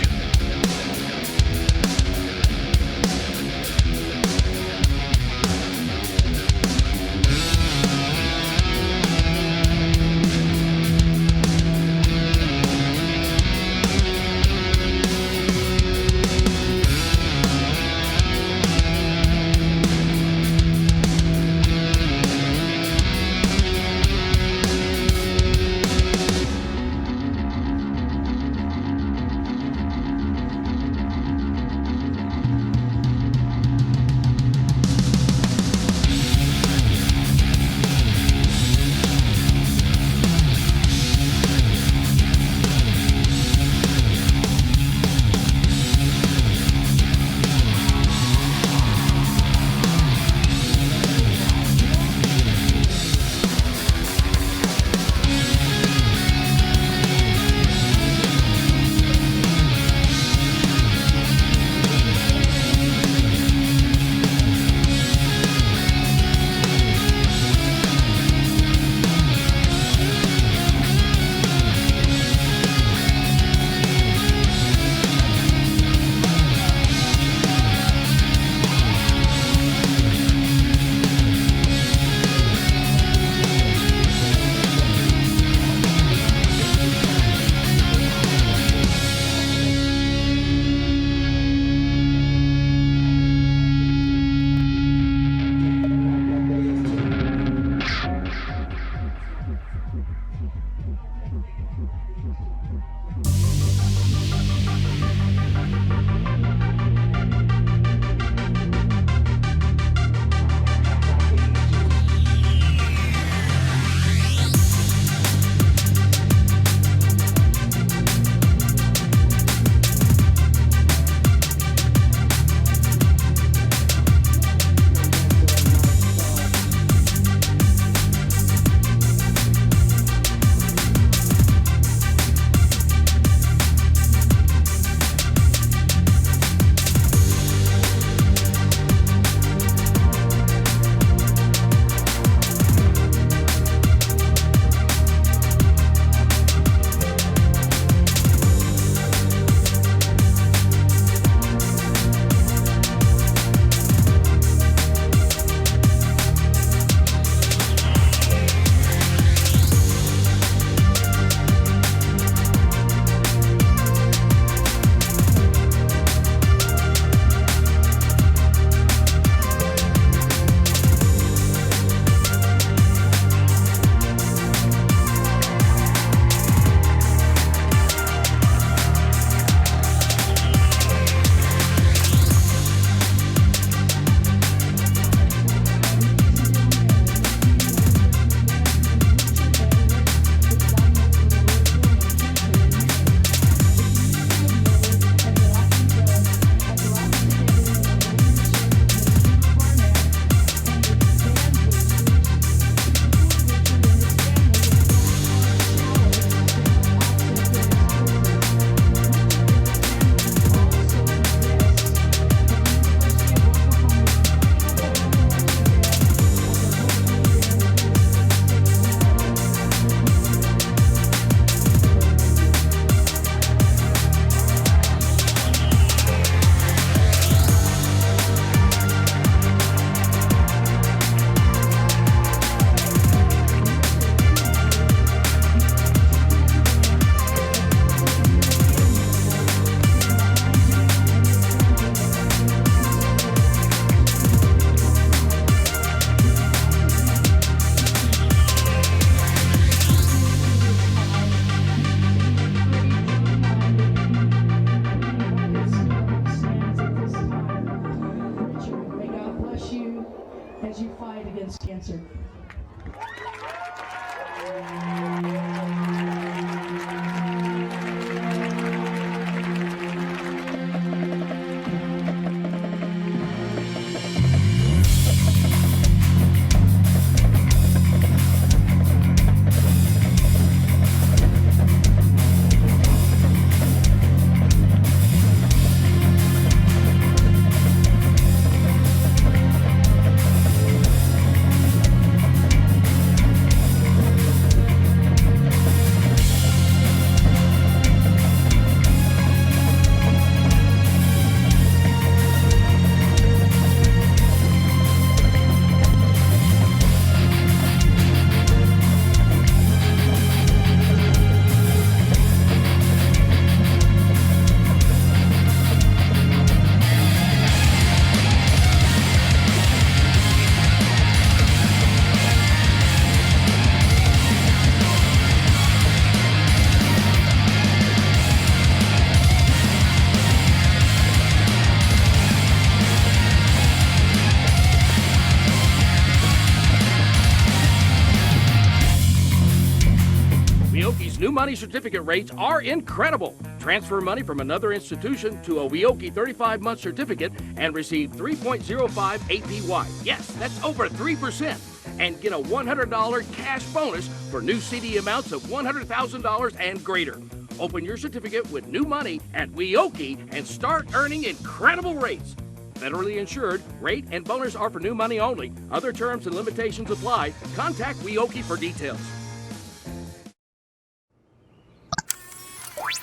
money certificate rates are incredible. Transfer money from another institution to a Wyoke 35-month certificate and receive 3.05 APY. Yes, that's over 3%. And get a $100 cash bonus for new CD amounts of $100,000 and greater. Open your certificate with new money at Wyoke and start earning incredible rates. Federally insured, rate and bonus are for new money only. Other terms and limitations apply. Contact Wyoke for details.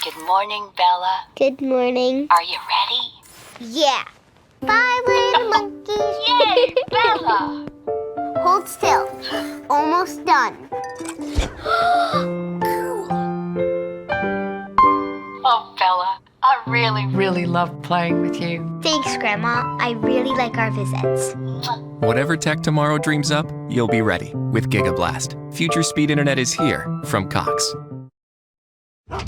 Good morning, Bella. Good morning. Are you ready? Yeah. 5 little monkeys. Yay, Bella! Hold still. Almost done. Oh, Bella, I really love playing with you. Thanks, Grandma. I really like our visits. Whatever tech tomorrow dreams up, you'll be ready with GigaBlast. Future speed internet is here from Cox.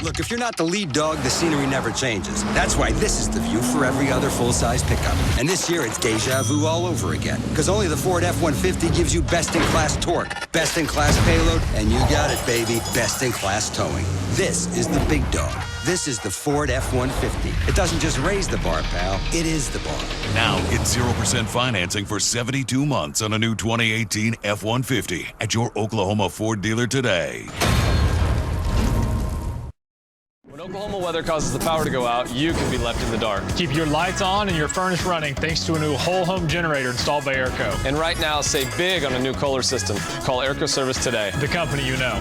Look, if you're not the lead dog, the scenery never changes. That's why this is the view for every other full-size pickup. And this year, it's deja vu all over again. Because only the Ford F-150 gives you best-in-class torque, best-in-class payload, and you got it, baby, best-in-class towing. This is the big dog. This is the Ford F-150. It doesn't just raise the bar, pal. It is the bar. Now get 0% financing for 72 months on a new 2018 F-150 at your Oklahoma Ford dealer today. When Oklahoma weather causes the power to go out, you can be left in the dark. Keep your lights on and your furnace running thanks to a new whole home generator installed by Airco. And right now, save big on a new Kohler system. Call Airco Service today. The company you know.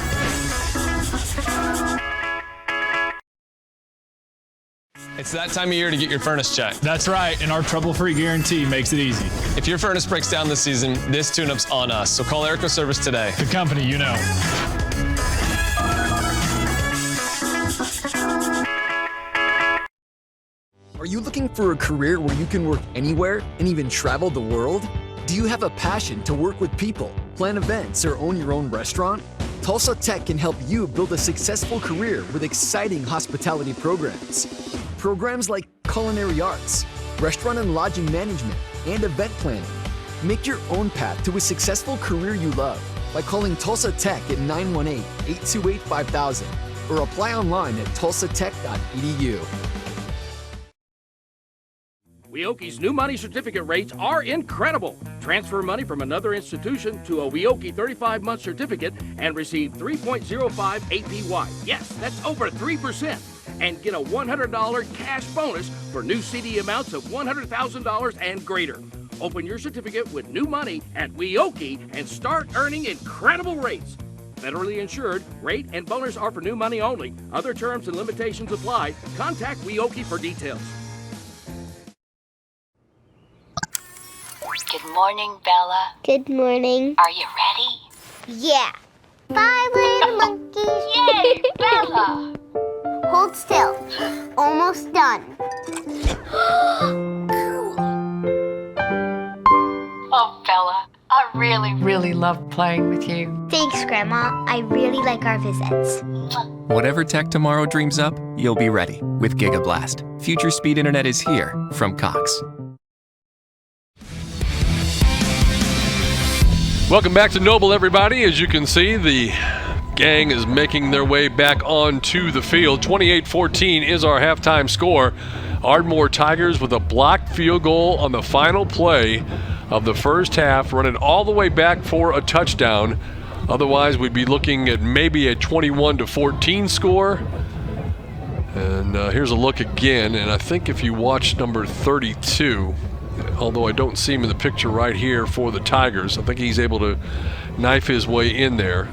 It's that time of year to get your furnace checked. That's right, and our trouble-free guarantee makes it easy. If your furnace breaks down this season, this tune-up's on us. So call Airco Service today. The company you know. Are you looking for a career where you can work anywhere and even travel the world? Do you have a passion to work with people, plan events, or own your own restaurant? Tulsa Tech can help you build a successful career with exciting hospitality programs. Programs like culinary arts, restaurant and lodging management, and event planning. Make your own path to a successful career you love by calling Tulsa Tech at 918-828-5000 or apply online at tulsatech.edu. Wyoke's new money certificate rates are incredible. Transfer money from another institution to a Wyoke 35-month certificate and receive 3.05 APY. Yes, that's over 3%. And get a $100 cash bonus for new CD amounts of $100,000 and greater. Open your certificate with new money at Wyoke and start earning incredible rates. Federally insured, rate and bonus are for new money only. Other terms and limitations apply. Contact Wyoke for details. Good morning, Bella. Good morning. Are you ready? Yeah. 5 little monkeys. Yay, Bella! Hold still. Almost done. Oh, Bella, I really love playing with you. Thanks, Grandma. I really like our visits. Whatever tech tomorrow dreams up, you'll be ready with GigaBlast. Future speed internet is here from Cox. Welcome back to Noble, everybody. As you can see, the gang is making their way back onto the field. 28-14 is our halftime score. Ardmore Tigers with a blocked field goal on the final play of the first half, running all the way back for a touchdown. Otherwise, we'd be looking at maybe a 21-14 score. And here's a look again, and I think if you watch number 32, although I don't see him in the picture right here for the Tigers, I think he's able to knife his way in there.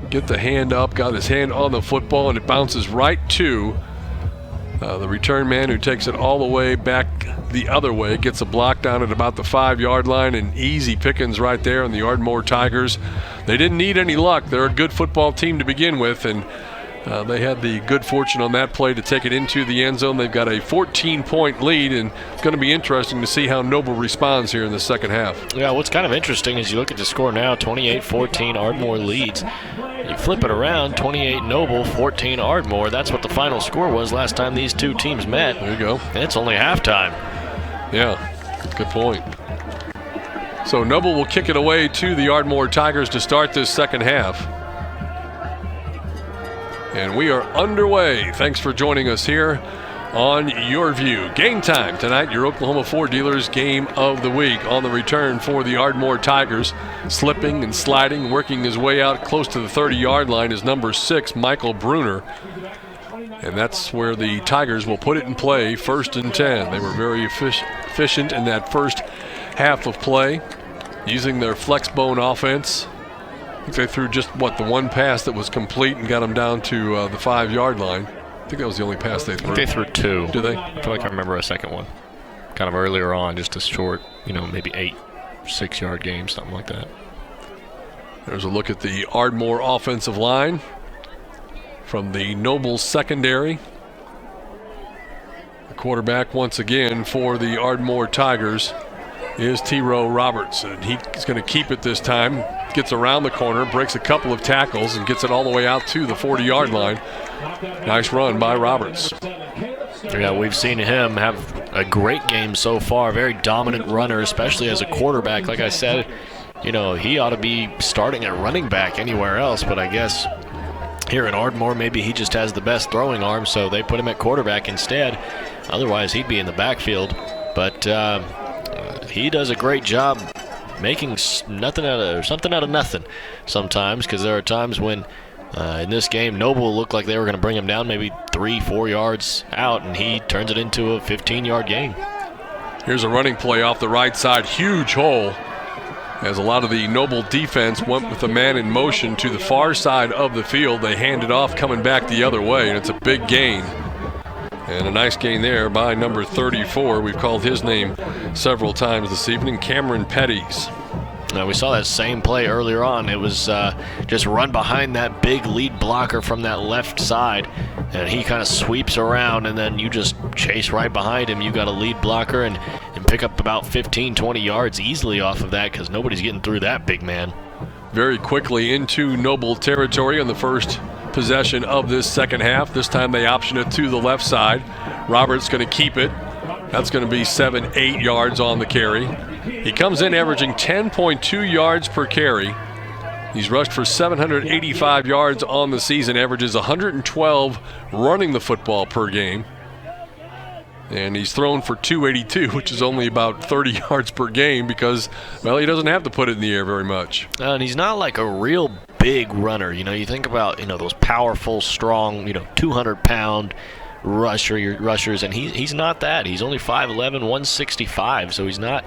Get the hand up, got his hand on the football, and it bounces right to the return man, who takes it all the way back the other way, gets a block down at about the 5-yard line, and easy pickings right there on the Ardmore Tigers. They didn't need any luck. They're a good football team to begin with, and they had the good fortune on that play to take it into the end zone. They've got a 14-point lead, and it's going to be interesting to see how Noble responds here in the second half. Yeah, what's kind of interesting is you look at the score now, 28-14, Ardmore leads. You flip it around, 28 Noble, 14 Ardmore. That's what the final score was last time these two teams met. There you go. And it's only halftime. Yeah, good point. So Noble will kick it away to the Ardmore Tigers to start this second half. And we are underway. Thanks for joining us here on YurView. Game time tonight, your Oklahoma Ford dealers game of the week. On the return for the Ardmore Tigers, slipping and sliding, working his way out close to the 30-yard line is number 6, Michael Bruner. And that's where the Tigers will put it in play, 1st and 10. They were very efficient in that first half of play, using their flex bone offense. I think they threw just, the one pass that was complete and got them down to the 5-yard line. I think that was the only pass they threw. I think they threw 2. Did they? I feel like I remember a second one. Kind of earlier on, just a short, maybe 8, 6-yard game, something like that. There's a look at the Ardmore offensive line from the Noble secondary. The quarterback, once again, for the Ardmore Tigers is T-Row Roberts. And he's going to keep it this time. Gets around the corner, breaks a couple of tackles, and gets it all the way out to the 40-yard line. Nice run by Roberts. Yeah, we've seen him have a great game so far. Very dominant runner, especially as a quarterback. Like I said, he ought to be starting at running back anywhere else, but I guess here in Ardmore, maybe he just has the best throwing arm, so they put him at quarterback instead. Otherwise, he'd be in the backfield. But he does a great job making something out of nothing sometimes, because there are times when in this game, Noble looked like they were going to bring him down maybe 3-4 yards out, and he turns it into a 15-yard gain. Here's a running play off the right side. Huge hole, as a lot of the Noble defense went with the man in motion to the far side of the field. They hand it off coming back the other way, and it's a big gain. And a nice gain there by number 34. We've called his name several times this evening, Cameron Petties. Now, we saw that same play earlier on. It was just run behind that big lead blocker from that left side, and he kind of sweeps around, and then you just chase right behind him. You got a lead blocker and pick up about 15, 20 yards easily off of that, because nobody's getting through that big man. Very quickly into Noble territory on the first possession of this second half. This time they option it to the left side. Roberts going to keep it. That's going to be 7-8 yards on the carry. He comes in averaging 10.2 yards per carry. He's rushed for 785 yards on the season, averages 112 running the football per game. And he's thrown for 282, which is only about 30 yards per game because, well, he doesn't have to put it in the air very much. And he's not like a real big runner. You think about, those powerful, strong, 200-pound rushers, and he's not that. He's only 5'11", 165, so he's not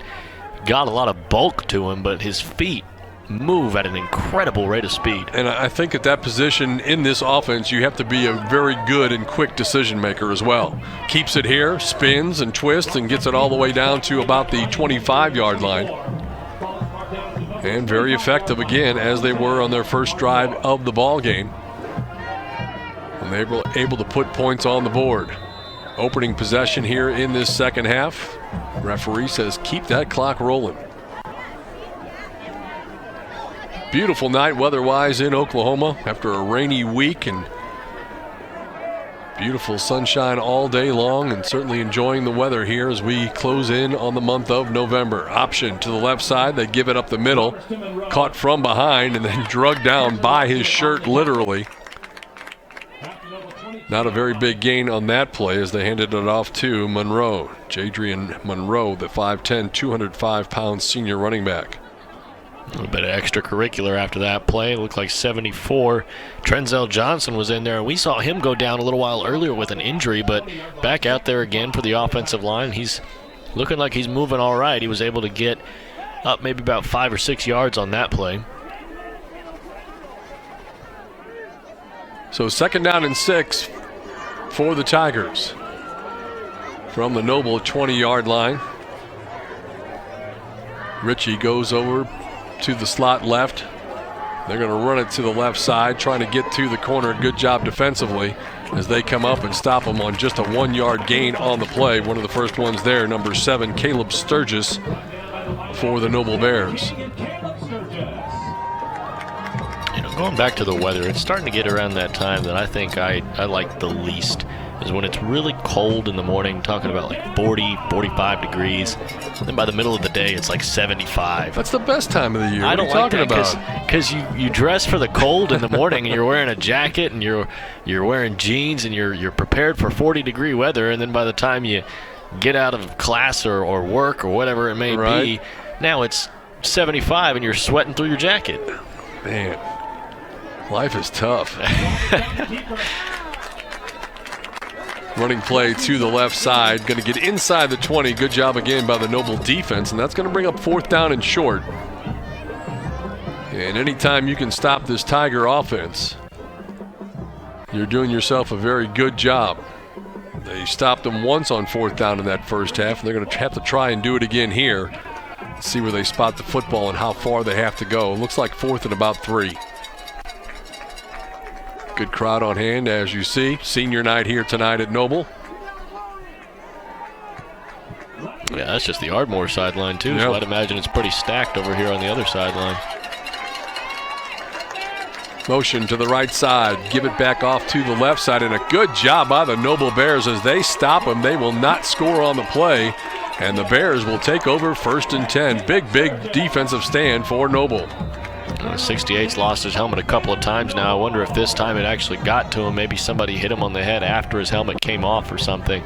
got a lot of bulk to him, but his feet move at an incredible rate of speed. And I think at that position in this offense, you have to be a very good and quick decision maker as well. Keeps it here, spins and twists, and gets it all the way down to about the 25-yard line. And very effective again, as they were on their first drive of the ball game. And they were able to put points on the board. Opening possession here in this second half. Referee says keep that clock rolling. Beautiful night weather-wise in Oklahoma after a rainy week, and beautiful sunshine all day long, and certainly enjoying the weather here as we close in on the month of November. Option to the left side, they give it up the middle, caught from behind and then drugged down by his shirt literally. Not a very big gain on that play as they handed it off to Monroe. Jadrian Monroe, the 5'10", 205-pound senior running back. A little bit of extracurricular after that play. It looked like 74. Trenzel Johnson was in there, and we saw him go down a little while earlier with an injury, but back out there again for the offensive line. He's looking like he's moving all right. He was able to get up maybe about 5 or 6 yards on that play. So 2nd down and 6 for the Tigers from the Noble 20-yard line. Ritchie goes over to the slot left. They're going to run it to the left side, trying to get to the corner. Good job defensively as they come up and stop them on just a 1-yard gain on the play. One of the first ones there, number 7, Caleb Sturgis for the Noble Bears. Going back to the weather, it's starting to get around that time that I think I like the least is when it's really cold in the morning, talking about like 40, 45 degrees. Then by the middle of the day, it's like 75. That's the best time of the year. I don't like talking that about? Because you dress for the cold in the morning, and you're wearing a jacket, and you're wearing jeans, and you're prepared for 40-degree weather, and then by the time you get out of class or work or whatever it may be, now it's 75 and you're sweating through your jacket. Man, life is tough. Running play to the left side, going to get inside the 20. Good job again by the Noble defense, and that's going to bring up 4th down and short. And anytime you can stop this Tiger offense, you're doing yourself a very good job. They stopped them once on 4th down in that first half, and they're going to have to try and do it again here. See where they spot the football and how far they have to go. It looks like 4th and about 3. Good crowd on hand, as you see. Senior night here tonight at Noble. Yeah, that's just the Ardmore sideline, too. Yep. So I'd imagine it's pretty stacked over here on the other sideline. Motion to the right side. Give it back off to the left side. And a good job by the Noble Bears as they stop them. They will not score on the play. And the Bears will take over 1st and 10. Big defensive stand for Noble. 68's lost his helmet a couple of times now. I wonder if this time it actually got to him. Maybe somebody hit him on the head after his helmet came off or something.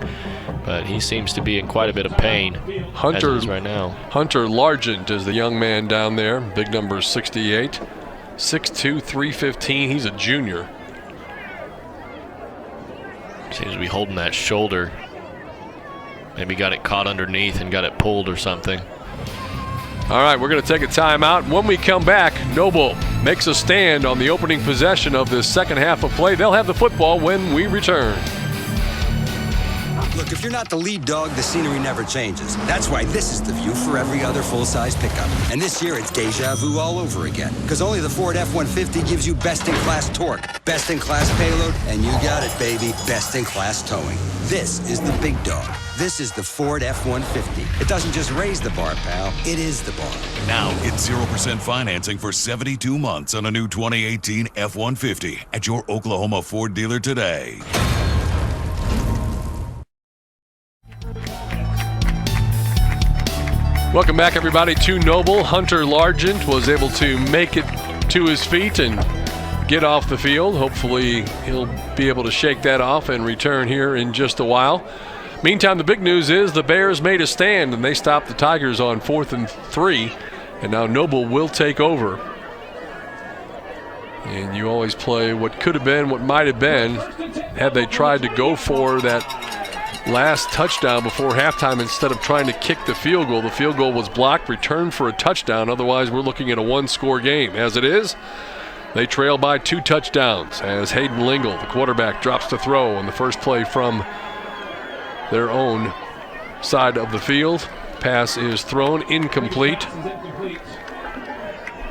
But he seems to be in quite a bit of pain Hunter as is right now. Hunter Largent is the young man down there. Big number 68. 6'2", 315. He's a junior. Seems to be holding that shoulder. Maybe got it caught underneath and got it pulled or something. All right, we're going to take a timeout. When we come back, Noble makes a stand on the opening possession of this second half of play. They'll have the football when we return. Look, if you're not the lead dog, the scenery never changes. That's why this is the view for every other full-size pickup. And this year, it's deja vu all over again. Because only the Ford F-150 gives you best-in-class torque, best-in-class payload, and you got it, baby, best-in-class towing. This is the big dog. This is the Ford F-150. It doesn't just raise the bar, pal. It is the bar. Now get 0% financing for 72 months on a new 2018 F-150 at your Oklahoma Ford dealer today. Welcome back, everybody, to Noble. Hunter Largent was able to make it to his feet and get off the field. Hopefully he'll be able to shake that off and return here in just a while. Meantime, the big news is the Bears made a stand and they stopped the Tigers on 4th and 3, and now Noble will take over. And you always play what could have been, what might have been, had they tried to go for that last touchdown before halftime instead of trying to kick the field goal. The field goal was blocked, returned for a touchdown. Otherwise, we're looking at a one-score game. As it is, they trail by 2 touchdowns as Hayden Lingle, the quarterback, drops to throw on the first play from their own side of the field. Pass is thrown, incomplete.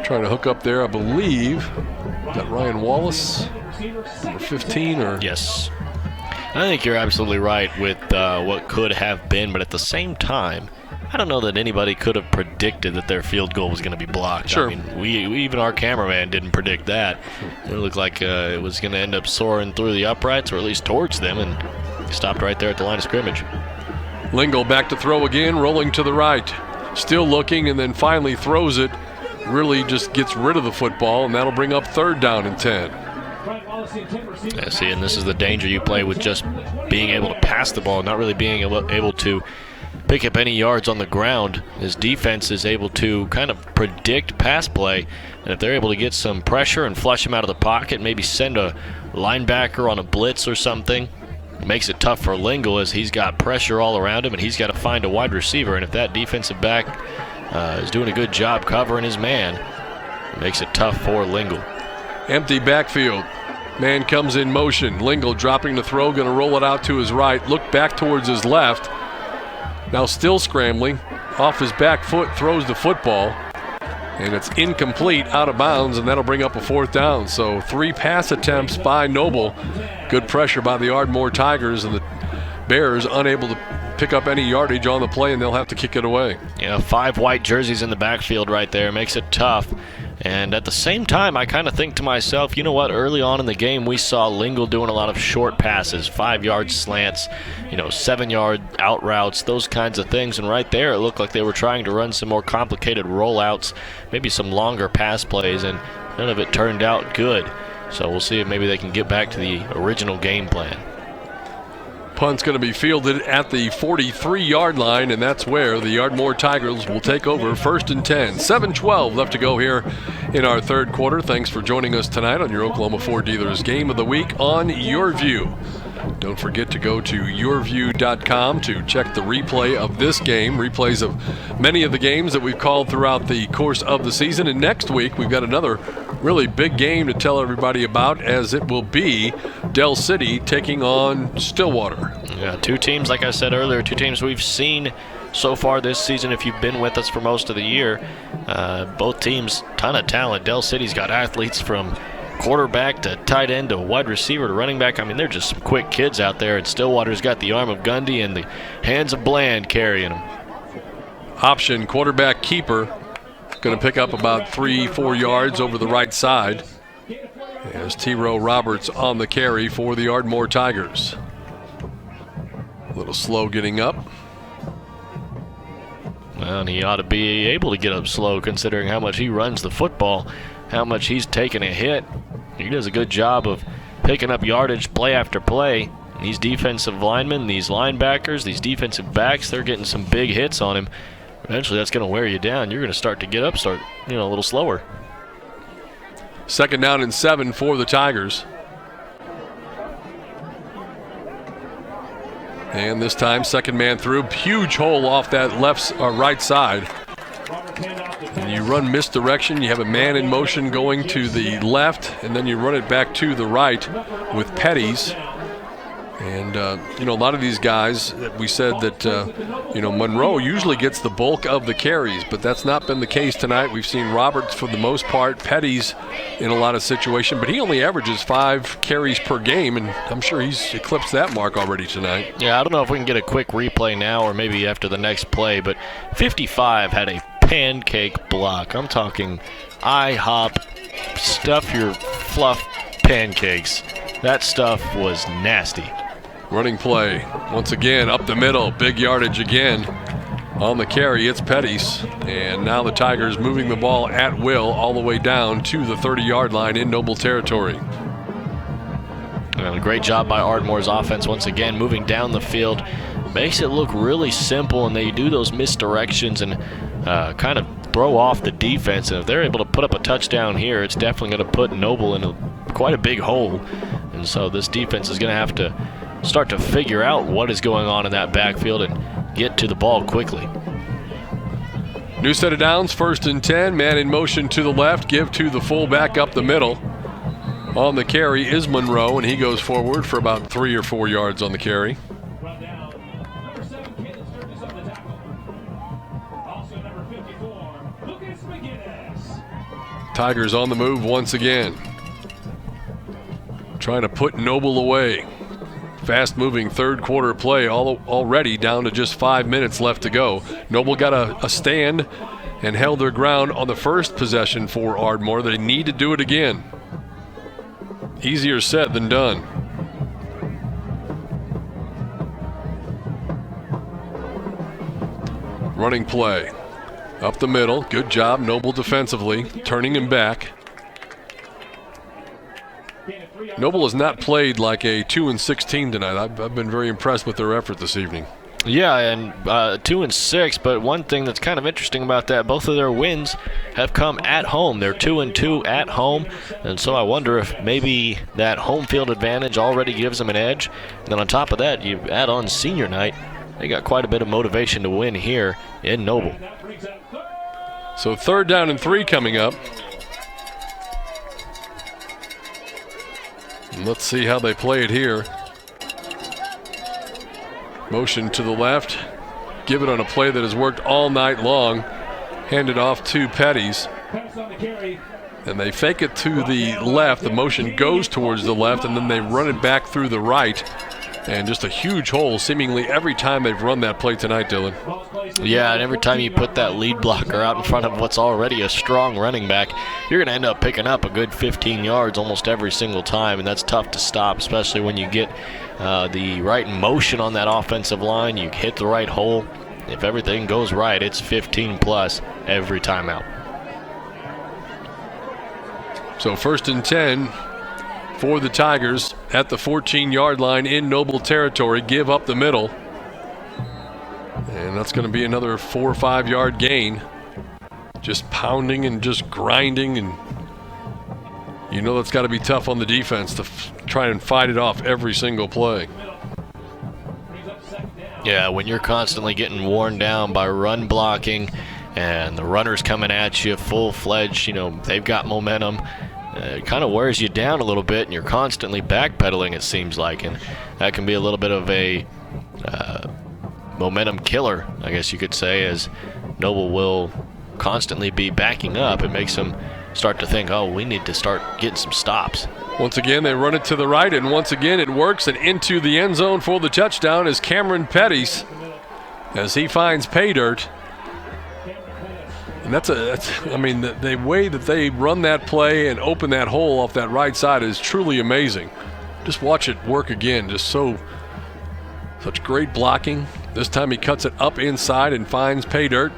Trying to hook up there, I believe. Is that Ryan Wallace, number 15? Or yes. I think you're absolutely right with what could have been, but at the same time, I don't know that anybody could have predicted that their field goal was going to be blocked. Sure. I mean, we even our cameraman didn't predict that. It looked like it was going to end up soaring through the uprights, or at least towards them, and stopped right there at the line of scrimmage. Lingle back to throw again, rolling to the right. Still looking, and then finally throws it. Really just gets rid of the football, and that'll bring up 3rd down and 10. Yeah, see, and this is the danger you play with just being able to pass the ball, not really being able to pick up any yards on the ground. His defense is able to kind of predict pass play, and if they're able to get some pressure and flush him out of the pocket, maybe send a linebacker on a blitz or something, it makes it tough for Lingle as he's got pressure all around him, and he's got to find a wide receiver. And if that defensive back is doing a good job covering his man, it makes it tough for Lingle. Empty backfield. Man comes in motion. Lingle dropping the throw, going to roll it out to his right. Look back towards his left. Now still scrambling. Off his back foot, throws the football. And it's incomplete, out of bounds, and that'll bring up a 4th down. So 3 pass attempts by Noble. Good pressure by the Ardmore Tigers, and the Bears unable to pick up any yardage on the play, and they'll have to kick it away. Yeah, 5 white jerseys in the backfield right there. Makes it tough And at the same time, I kind of think to myself, you know what, early on in the game, we saw Lingle doing a lot of short passes, 5-yard slants, 7-yard out routes, those kinds of things. And right there, it looked like they were trying to run some more complicated rollouts, maybe some longer pass plays, and none of it turned out good. So we'll see if maybe they can get back to the original game plan. Punt's going to be fielded at the 43-yard line, and that's where the Ardmore Tigers will take over 1st and 10. 7:12 left to go here in our third quarter. Thanks for joining us tonight on your Oklahoma Ford Dealers Game of the Week on YurView. Don't forget to go to YurView.com to check the replay of this game, replays of many of the games that we've called throughout the course of the season. And next week, we've got another really big game to tell everybody about, as it will be Del City taking on Stillwater. Yeah, two teams, like I said earlier, two teams we've seen so far this season. If you've been with us for most of the year, both teams, ton of talent. Del City's got athletes from quarterback to tight end to wide receiver to running back. I mean, they're just some quick kids out there, and Stillwater's got the arm of Gundy and the hands of Bland carrying them. Option quarterback keeper, going to pick up about 3-4 yards over the right side, as T-Row Roberts on the carry for the Ardmore Tigers. A little slow getting up. Well, and he ought to be able to get up slow considering how much he runs the football, how much he's taken a hit. He does a good job of picking up yardage play after play. These defensive linemen, these linebackers, these defensive backs, they're getting some big hits on him. Eventually that's going to wear you down. You're going to start to get up, a little slower. 2nd down and 7 for the Tigers. And this time, second man through. Huge hole off that right side. And you run misdirection. You have a man in motion going to the left, and then you run it back to the right with Petties. And, a lot of these guys, we said that, Monroe usually gets the bulk of the carries, but that's not been the case tonight. We've seen Roberts for the most part, Petties in a lot of situations, but he only averages 5 carries per game, and I'm sure he's eclipsed that mark already tonight. Yeah, I don't know if we can get a quick replay now or maybe after the next play, but 55 had a pancake block. I'm talking IHOP, stuff your fluff pancakes. That stuff was nasty. Running play, once again, up the middle, big yardage again. On the carry, it's Pettis. And now the Tigers moving the ball at will all the way down to the 30-yard line in Noble territory. Well, great job by Ardmore's offense once again, moving down the field. Makes it look really simple, and they do those misdirections and kind of throw off the defense. And if they're able to put up a touchdown here, it's definitely going to put Noble in quite a big hole. And so this defense is going to have to start to figure out what is going on in that backfield and get to the ball quickly. New set of downs, 1st and 10. Man in motion to the left, give to the fullback up the middle. On the carry is Monroe, and he goes forward for about 3 or 4 yards on the carry. Tigers on the move once again, trying to put Noble away. Fast-moving third quarter play already down to just 5 minutes left to go. Noble got a stand and held their ground on the first possession for Ardmore. They need to do it again. Easier said than done. Running play. Up the middle. Good job, Noble defensively, turning him back. Noble has not played like a 2-16 tonight. I've been very impressed with their effort this evening. Yeah, and 2-6, but one thing that's kind of interesting about that, both of their wins have come at home. They're 2-2 at home, and so I wonder if maybe that home field advantage already gives them an edge. And then on top of that, you add on senior night, they got quite a bit of motivation to win here in Noble. So 3rd down and 3 coming up. And let's see how they play it here. Motion to the left. Give it on a play that has worked all night long. Hand it off to Petties. And they fake it to the left. The motion goes towards the left, and then they run it back through the right. And just a huge hole seemingly every time they've run that play tonight, Dylan. Yeah, and every time you put that lead blocker out in front of what's already a strong running back, you're going to end up picking up a good 15 yards almost every single time, and that's tough to stop, especially when you get the right motion on that offensive line. You hit the right hole. If everything goes right, it's 15-plus every time out. So 1st and 10 for the Tigers at the 14-yard line in Noble territory. Give up the middle. And that's going to be another 4 or 5 yard gain. Just pounding and just grinding, and you know that's got to be tough on the defense to try and fight it off every single play. Yeah, when you're constantly getting worn down by run blocking and the runners coming at you full-fledged, you know, they've got momentum. It kind of wears you down a little bit, and you're constantly backpedaling, it seems like, and that can be a little bit of a momentum killer, I guess you could say, as Noble will constantly be backing up. It makes them start to think, oh, we need to start getting some stops. Once again, they run it to the right, and once again it works, and into the end zone for the touchdown is Cameron Pettis as he finds pay dirt. And that's I mean, the way that they run that play and open that hole off that right side is truly amazing. Just watch it work again. Just such great blocking. This time he cuts it up inside and finds pay dirt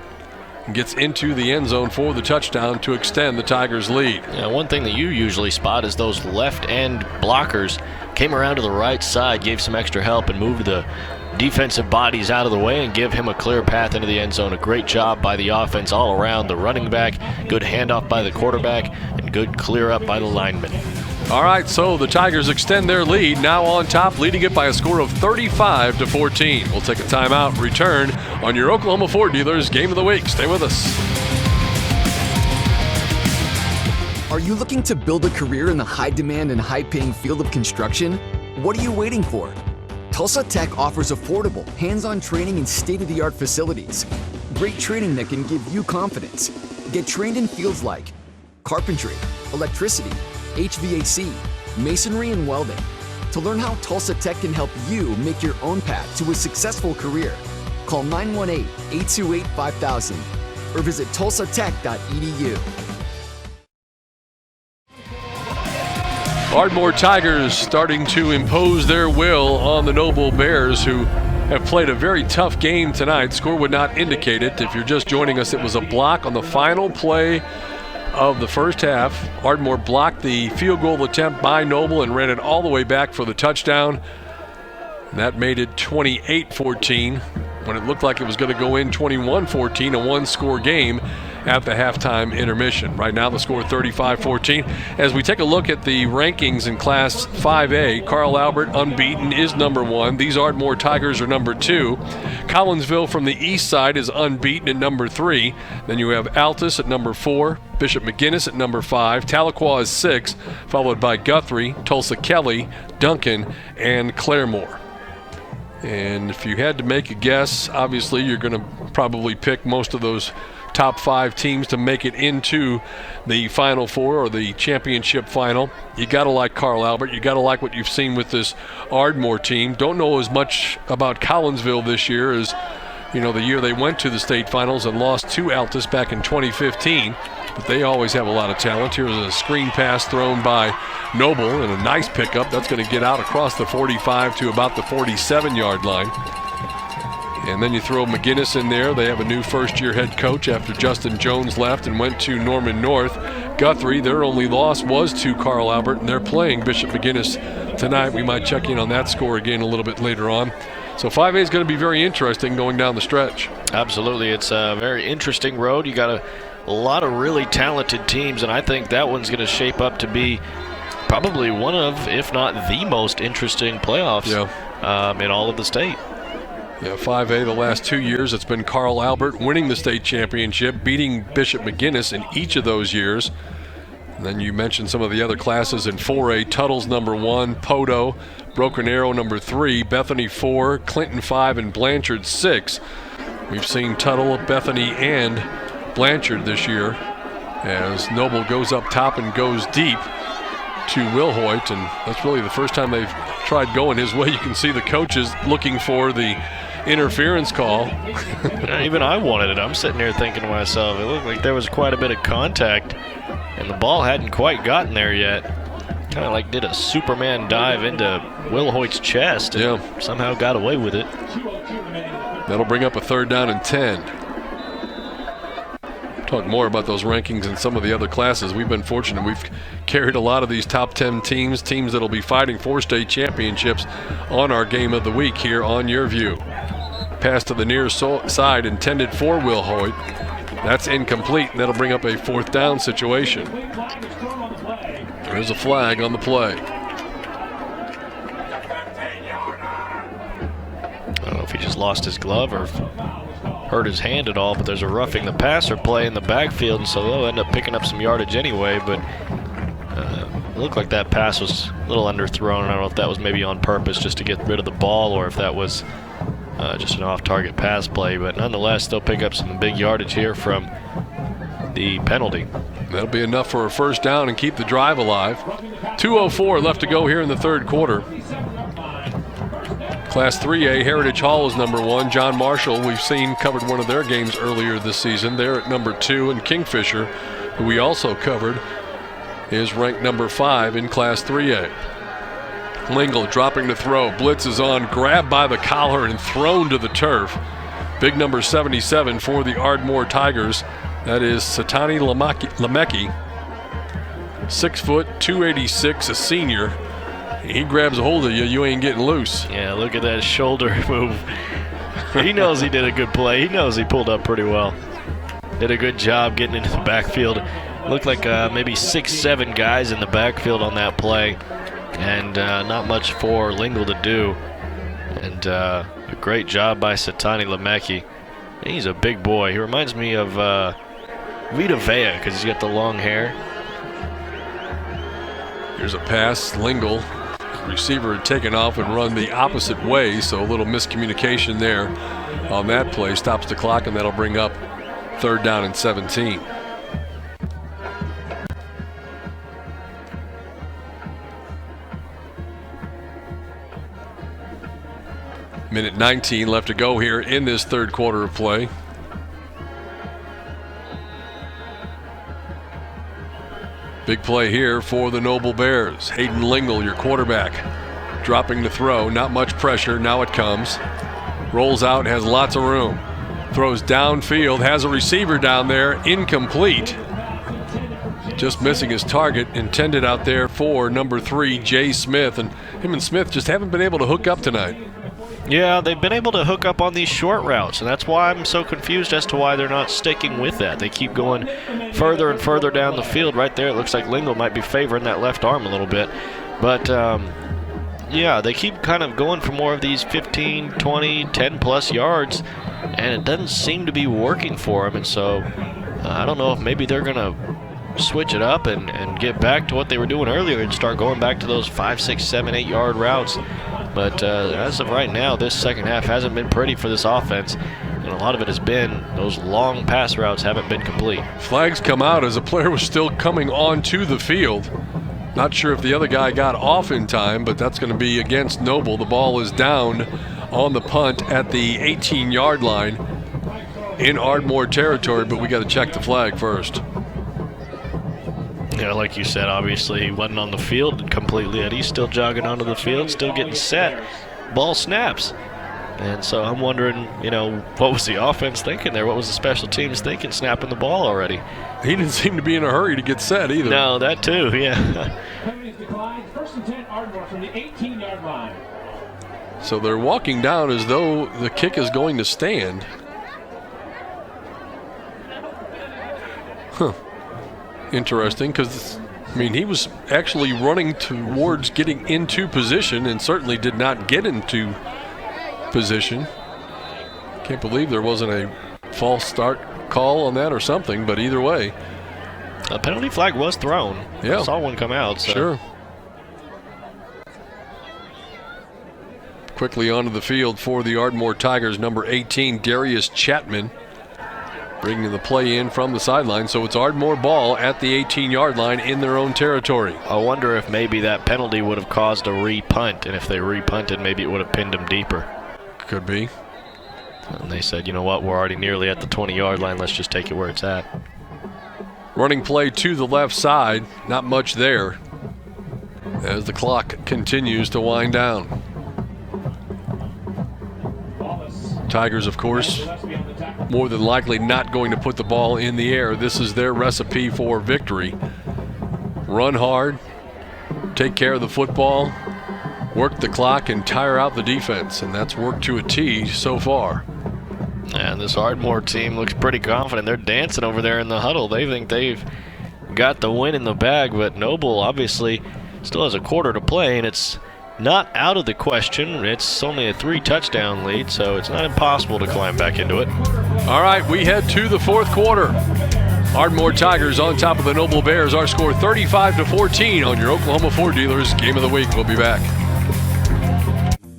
and gets into the end zone for the touchdown to extend the Tigers' lead. Yeah, one thing that you usually spot is those left end blockers came around to the right side, gave some extra help, and moved the defensive bodies out of the way and give him a clear path into the end zone. A great job by the offense all around. The running back, good handoff by the quarterback, and good clear up by the lineman. All right, so the Tigers extend their lead, now on top, leading it by a score of 35-14. We'll take a timeout, return on your Oklahoma Ford Dealers Game of the Week. Stay with us. Are you looking to build a career in the high-demand and high-paying field of construction? What are you waiting for? Tulsa Tech offers affordable, hands-on training in state-of-the-art facilities. Great training that can give you confidence. Get trained in fields like carpentry, electricity, HVAC, masonry, and welding. To learn how Tulsa Tech can help you make your own path to a successful career, call 918-828-5000 or visit tulsatech.edu. Ardmore Tigers starting to impose their will on the Noble Bears, who have played a very tough game tonight. Score would not indicate it. If you're just joining us, it was a block on the final play of the first half. Ardmore blocked the field goal attempt by Noble and ran it all the way back for the touchdown. And that made it 28-14 when it looked like it was going to go in 21-14, a one-score game at the halftime intermission. Right now the score 35-14. As we take a look at the rankings in Class 5A, Carl Albert unbeaten is number 1. These Ardmore Tigers are number 2. Collinsville from the east side is unbeaten at number 3. Then you have Altus at number 4. Bishop McGuinness at number 5. Tahlequah is 6, followed by Guthrie, Tulsa Kelly, Duncan, and Claremore. And if you had to make a guess, obviously you're going to probably pick most of those top 5 teams to make it into the Final Four or the championship final. You got to like Carl Albert. You got to like what you've seen with this Ardmore team. Don't know as much about Collinsville this year as, you know, the year they went to the state finals and lost to Altus back in 2015. But they always have a lot of talent. Here's a screen pass thrown by Noble and a nice pickup. That's going to get out across the 45 to about the 47-yard line. And then you throw McGuinness in there. They have a new first-year head coach after Justin Jones left and went to Norman North. Guthrie, their only loss was to Carl Albert, and they're playing Bishop McGuinness tonight. We might check in on that score again a little bit later on. So 5A is going to be very interesting going down the stretch. Absolutely. It's a very interesting road. You got a lot of really talented teams, and I think that one's going to shape up to be probably one of, if not the most interesting playoffs in all of the state. Yeah, 5A the last 2 years, it's been Carl Albert winning the state championship, beating Bishop McGuinness in each of those years. And then you mentioned some of the other classes in 4A. Tuttle's number 1, Podo, Broken Arrow number 3, Bethany 4, Clinton 5, and Blanchard 6. We've seen Tuttle, Bethany, and Blanchard this year as Noble goes up top and goes deep. to Will Hoyt, and that's really the first time they've tried going his way. You can see the coaches looking for the interference call. Even I wanted it. I'm sitting here thinking to myself, it looked like there was quite a bit of contact, and the ball hadn't quite gotten there yet. Kind of like did a Superman dive into Will Hoyt's chest and somehow got away with it. That'll bring up a 3rd down and 10. Talk more about those rankings in some of the other classes. We've been fortunate. We've carried a lot of these top 10 teams that'll be fighting for state championships on our game of the week here on YurView. Pass to the near side intended for Will Hoyt. That's incomplete. That'll bring up a 4th down situation. There's a flag on the play. I don't know if he just lost his glove or hurt his hand at all, but there's a roughing the passer play in the backfield, and so they'll end up picking up some yardage anyway. But it looked like that pass was a little underthrown. I don't know if that was maybe on purpose just to get rid of the ball or if that was just an off-target pass play. But nonetheless, they'll pick up some big yardage here from the penalty. That'll be enough for a 1st down and keep the drive alive. 2:04 left to go here in the 3rd quarter. Class 3A, Heritage Hall is number 1. John Marshall, we've seen, covered one of their games earlier this season. They're at number 2, and Kingfisher, who we also covered, is ranked number 5 in Class 3A. Lingle dropping to throw. Blitz is on, grabbed by the collar and thrown to the turf. Big number 77 for the Ardmore Tigers. That is Satani Lemecki, 6 foot, 286, a senior. He grabs a hold of you, you ain't getting loose. Yeah, look at that shoulder move. He knows he did a good play. He knows he pulled up pretty well. Did a good job getting into the backfield. Looked like maybe 6-7 guys in the backfield on that play. And not much for Lingle to do. And a great job by Satani Lemecki. He's a big boy. He reminds me of Vita Vea because he's got the long hair. Here's a pass. Lingle, receiver had taken off and run the opposite way, so a little miscommunication there on that play. Stops the clock, and that'll bring up 3rd down and 17. Minute 19 left to go here in this 3rd quarter of play. Big play here for the Noble Bears. Hayden Lingle, your quarterback, dropping to throw. Not much pressure. Now it comes. Rolls out, has lots of room. Throws downfield, has a receiver down there. Incomplete. Just missing his target. Intended out there for number 3, Jay Smith. And him and Smith just haven't been able to hook up tonight. Yeah, they've been able to hook up on these short routes, and that's why I'm so confused as to why they're not sticking with that. They keep going further and further down the field. Right there, it looks like Lingle might be favoring that left arm a little bit. But, yeah, they keep kind of going for more of these 15, 20, 10-plus yards, and it doesn't seem to be working for them. And so I don't know if maybe they're going to switch it up and get back to what they were doing earlier and start going back to those 5, 6, 7, 8-yard routes. But as of right now, this second half hasn't been pretty for this offense, and a lot of it has been those long pass routes haven't been complete. Flags come out as a player was still coming onto the field. Not sure if the other guy got off in time, but that's going to be against Noble. The ball is down on the punt at the 18-yard line in Ardmore territory, but we got to check the flag first. Yeah, like you said, obviously he wasn't on the field completely yet. He's still jogging onto the field, still getting set. Ball snaps. And so I'm wondering, what was the offense thinking there? What was the special teams thinking snapping the ball already? He didn't seem to be in a hurry to get set either. No, that too, yeah. First and 10, Ardmore from the 18-yard line. So they're walking down as though the kick is going to stand. Huh. Interesting, because he was actually running towards getting into position and certainly did not get into position. Can't believe there wasn't a false start call on that or something, but either way. A penalty flag was thrown. Yeah. I saw one come out. So. Sure. Quickly onto the field for the Ardmore Tigers, number 18, Darius Chapman. bringing the play in from the sideline. So it's Ardmore ball at the 18-yard line in their own territory. I wonder if maybe that penalty would have caused a re-punt, and if they re-punted, maybe it would have pinned them deeper. Could be. And they said, you know what, we're already nearly at the 20-yard line. Let's just take it where it's at. Running play to the left side. Not much there as the clock continues to wind down. Tigers, of course, more than likely not going to put the ball in the air. This is their recipe for victory. Run hard, take care of the football, work the clock, and tire out the defense. And that's worked to a T so far. And this Ardmore team looks pretty confident. They're dancing over there in the huddle. They think they've got the win in the bag, but Noble obviously still has a quarter to play, and it's not out of the question. It's only a 3-touchdown lead, so it's not impossible to climb back into it. All right, we head to the fourth quarter. Ardmore Tigers on top of the Noble Bears. Our score 35-14 on your Oklahoma Ford Dealers Game of the Week. We'll be back.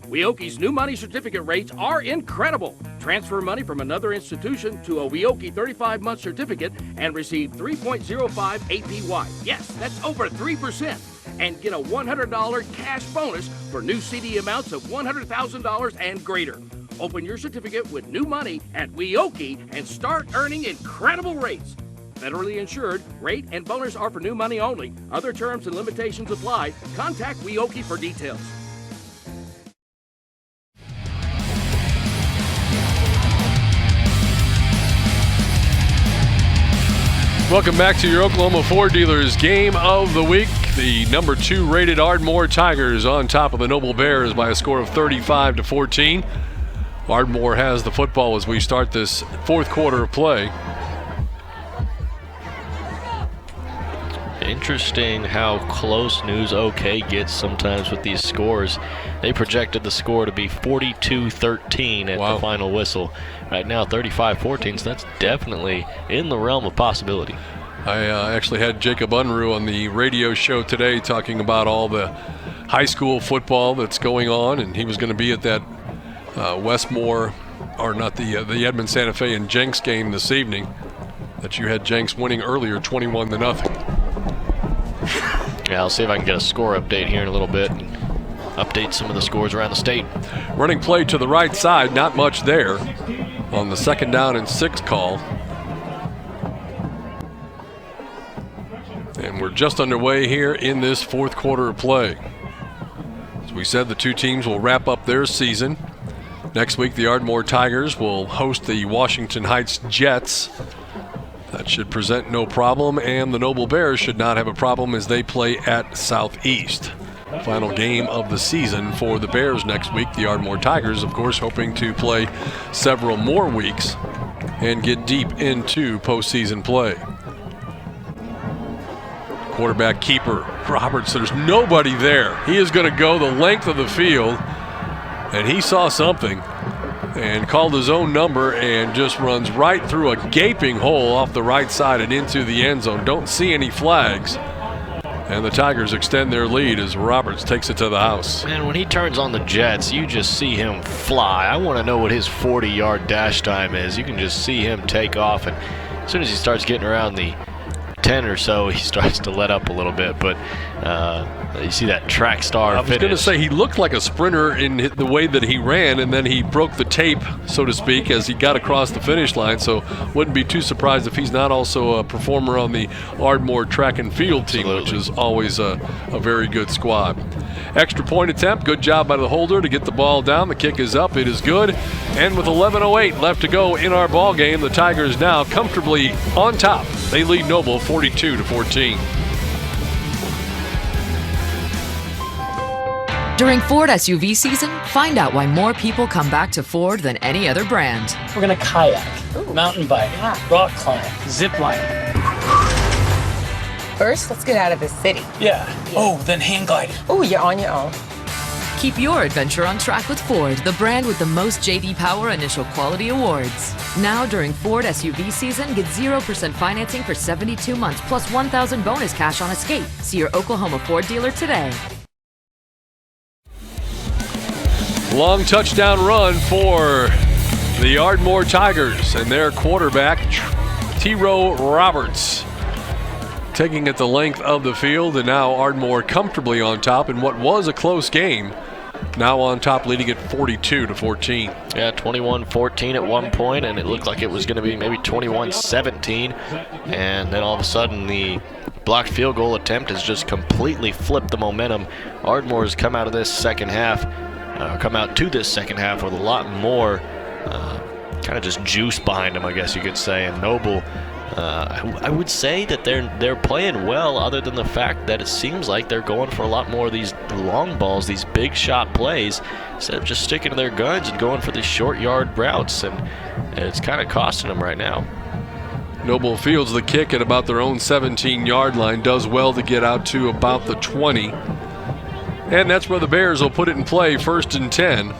Weoki's new money certificate rates are incredible. Transfer money from another institution to a Weoki 35-month certificate and receive 3.05 APY. Yes, that's over 3%. And get a $100 cash bonus for new CD amounts of $100,000 and greater. Open your certificate with new money at Weoki and start earning incredible rates. Federally insured, rate and bonus are for new money only. Other terms and limitations apply. Contact Weoki for details. Welcome back to your Oklahoma Ford Dealers Game of the Week. The number 2 rated Ardmore Tigers on top of the Noble Bears by a score of 35-14. Ardmore has the football as we start this fourth quarter of play. Interesting how close News OK gets sometimes with these scores. They projected the score to be 42-13 at the final whistle. Right now 35-14, so that's definitely in the realm of possibility. I actually had Jacob Unruh on the radio show today talking about all the high school football that's going on, and he was going to be at that Westmore, or not the Edmond Santa Fe and Jenks game this evening that you had Jenks winning earlier 21-0. Yeah, I'll see if I can get a score update here in a little bit and update some of the scores around the state. Running play to the right side, not much there on the 2nd down and 6 call. And we're just underway here in this fourth quarter of play. As we said, the two teams will wrap up their season. Next week, the Ardmore Tigers will host the Washington Heights Jets. That should present no problem, and the Noble Bears should not have a problem as they play at Southeast. Final game of the season for the Bears next week. The Ardmore Tigers, of course, hoping to play several more weeks and get deep into postseason play. Quarterback keeper Roberts, there's nobody there. He is going to go the length of the field, and he saw something and called his own number and just runs right through a gaping hole off the right side and into the end zone. Don't see any flags. And the Tigers extend their lead as Roberts takes it to the house. And when he turns on the Jets, you just see him fly. I want to know what his 40-yard dash time is. You can just see him take off, and as soon as he starts getting around the 10 or so, he starts to let up a little bit. But you see that track star finish. I was going to say, he looked like a sprinter in the way that he ran, and then he broke the tape, so to speak, as he got across the finish line. So wouldn't be too surprised if he's not also a performer on the Ardmore track and field team, which is always a very good squad. Extra point attempt. Good job by the holder to get the ball down. The kick is up. It is good. And with 11:08 left to go in our ball game, the Tigers now comfortably on top. They lead Noble 42-14. During Ford SUV season, find out why more people come back to Ford than any other brand. We're gonna kayak, mountain bike, rock climb, zip line. First, let's get out of the city. Yeah. Oh, then hang gliding. Oh, you're on your own. Keep your adventure on track with Ford, the brand with the most J.D. Power Initial Quality Awards. Now during Ford SUV season, get 0% financing for 72 months plus $1,000 bonus cash on Escape. See your Oklahoma Ford dealer today. Long touchdown run for the Ardmore Tigers and their quarterback, T-Row Roberts, taking it the length of the field, and now Ardmore comfortably on top in what was a close game. Now on top, leading at 42-14. Yeah, 21-14 at one point, and it looked like it was going to be maybe 21-17. And then all of a sudden, the blocked field goal attempt has just completely flipped the momentum. Ardmore has come out to this second half with a lot more kind of just juice behind them, I guess you could say. And Noble, I would say that they're playing well, other than the fact that it seems like they're going for a lot more of these long balls, these big shot plays, instead of just sticking to their guns and going for these short yard routes, and it's kind of costing them right now. Noble fields the kick at about their own 17-yard line, does well to get out to about the 20. And that's where the Bears will put it in play, 1st and 10.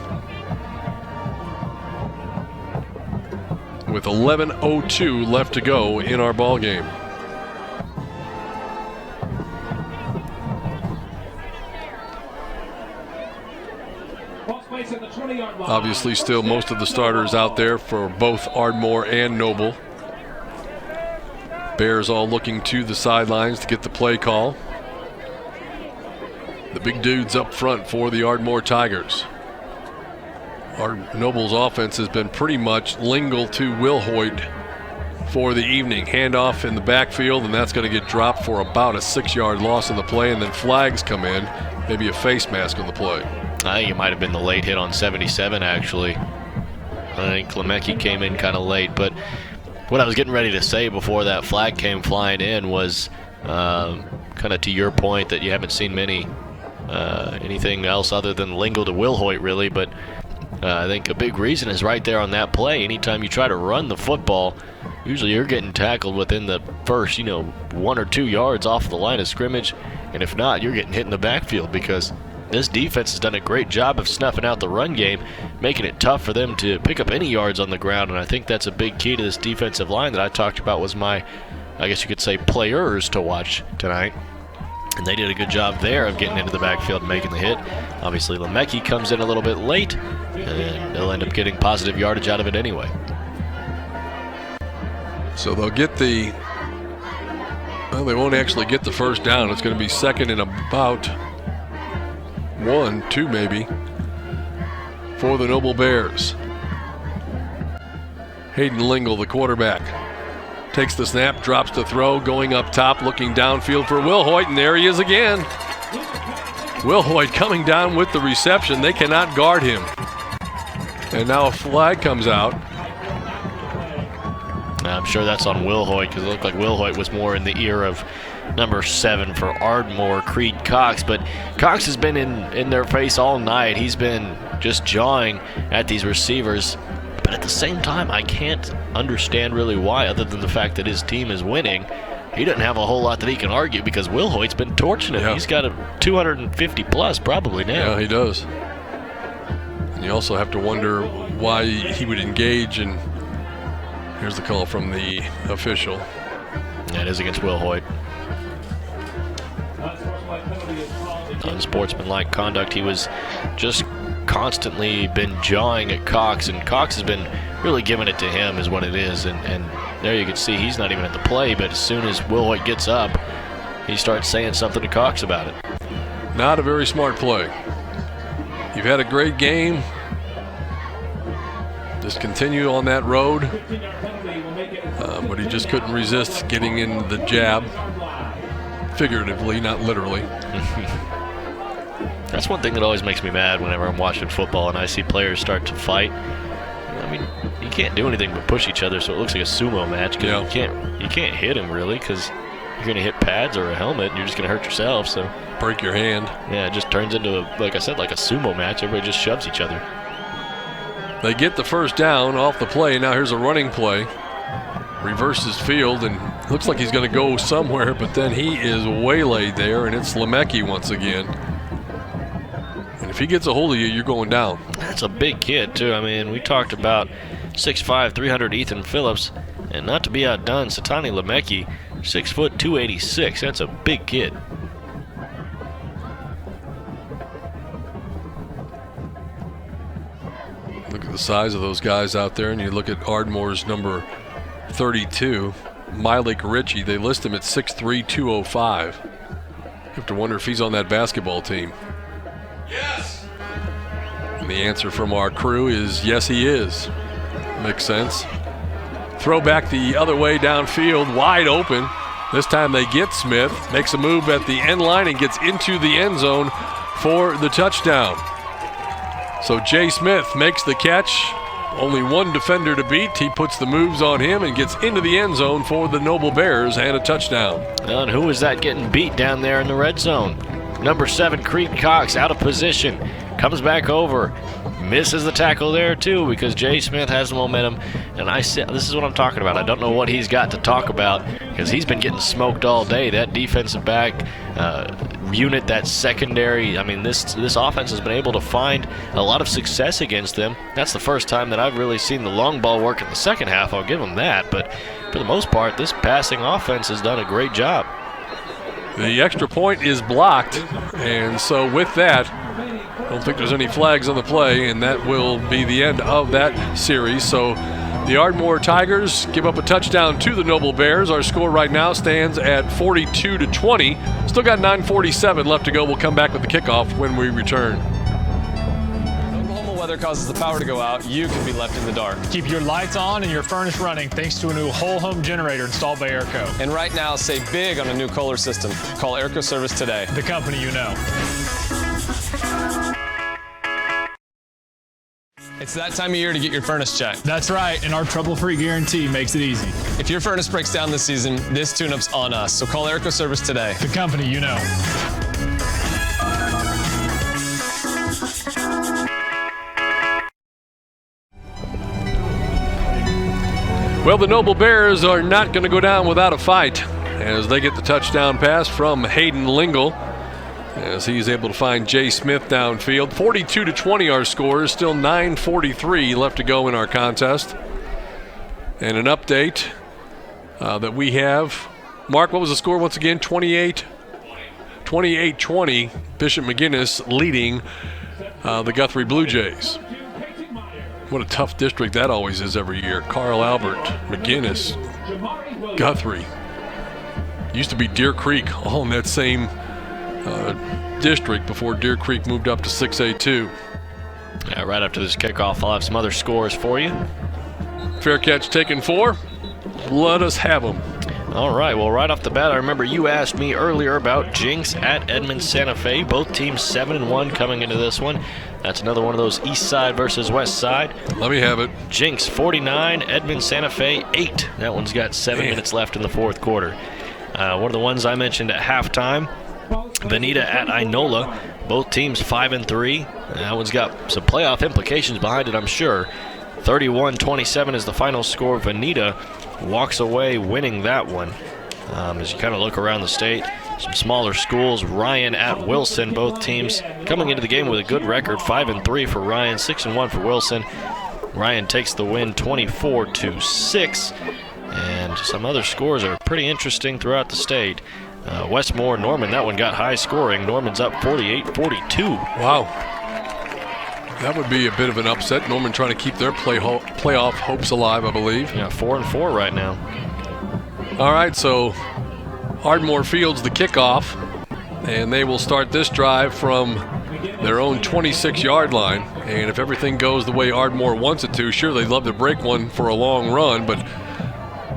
With 11:02 left to go in our ball game. Obviously still most of the starters out there for both Ardmore and Noble. Bears all looking to the sidelines to get the play call. The big dudes up front for the Ardmore Tigers. Noble's offense has been pretty much Lingle to Wilhoit for the evening. Handoff in the backfield, and that's going to get dropped for about a 6-yard loss in the play, and then flags come in, maybe a face mask on the play. I think it might have been the late hit on 77, actually. I think Lemecki came in kind of late, but what I was getting ready to say before that flag came flying in was kind of to your point that you haven't seen many anything else other than Lingle to Wilhoit, really, but I think a big reason is right there on that play. Anytime you try to run the football, usually you're getting tackled within the first, 1 or 2 yards off the line of scrimmage, and if not, you're getting hit in the backfield, because this defense has done a great job of snuffing out the run game, making it tough for them to pick up any yards on the ground, and I think that's a big key to this defensive line that I talked about was my, I guess you could say, players to watch tonight. And they did a good job there of getting into the backfield and making the hit. Obviously, Lemecki comes in a little bit late, and they'll end up getting positive yardage out of it anyway. So they'll get they won't actually get the first down. It's going to be second and about 1, 2 maybe, for the Noble Bears. Hayden Lingle, the quarterback, takes the snap, drops the throw, going up top, looking downfield for Wilhoit, and there he is again. Wilhoit coming down with the reception. They cannot guard him. And now a flag comes out. I'm sure that's on Wilhoit, because it looked like Wilhoit was more in the ear of number 7 for Ardmore, Creed Cox. But Cox has been in their face all night. He's been just jawing at these receivers. But at the same time, I can't understand really why, other than the fact that his team is winning. He doesn't have a whole lot that he can argue, because Wilhoit's been torching him. Yeah. He's got a 250 plus probably now. Yeah, he does. And you also have to wonder why he would engage, and here's the call from the official. Yeah, it is against Wilhoit. Unsportsmanlike conduct. He was just constantly been jawing at Cox, and Cox has been really giving it to him is what it is, and there you can see he's not even at the play, but as soon as Wilhoit gets up, he starts saying something to Cox about it. Not a very smart play. You've had a great game. Just continue on that road, but he just couldn't resist getting in the jab, figuratively, not literally. That's one thing that always makes me mad whenever I'm watching football and I see players start to fight. I mean, you can't do anything but push each other, so it looks like a sumo match. Cause you can't hit him really, because you're going to hit pads or a helmet, and you're just going to hurt yourself. So break your hand. Yeah, it just turns into, like I said, like a sumo match. Everybody just shoves each other. They get the first down off the play. Now here's a running play. Reverses field, and looks like he's going to go somewhere, but then he is waylaid there, and it's Lemecki once again. And if he gets a hold of you, you're going down. That's a big kid, too. I mean, we talked about 6'5", 300 Ethan Phillips, and not to be outdone, Satani Lemecki, 6 foot, 286. That's a big kid. Look at the size of those guys out there, and you look at Ardmore's number 32, Milek Ritchie. They list him at 6'3", 205. You have to wonder if he's on that basketball team. Yes! And the answer from our crew is yes, he is. Makes sense. Throw back the other way downfield, wide open. This time they get Smith, makes a move at the end line and gets into the end zone for the touchdown. So Jay Smith makes the catch. Only one defender to beat. He puts the moves on him and gets into the end zone for the Noble Bears and a touchdown. And who was that getting beat down there in the red zone? Number 7, Creed Cox, out of position. Comes back over. Misses the tackle there too because Jay Smith has the momentum. And this is what I'm talking about. I don't know what he's got to talk about because he's been getting smoked all day. That defensive back unit, that secondary, I mean, this offense has been able to find a lot of success against them. That's the first time that I've really seen the long ball work in the second half. I'll give them that. But for the most part, this passing offense has done a great job. The extra point is blocked, and so with that, I don't think there's any flags on the play, and that will be the end of that series. So the Ardmore Tigers give up a touchdown to the Noble Bears. Our score right now stands at 42-20. Still got 9:47 left to go. We'll come back with the kickoff when we return. Oklahoma weather causes the power to go out. You can be left in the dark. Keep your lights on and your furnace running thanks to a new whole home generator installed by Airco. And right now, save big on a new Kohler system. Call Airco Service today. The company you know. It's that time of year to get your furnace checked. That's right, and our trouble-free guarantee makes it easy. If your furnace breaks down this season, this tune-up's on us, so call Airco Service today. The company you know. Well, the Noble Bears are not going to go down without a fight as they get the touchdown pass from Hayden Lingle, as he's able to find Jay Smith downfield. 42-20 our score. Still 9:43 left to go in our contest. And an update that we have. Mark, what was the score once again? 28-20. Bishop McGuinness leading the Guthrie Blue Jays. What a tough district that always is every year. Carl Albert, McGuinness, Guthrie. Used to be Deer Creek, all in that same district before Deer Creek moved up to 6A2. Yeah, right after this kickoff, I'll have some other scores for you. Fair catch taken 4. Let us have them. All right, well, right off the bat, I remember you asked me earlier about Jinx at Edmond Santa Fe. Both teams 7-1 coming into this one. That's another one of those east side versus west side. Let me have it. Jinx 49, Edmond Santa Fe 8. That one's got 7 minutes left in the fourth quarter. One of the ones I mentioned at halftime, Veneta at Inola. Both teams 5-3. That one's got some playoff implications behind it, I'm sure. 31-27 is the final score. Veneta walks away winning that one. As you kind of look around the state, some smaller schools. Ryan at Wilson, both teams coming into the game with a good record. 5-3 for Ryan, 6-1 for Wilson. Ryan takes the win 24-6. And some other scores are pretty interesting throughout the state. Westmore, Norman, that one got high scoring. Norman's up 48-42. Wow. That would be a bit of an upset. Norman trying to keep their playoff hopes alive, I believe. Yeah, 4-4 right now. All right, so Ardmore fields the kickoff, and they will start this drive from their own 26-yard line. And if everything goes the way Ardmore wants it to, sure, they'd love to break one for a long run, but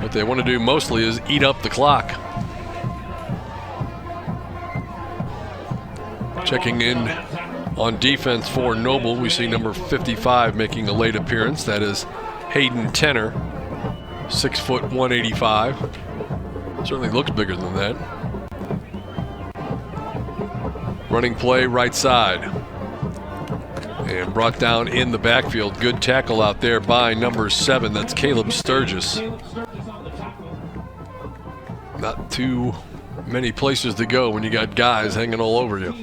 what they want to do mostly is eat up the clock. Checking in on defense for Noble, we see number 55 making a late appearance. That is Hayden Tenner, 6 foot 185. Certainly looks bigger than that. Running play right side. And brought down in the backfield. Good tackle out there by number 7. That's Caleb Sturgis. Not too many places to go when you got guys hanging all over you.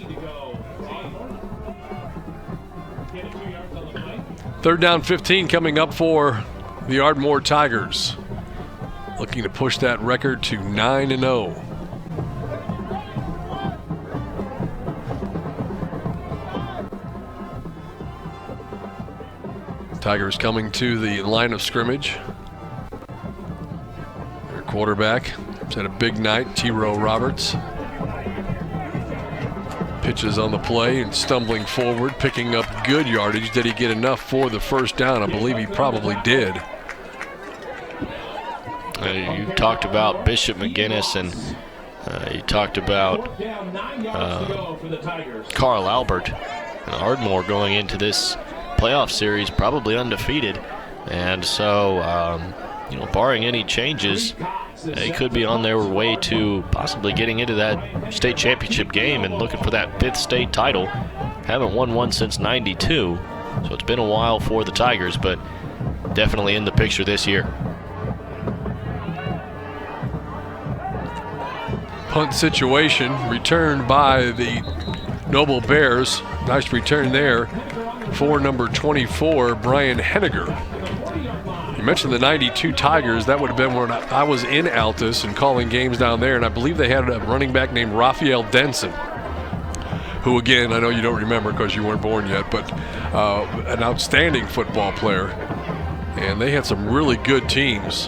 Third down 15 coming up for the Ardmore Tigers. Looking to push that record to 9-0. Tigers coming to the line of scrimmage. Their quarterback has had a big night, T-Row Roberts. Pitches on the play and stumbling forward, picking up good yardage. Did he get enough for the first down? I believe he probably did. You talked about Bishop McGinnis, and you talked about Carl Albert. Ardmore going into this playoff series probably undefeated, and so barring any changes, they could be on their way to possibly getting into that state championship game and looking for that 5th state title. Haven't won one since '92, so it's been a while for the Tigers, but definitely in the picture this year. Punt situation returned by the Noble Bears. Nice return there for number 24, Brian Henniger. You mentioned the '92 Tigers. That would have been when I was in Altus and calling games down there, and I believe they had a running back named Raphael Denson, who, again, I know you don't remember because you weren't born yet, but an outstanding football player. And they had some really good teams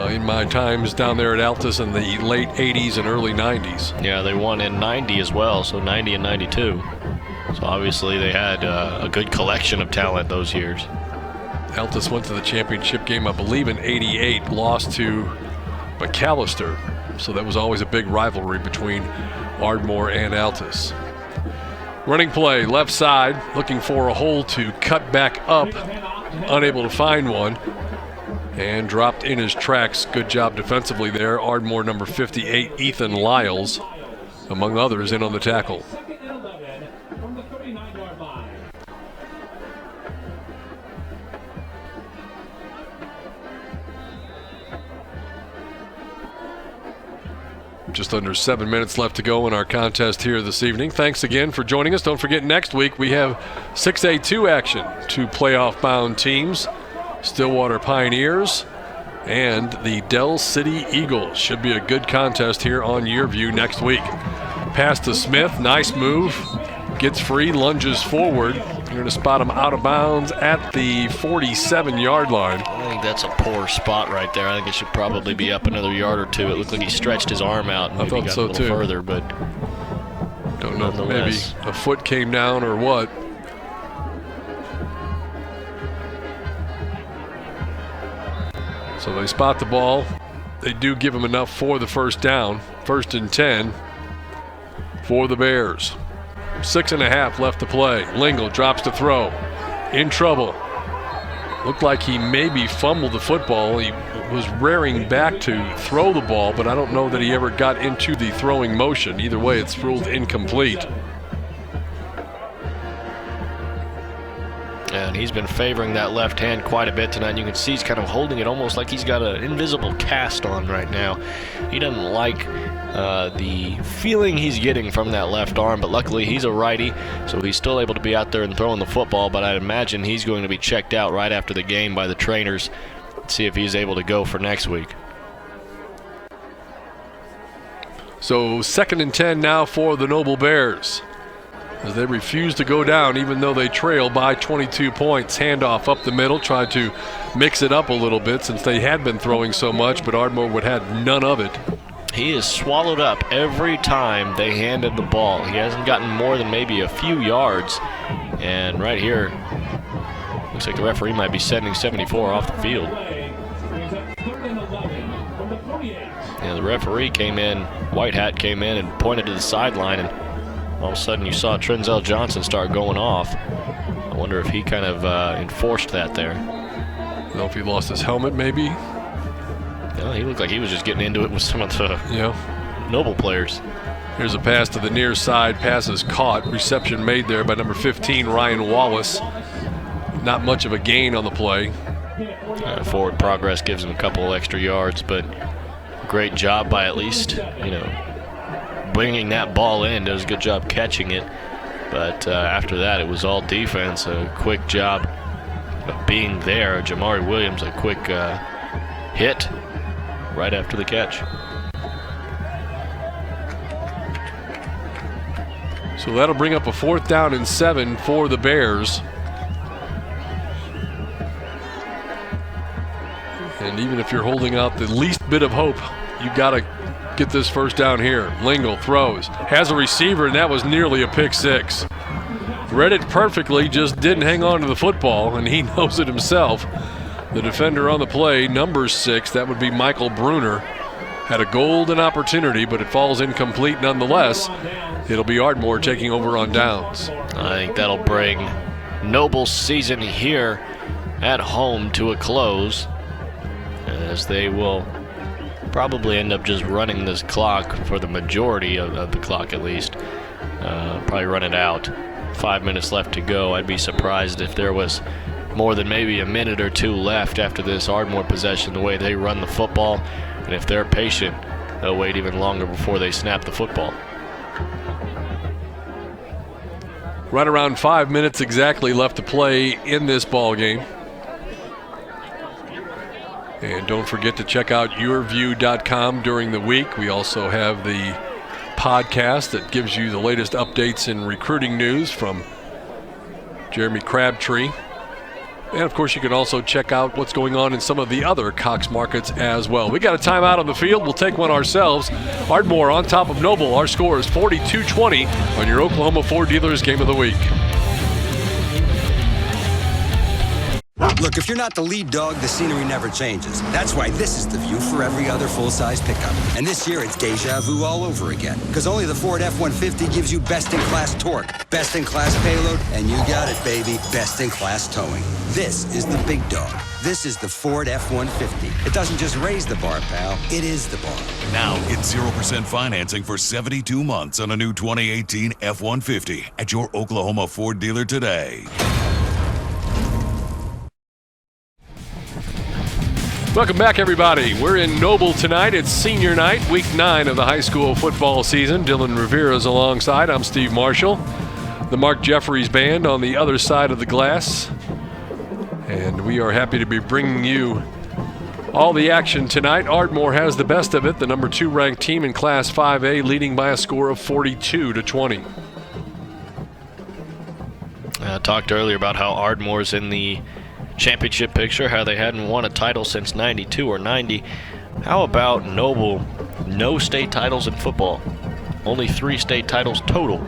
in my times down there at Altus in the late 80s and early 90s. Yeah, they won in 90 as well, so 90 and 92. So obviously they had a good collection of talent those years. Altus went to the championship game, I believe, in '88, lost to McAllister. So that was always a big rivalry between Ardmore and Altus. Running play, left side, looking for a hole to cut back up, unable to find one, and dropped in his tracks. Good job defensively there. Ardmore number 58, Ethan Lyles, among others, in on the tackle. Just under 7 minutes left to go in our contest here this evening. Thanks again for joining us. Don't forget, next week we have 6A2 action. 2 playoff-bound teams, Stillwater Pioneers and the Dell City Eagles. Should be a good contest here on YurView next week. Pass to Smith, nice move. Gets free, lunges forward. You're going to spot him out of bounds at the 47-yard line. I think that's a poor spot right there. I think it should probably be up another yard or two. It looked like he stretched his arm out and maybe got a little further, but don't know if maybe a foot came down or what. So they spot the ball. They do give him enough for the first down. 1st and 10 for the Bears. 6.5 left to play. Lingle drops to throw. In trouble. Looked like he maybe fumbled the football. He was rearing back to throw the ball, but I don't know that he ever got into the throwing motion. Either way, it's ruled incomplete. And he's been favoring that left hand quite a bit tonight. You can see he's kind of holding it almost like he's got an invisible cast on right now. He doesn't like the feeling he's getting from that left arm, but luckily he's a righty, so he's still able to be out there and throwing the football, but I imagine he's going to be checked out right after the game by the trainers. Let's see if he's able to go for next week. So 2nd and 10 now for the Noble Bears, as they refuse to go down even though they trail by 22 points. Handoff up the middle, tried to mix it up a little bit since they had been throwing so much, but Ardmore would have none of it. He is swallowed up every time they handed the ball. He hasn't gotten more than maybe a few yards. And right here, looks like the referee might be sending 74 off the field. Yeah, the referee came in, white hat came in and pointed to the sideline, and all of a sudden you saw Trinzel Johnson start going off. I wonder if he kind of enforced that there. I don't know if he lost his helmet maybe. No, he looked like he was just getting into it with some of the Noble players. Here's a pass to the near side. Pass is caught. Reception made there by number 15, Ryan Wallace. Not much of a gain on the play. Forward progress gives him a couple extra yards, but great job by at least, bringing that ball in. Does a good job catching it. But after that, it was all defense. A quick job of being there. Jamari Williams, a quick hit right after the catch. So that'll bring up a 4th down and 7 for the Bears. And even if you're holding out the least bit of hope, you got to get this first down here. Lingle throws, has a receiver, and that was nearly a pick six. Read it perfectly, just didn't hang on to the football, and he knows it himself. The defender on the play, number 6, that would be Michael Bruner, had a golden opportunity, but it falls incomplete nonetheless. It'll be Ardmore taking over on downs. I think that'll bring Noble's season here at home to a close, as they will probably end up just running this clock for the majority of the clock at least. Probably run it out. 5 minutes left to go. I'd be surprised if there was more than maybe a minute or two left after this Ardmore possession, the way they run the football. And if they're patient, they'll wait even longer before they snap the football. Right around 5 minutes exactly left to play in this ball game. And don't forget to check out YurView.com during the week. We also have the podcast that gives you the latest updates in recruiting news from Jeremy Crabtree. And of course, you can also check out what's going on in some of the other Cox markets as well. We got a timeout on the field. We'll take one ourselves. Ardmore on top of Noble. Our score is 42-20 on your Oklahoma Ford Dealers Game of the Week. Look, if you're not the lead dog, the scenery never changes. That's why this is the view for every other full-size pickup. And this year, it's deja vu all over again. Because only the Ford F-150 gives you best-in-class torque, best-in-class payload, and you got it, baby, best-in-class towing. This is the big dog. This is the Ford F-150. It doesn't just raise the bar, pal. It is the bar. Now get 0% financing for 72 months on a new 2018 F-150 at your Oklahoma Ford dealer today. Welcome back, everybody. We're in Noble tonight. It's senior night, week 9 of the high school football season. Dylan Rivera's alongside. I'm Steve Marshall. The Mark Jeffries Band on the other side of the glass. And we are happy to be bringing you all the action tonight. Ardmore has the best of it, the number 2 ranked team in Class 5A, leading by a score of 42-20. I talked earlier about how Ardmore's in the championship picture, how they hadn't won a title since 92 or 90. How about Noble? No state titles in football. Only 3 state titles total.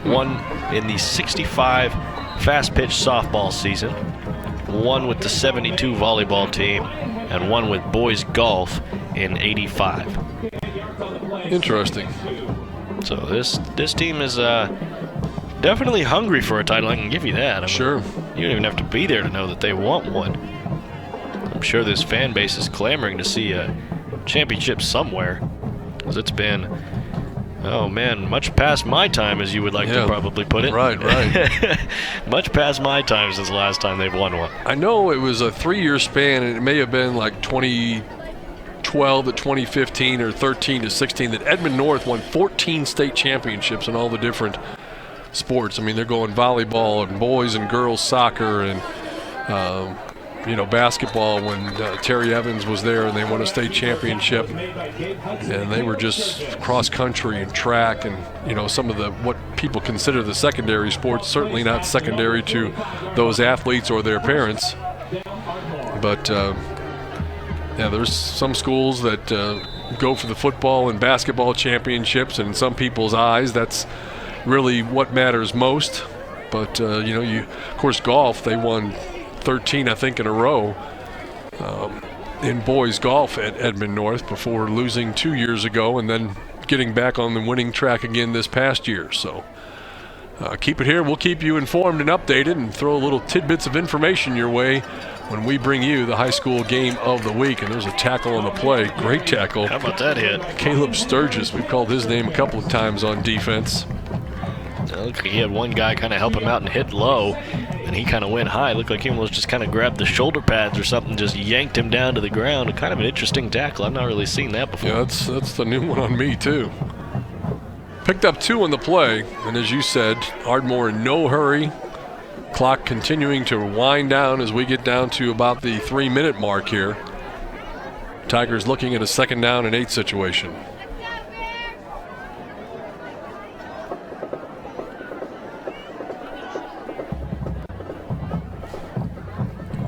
One in the 65 fast-pitch softball season, one with the 72 volleyball team, and one with boys golf in 85. Interesting. So this team is definitely hungry for a title, I can give you that. Sure. You don't even have to be there to know that they want one. I'm sure this fan base is clamoring to see a championship somewhere, because it's been, oh man, much past my time, as you would like to probably put it. Right. Much past my time since the last time they've won one. I know it was a 3-year span, and it may have been like 2012 to 2015 or 13 to 16 that Edmond North won 14 state championships in all the different sports. I mean, they're going volleyball and boys and girls soccer and basketball when Terry Evans was there and they won a state championship, and they were just cross country and track and some of the what people consider the secondary sports, certainly not secondary to those athletes or their parents. But there's some schools that go for the football and basketball championships, and in some people's eyes that's really what matters most. But of course, golf, they won 13 I think in a row in boys golf at Edmond North before losing 2 years ago and then getting back on the winning track again this past year. So keep it here. We'll keep you informed and updated and throw little tidbits of information your way when we bring you the high school game of the week. And there's a tackle on the play. Great tackle. How about that hit? Caleb Sturgis. We've called his name a couple of times on defense. Looked like he had one guy kind of help him out and hit low, and he kind of went high. Looked like he almost just kind of grabbed the shoulder pads or something, just yanked him down to the ground. Kind of an interesting tackle. I've not really seen that before. Yeah, that's the new one on me, too. Picked up 2 on the play, and as you said, Ardmore in no hurry. Clock continuing to wind down as we get down to about the 3-minute mark here. Tigers looking at a 2nd down and 8 situation.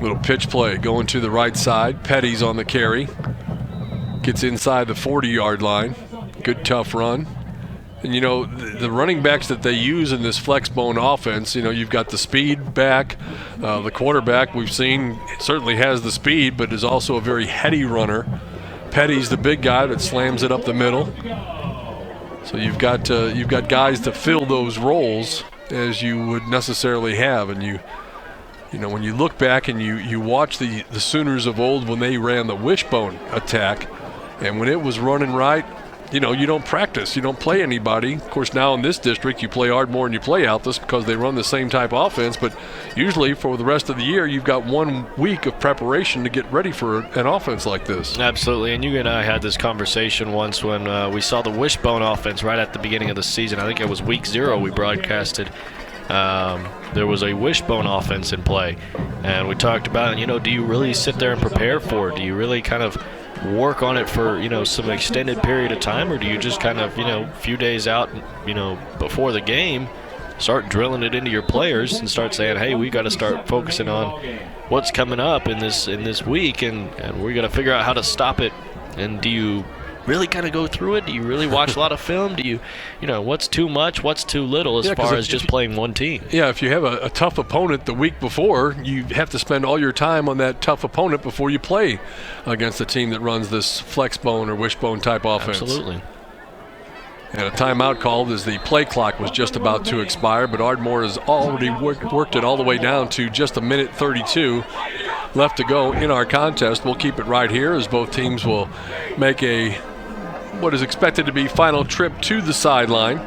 Little pitch play going to the right side. Petty's on the carry. Gets inside the 40-yard line. Good tough run. And, you know, the running backs that they use in this flex bone offense, you know, you've got the speed back. The quarterback we've seen certainly has the speed, but is also a very heady runner. Petty's the big guy that slams it up the middle. So you've got guys to fill those roles as you would necessarily have. And you know, when you look back and you watch the Sooners of old when they ran the wishbone attack, and when it was running right, you know, you don't practice. You don't play anybody. Of course, now in this district, you play Ardmore and you play Altus because they run the same type of offense. But usually for the rest of the year, you've got 1 week of preparation to get ready for an offense like this. Absolutely. And you and I had this conversation once when we saw the wishbone offense right at the beginning of the season. I think it was week 0 we broadcasted. There was a wishbone offense in play. And we talked about, you know, do you really sit there and prepare for it? Do you really kind of work on it for, you know, some extended period of time, or do you just kind of, you know, a few days out, you know, before the game, start drilling it into your players and start saying, hey, we got to start focusing on what's coming up in this week, and we got to figure out how to stop it? And do you really kind of go through it? Do you really watch a lot of film? Do you know, what's too much, what's too little as far as just playing one team? Yeah, if you have a tough opponent the week before, you have to spend all your time on that tough opponent before you play against a team that runs this flex bone or wishbone type offense. Absolutely. And a timeout called as the play clock was just about to expire, but Ardmore has already worked it all the way down to just 1:32 left to go in our contest. We'll keep it right here as both teams will make what is expected to be final trip to the sideline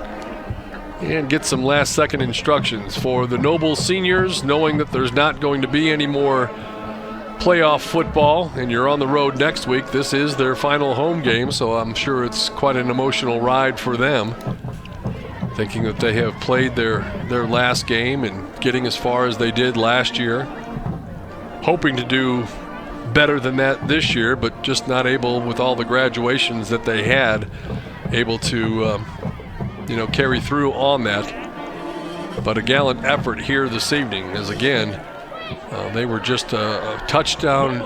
and get some last-second instructions for the Noble seniors, knowing that there's not going to be any more playoff football and you're on the road next week. This is their final home game, so I'm sure it's quite an emotional ride for them, thinking that they have played their last game and getting as far as they did last year, hoping to do better than that this year, but just not able, with all the graduations that they had, able to carry through on that. But a gallant effort here this evening, as again they were just a touchdown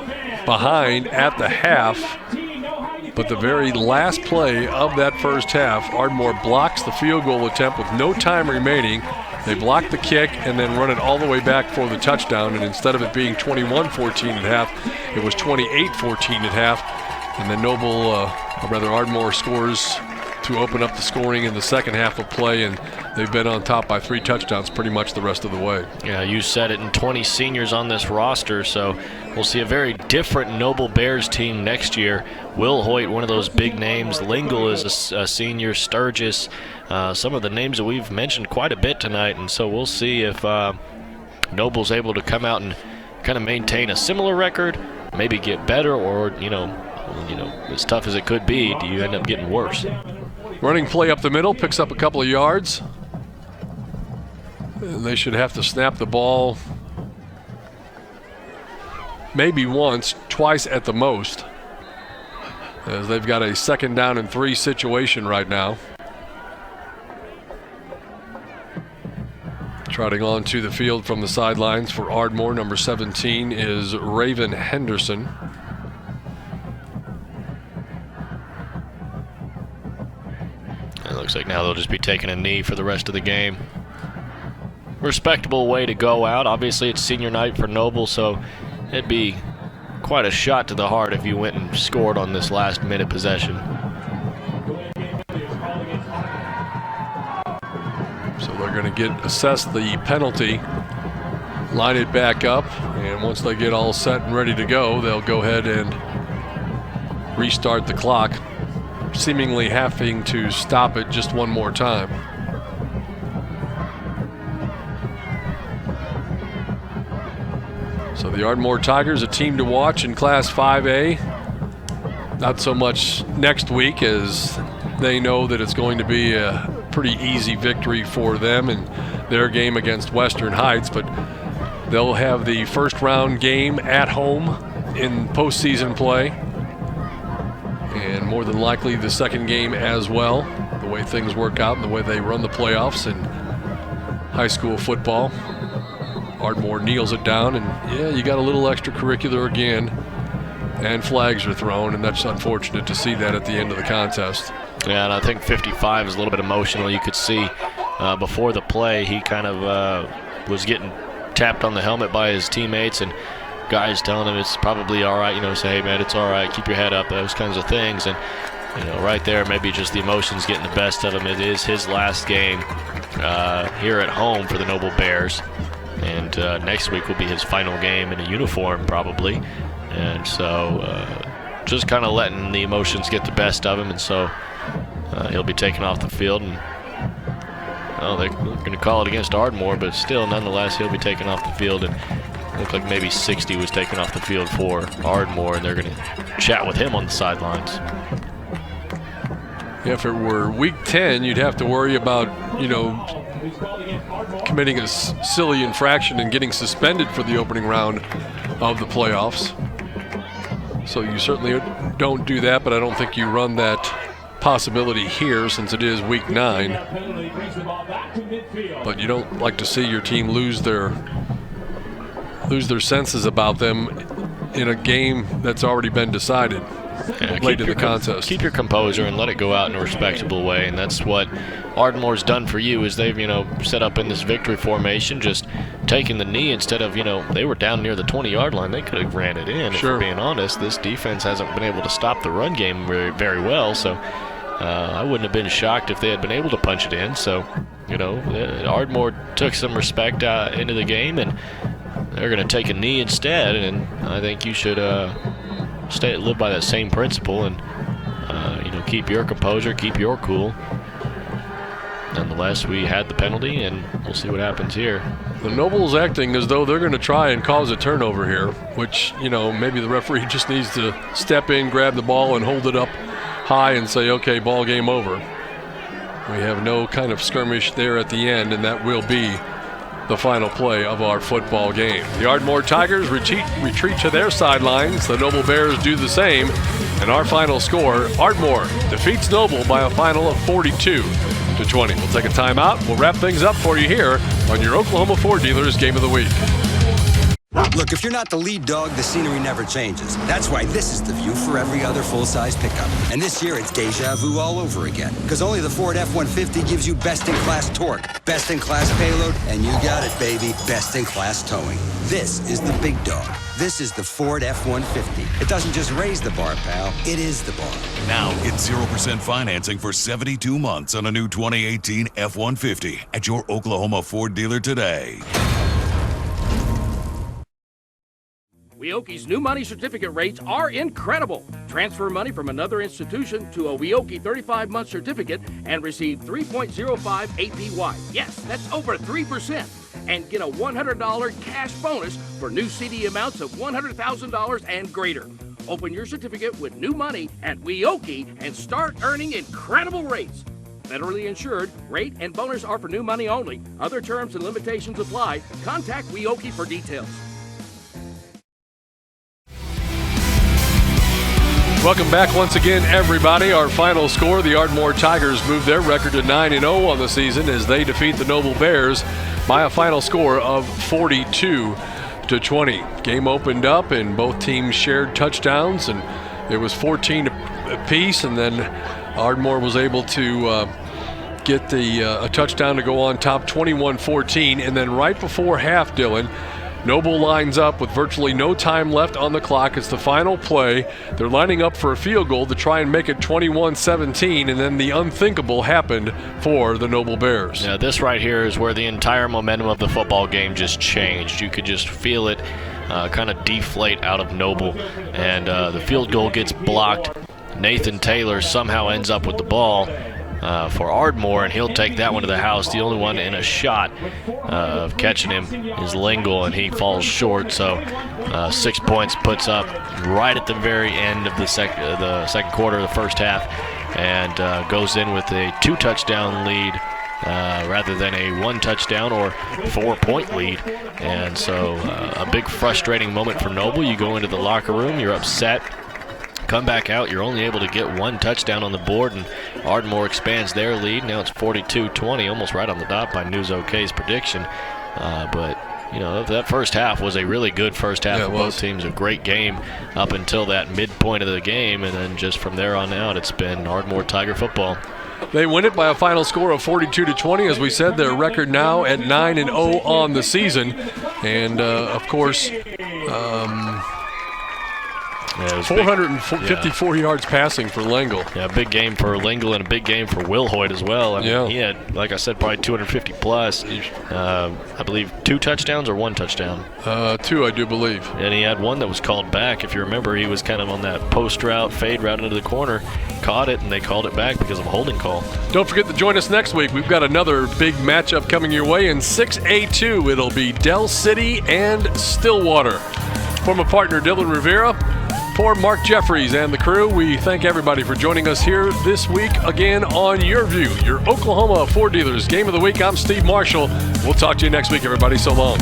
behind at the half, but the very last play of that first half, Ardmore blocks the field goal attempt with no time remaining. They block the kick and then run it all the way back for the touchdown, and instead of it being 21-14 at half, it was 28-14 at half. And then Ardmore scores to open up the scoring in the second half of play, and they've been on top by 3 touchdowns pretty much the rest of the way. Yeah, you said it, and 20 seniors on this roster, so we'll see a very different Noble Bears team next year. Will Hoyt, one of those big names. Lingle is a senior. Sturgis, some of the names that we've mentioned quite a bit tonight, and so we'll see if Noble's able to come out and kind of maintain a similar record, maybe get better, or, as tough as it could be, do you end up getting worse? Running play up the middle, picks up a couple of yards. And they should have to snap the ball maybe once, twice at the most, as they've got a 2nd down and 3 situation right now. Trotting onto the field from the sidelines for Ardmore, number 17 is Raven Henderson. It looks like now they'll just be taking a knee for the rest of the game. Respectable way to go out. Obviously, it's senior night for Noble, so it'd be quite a shot to the heart if you went and scored on this last-minute possession. So they're going to assess the penalty, line it back up, and once they get all set and ready to go, they'll go ahead and restart the clock, seemingly having to stop it just one more time. So the Ardmore Tigers, a team to watch in Class 5A. Not so much next week, as they know that it's going to be a pretty easy victory for them in their game against Western Heights, but they'll have the first round game at home in postseason play, and more than likely the second game as well, the way things work out and the way they run the playoffs in high school football. Ardmore kneels it down, and yeah, you got a little extracurricular again, and flags are thrown, and that's unfortunate to see that at the end of the contest. Yeah, and I think 55 is a little bit emotional. You could see before the play, he kind of was getting tapped on the helmet by his teammates, and guys telling him it's probably all right, say, hey, man, it's all right, keep your head up, those kinds of things. And, right there, maybe just the emotions getting the best of him. It is his last game here at home for the Noble Bears. And next week will be his final game in a uniform, probably. And so just kind of letting the emotions get the best of him. And so he'll be taken off the field. And they're going to call it against Ardmore, but still, nonetheless, he'll be taken off the field. And it looked like maybe 60 was taken off the field for Ardmore, and they're going to chat with him on the sidelines. If it were week 10, you'd have to worry about, committing a silly infraction and getting suspended for the opening round of the playoffs. So you certainly don't do that, but I don't think you run that possibility here since it is week 9. But you don't like to see your team lose their senses about them in a game that's already been decided. Late in the contest. Keep your composure and let it go out in a respectable way, and that's what Ardmore's done for you. Is they've set up in this victory formation, just taking the knee instead of they were down near the 20-yard line. They could have ran it in. Sure. If we're being honest, this defense hasn't been able to stop the run game very, very well. So I wouldn't have been shocked if they had been able to punch it in. So Ardmore took some respect into the game, and they're going to take a knee instead. And I think you should live by that same principle, and keep your composure, keep your cool. Nonetheless, we had the penalty, and we'll see what happens here. The Nobles acting as though they're going to try and cause a turnover here, which maybe the referee just needs to step in, grab the ball, and hold it up high and say, okay, ball game over. We have no kind of skirmish there at the end, and that will be the final play of our football game. The Ardmore Tigers retreat to their sidelines. The Noble Bears do the same. And our final score, Ardmore defeats Noble by a final of 42-20. We'll take a timeout. We'll wrap things up for you here on your Oklahoma Ford Dealers Game of the Week. Look, if you're not the lead dog, the scenery never changes. That's why this is the view for every other full-size pickup. And this year, it's deja vu all over again. Because only the Ford F-150 gives you best-in-class torque, best-in-class payload, and you got it, baby, best-in-class towing. This is the big dog. This is the Ford F-150. It doesn't just raise the bar, pal. It is the bar. Now get 0% financing for 72 months on a new 2018 F-150 at your Oklahoma Ford dealer today. Weoki's new money certificate rates are incredible. Transfer money from another institution to a Weoki 35-month certificate and receive 3.05 APY. Yes, that's over 3%. And get a $100 cash bonus for new CD amounts of $100,000 and greater. Open your certificate with new money at Weoki and start earning incredible rates. Federally insured, rate and bonus are for new money only. Other terms and limitations apply. Contact Weoki for details. Welcome back once again, everybody. Our final score, the Ardmore Tigers move their record to 9-0 on the season as they defeat the Noble Bears by a final score of 42-20. Game opened up and both teams shared touchdowns, and it was 14 apiece, and then Ardmore was able to get a touchdown to go on top 21-14, and then right before half, Dylan, Noble lines up with virtually no time left on the clock. It's the final play. They're lining up for a field goal to try and make it 21-17, and then the unthinkable happened for the Noble Bears. Yeah, this right here is where the entire momentum of the football game just changed. You could just feel it kind of deflate out of Noble, and the field goal gets blocked. Nathan Taylor somehow ends up with the ball for Ardmore, and he'll take that one to the house. The only one in a shot of catching him is Lingle, and he falls short. So 6 points puts up right at the very end of the second quarter of the first half, and goes in with a 2-touchdown lead rather than a 1-touchdown or 4-point lead. And so a big frustrating moment for Noble. You go into the locker room, you're upset. Come back out, you're only able to get 1 touchdown on the board, and Ardmore expands their lead. Now it's 42-20, almost right on the dot by News OK's prediction. But that first half was a really good first half for both teams. A great game up until that midpoint of the game, and then just from there on out, it's been Ardmore Tiger football. They win it by a final score of 42-20. As we said, their record now at 9-0 on the season. And, of course, 454 yards passing for Lingle. Yeah, big game for Lingle and a big game for Will Hoyt as well. I mean, he had, like I said, probably 250 plus. I believe 2 touchdowns or 1 touchdown. 2, I do believe. And he had one that was called back. If you remember, he was kind of on that post route, fade route into the corner, caught it, and they called it back because of a holding call. Don't forget to join us next week. We've got another big matchup coming your way in 6A2. It'll be Del City and Stillwater. Former partner Dylan Rivera, for Mark Jeffries and the crew, we thank everybody for joining us here this week again on YurView, your Oklahoma Ford Dealers Game of the Week. I'm Steve Marshall. We'll talk to you next week, everybody. So long.